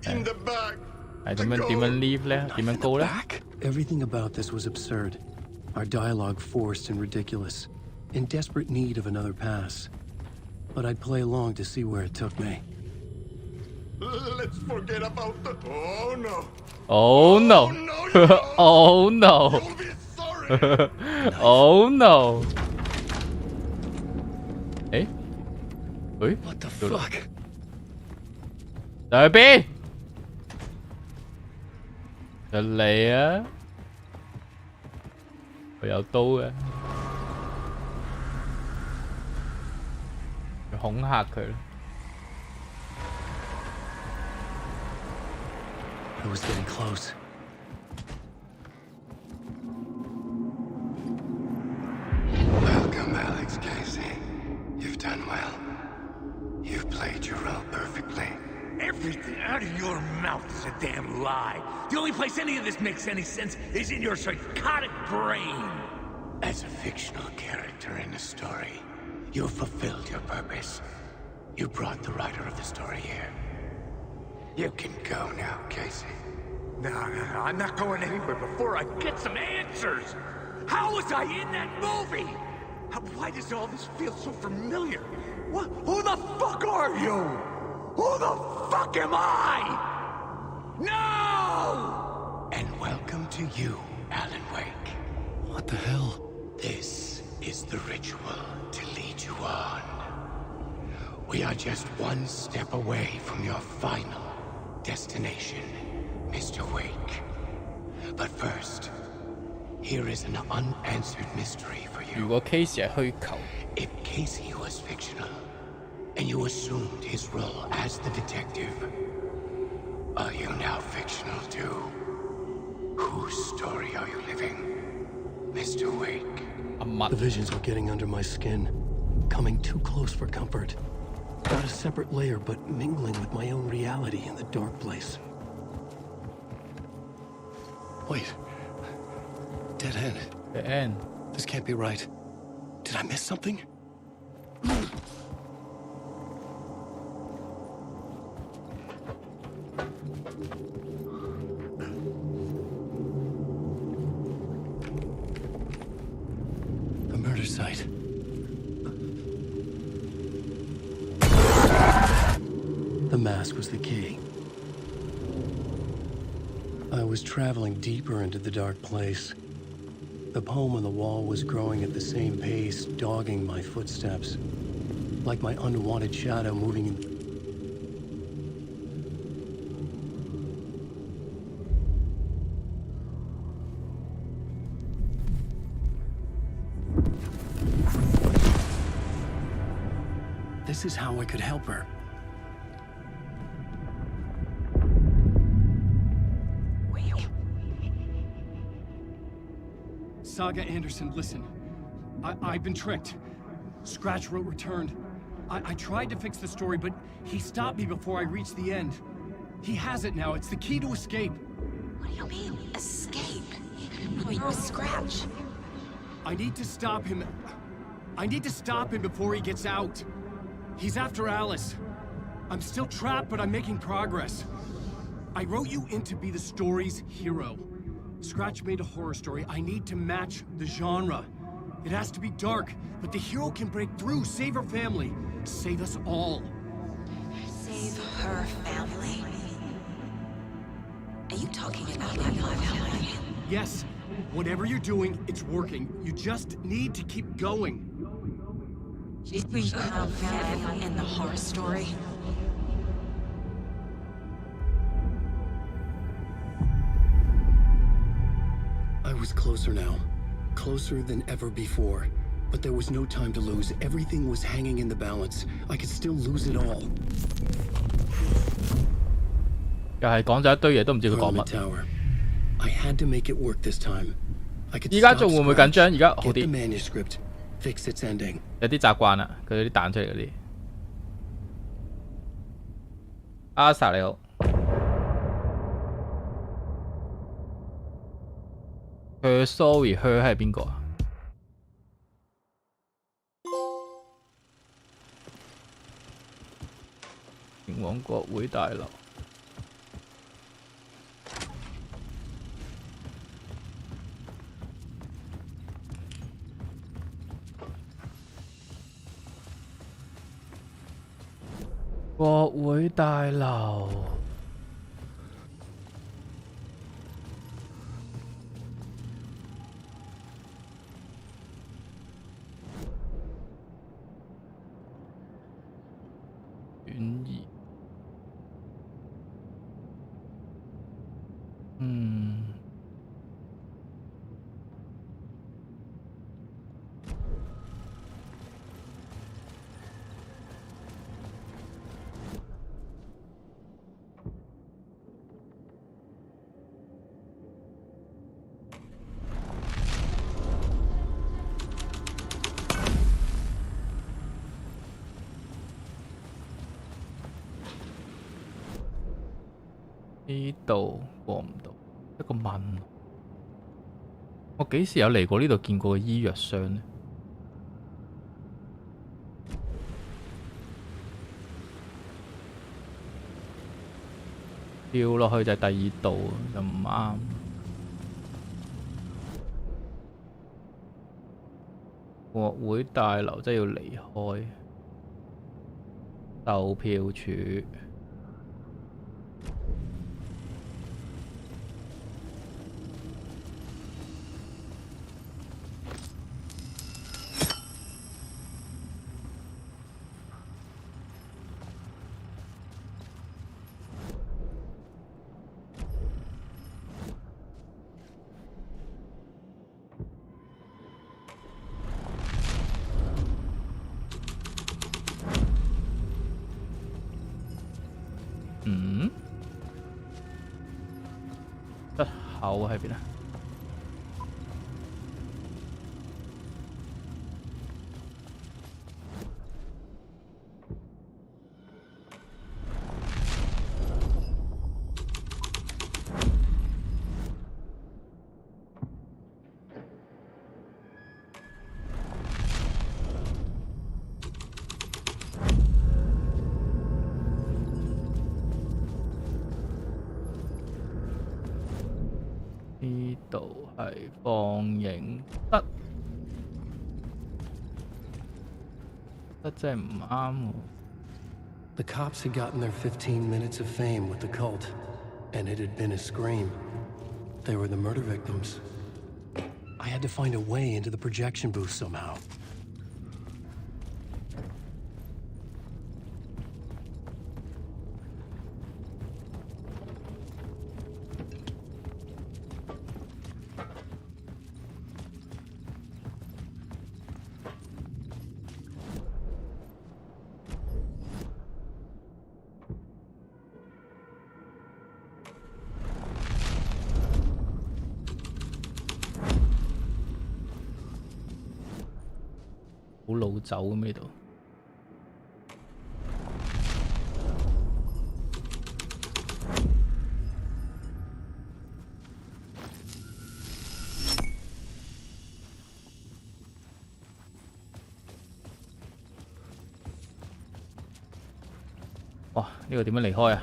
In the back. 係點樣 leave 咧？點樣 go 咧？ Everything about this was absurd. Our dialogue forced and ridiculous. In desperate need of another pass. But I'd play along to see where it took me. Let's forget about the... Oh no. Oh no. Oh no. You'll be sorry. Oh no. 誒？誒 What the fuck? 在邊？就嚟啊！佢有刀嘅，佢恐嚇佢。 I was getting close. Welcome, Alex Casey. You've done well. You've played your role perfectly. Everything out of your mouth is a damn lie. The only place any of this makes any sense is in your psychotic brain. As a fictional character in a story, you've fulfilled your purpose. You brought the writer of the story here. You can go now, Casey. No, I'm not going anywhere before I get some answers. How was I in that movie? Why does all this feel so familiar? Who the fuck are you? Who the fuck am I? No! And welcome to you, Alan Wake. What the hell? This is the ritual to lead you on. We are just one step away from your final destination, Mr. Wake. But first, here is an unanswered mystery for you. 如果 Casey 係虛構， If Casey was fictional, and you assumed his role as the detective, are you now fictional too? Whose story are you living, Mr. Wake? The visions were getting under my skin, coming too close for comfort. Not a separate layer, but mingling with my own reality in the dark place. Wait. Dead end. The end. This can't be right. Did I miss something? The murder site. The mask was the key. I was traveling deeper into the dark place. The poem on the wall was growing at the same pace, dogging my footsteps. Like my unwanted shadow moving in... This is how I could help her. Saga Anderson, listen. I've been tricked. Scratch wrote returned. I tried to fix the story, but he stopped me before I reached the end. He has it now. It's the key to escape. What do you mean, escape? Oh, you're a Scratch. I need to stop him. I need to stop him before he gets out. He's after Alice. I'm still trapped, but I'm making progress. I wrote you in to be the story's hero. Scratch made a horror story. I need to match the genre. It has to be dark, but the hero can break through, save her family, save us all. Save her family? Are you talking about my family? Yes. Whatever you're doing, it's working. You just need to keep going. Did we have family in the horror story? I was closer now. Closer than ever before. But there was no time to lose. Everything was hanging in the balance. I could still lose it all. 又係講咗一堆嘢，都唔知佢講乜。 Tower. I had to make it work this time. I could 而家仲會唔會緊張？而家好 get the 啲， manuscript, fix its ending. 有啲習慣啦。佢有啲彈出嚟嗰啲。阿 Sa 你好，佢 sorry 佢係邊個啊？前往國會大樓。 國會大樓，轉移，呢度過唔到，一個問。我幾時有嚟過呢度見過嘅醫藥箱呢？跳落去就係第二度，就唔啱。國會大樓真係要離開，售票處。 出口喺邊啊？呢度係放映室，真係唔啱喎。 The cops had gotten their 15 minutes of fame with the cult, and it had been a scream. They were the murder victims. I had to find a way into the projection booth somehow. 哇！呢個點樣離開啊？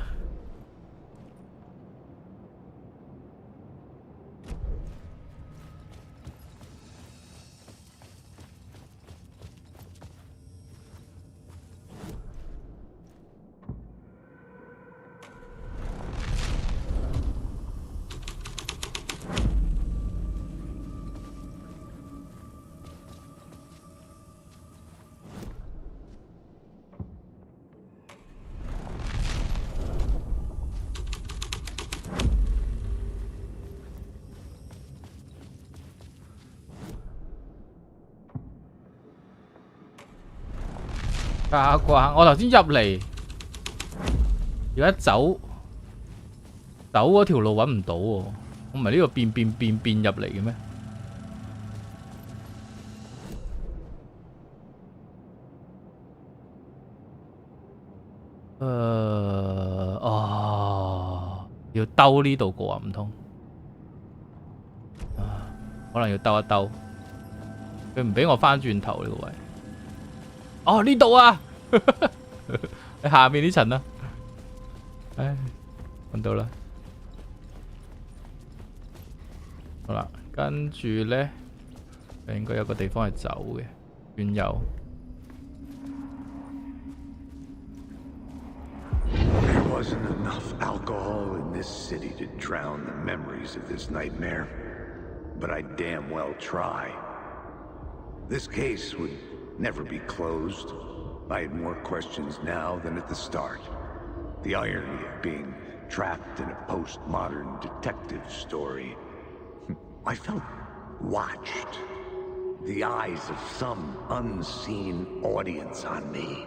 加關，我頭先入嚟，而家走嗰條路揾唔到喎，我唔係呢個變入嚟嘅咩？哦，要兜呢度過啊？唔通？可能要兜一兜，佢唔俾我翻轉頭呢個位。哦，呢度啊！喺下面呢層啊，唉，揾到啦。好啦，跟住咧，應該有個地方係走嘅，轉右。There wasn't enough alcohol in this city to drown the memories of this nightmare, but I damn well try. This case would never be closed. I had more questions now than at the start. The irony of being trapped in a postmodern detective story. I felt watched. The eyes of some unseen audience on me.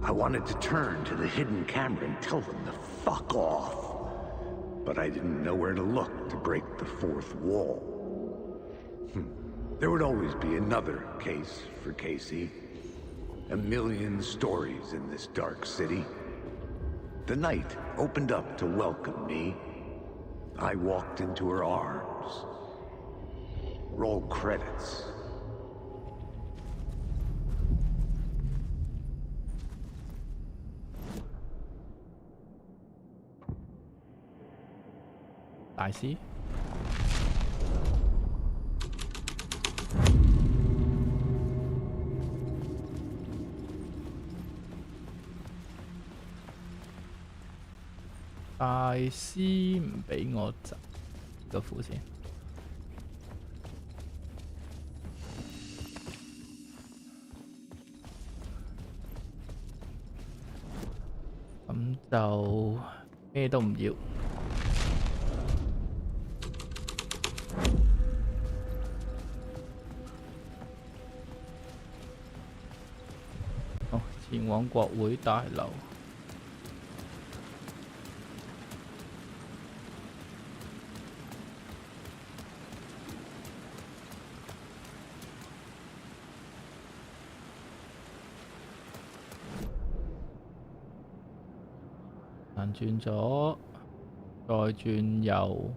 I wanted to turn to the hidden camera and tell them to fuck off. But I didn't know where to look to break the fourth wall. There would always be another case for Casey. A million stories in this dark city. The night opened up to welcome me. I walked into her arms. Roll credits. I see.大師唔俾我走個符先，咁就咩都唔要。好，前往國會大樓。轉左，再轉右。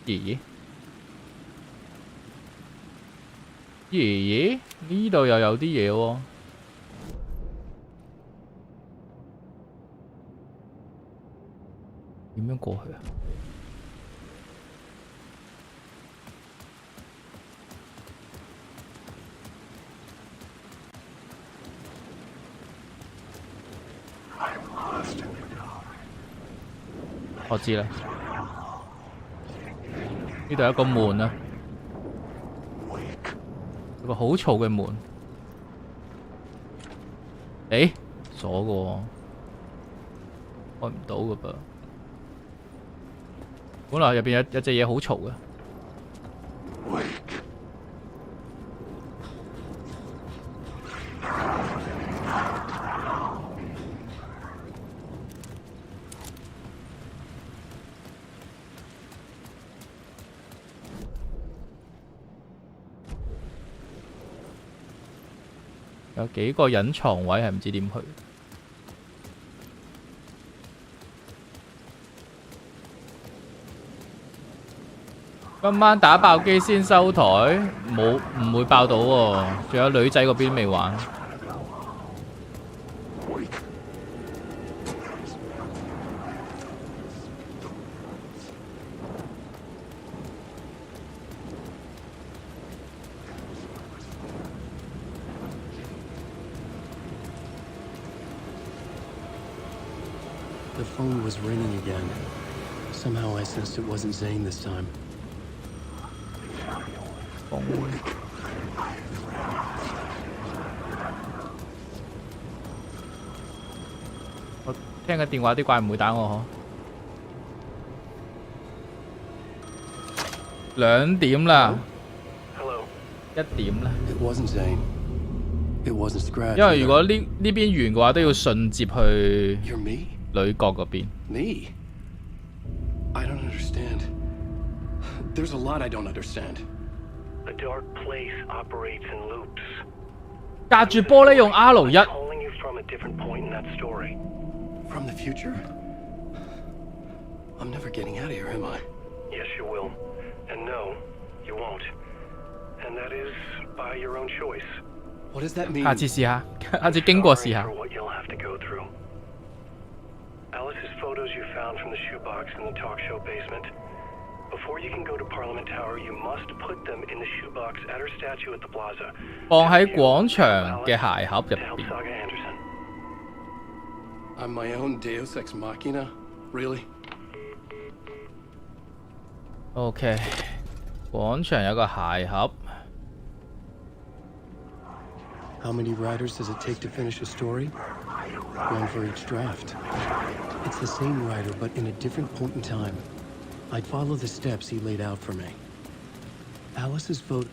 咦？爺爺呢度又有啲嘢喎。點樣過去啊？我知啦，呢度有一個門啊，有個好嘈嘅門。誒，鎖嘅喎，開唔到嘅噃。本來入邊有隻嘢好嘈嘅。有幾個隱藏位係唔知點去。今晚打爆機先收台，冇唔會爆到喎。仲有女仔嗰邊未玩。The phone was ringing again. Somehow I sensed it wasn't Zane this time. 我聽緊電話啲怪唔會打我嗬。2點啦，1點啦。It wasn't Zane. It wasn't Scratch. 因為如果呢邊完嘅話，都要順接去女角嗰邊。Me? I don't understand. There's a lot I don't understand. The dark place operates in loops. 隔住玻璃用 R1。Calling you from a different point in that story. From the future? I'm never getting out of here, am I? Yes, you will. And no, you won't. And that is by your own choice. What does that mean? 下次試下，下次經過試下。 For what you'll have to go through. Alice's photos you found from the shoebox in the talk show basement. Before you can go to Parliament Tower, you must put them in the shoebox at her statue at the plaza. 放喺廣場嘅鞋盒入邊。I'm my own Deus Ex Machina? Really? OK， 廣場有個鞋盒。How many writers does it take to finish a story? One for each draft. It's the same writer, but in a different point in time. I'd follow the steps he laid out for me. Alice's vote.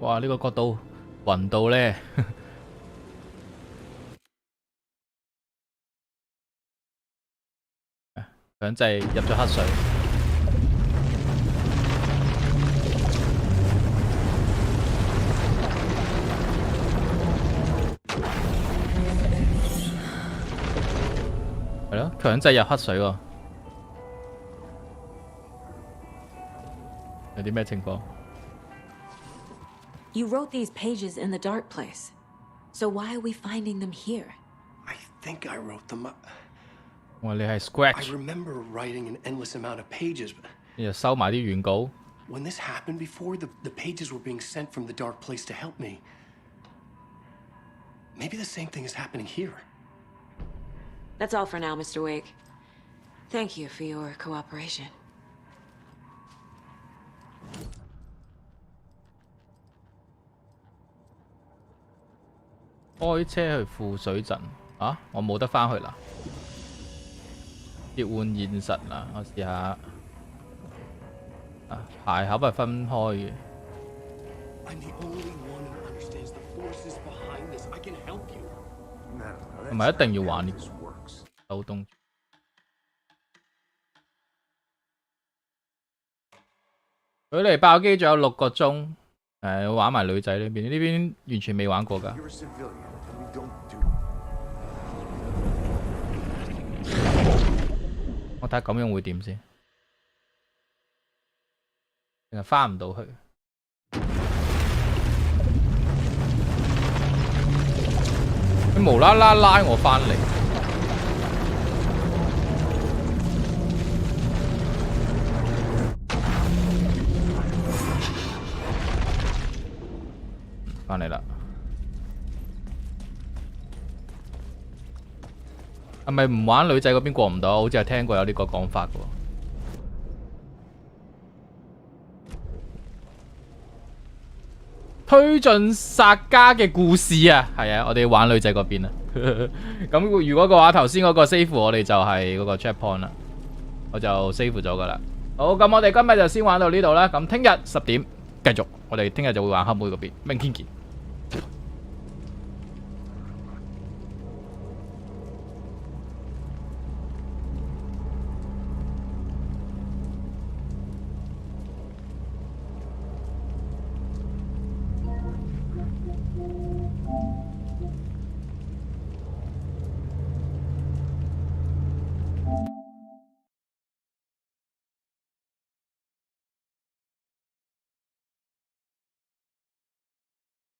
Wow, 呢個角度暈到咧。強制入咗黑水。係咯，強制入黑水喎。有啲咩情況？ You wrote these pages in the dark place. So why are we finding them here? I think I wrote them. 哇！你係 Scratch。 I remember writing an endless amount of pages. 你又收埋啲原稿。 When this happened before, the pages were being sent from the dark place to help me. Maybe the same thing is happening here. That's all for now, Mr. Wake. Thank you for your cooperation. 開車去負水鎮啊！我冇得返去啦，切換現實啦，我試下。啊，鞋盒係分開嘅。係咪一定要玩呢個手動？佢離爆機仲有6個鐘，玩埋女仔呢邊完全未玩過㗎。我睇下咁樣會點先，定係返唔到去？佢無啦啦拉我返嚟。返嚟啦，係咪唔玩女仔嗰邊過唔到？好似係聽過有呢個講法嘅喎。推進殺家嘅故事啊，係啊，我哋玩女仔嗰邊啊。咁如果嘅話，頭先嗰個 save 我哋就係嗰個 checkpoint 啦，我就 save 咗㗎啦。好，咁我哋今日就先玩到呢度啦。咁聽日10點繼續，我哋聽日就會玩黑妹嗰邊。明天見。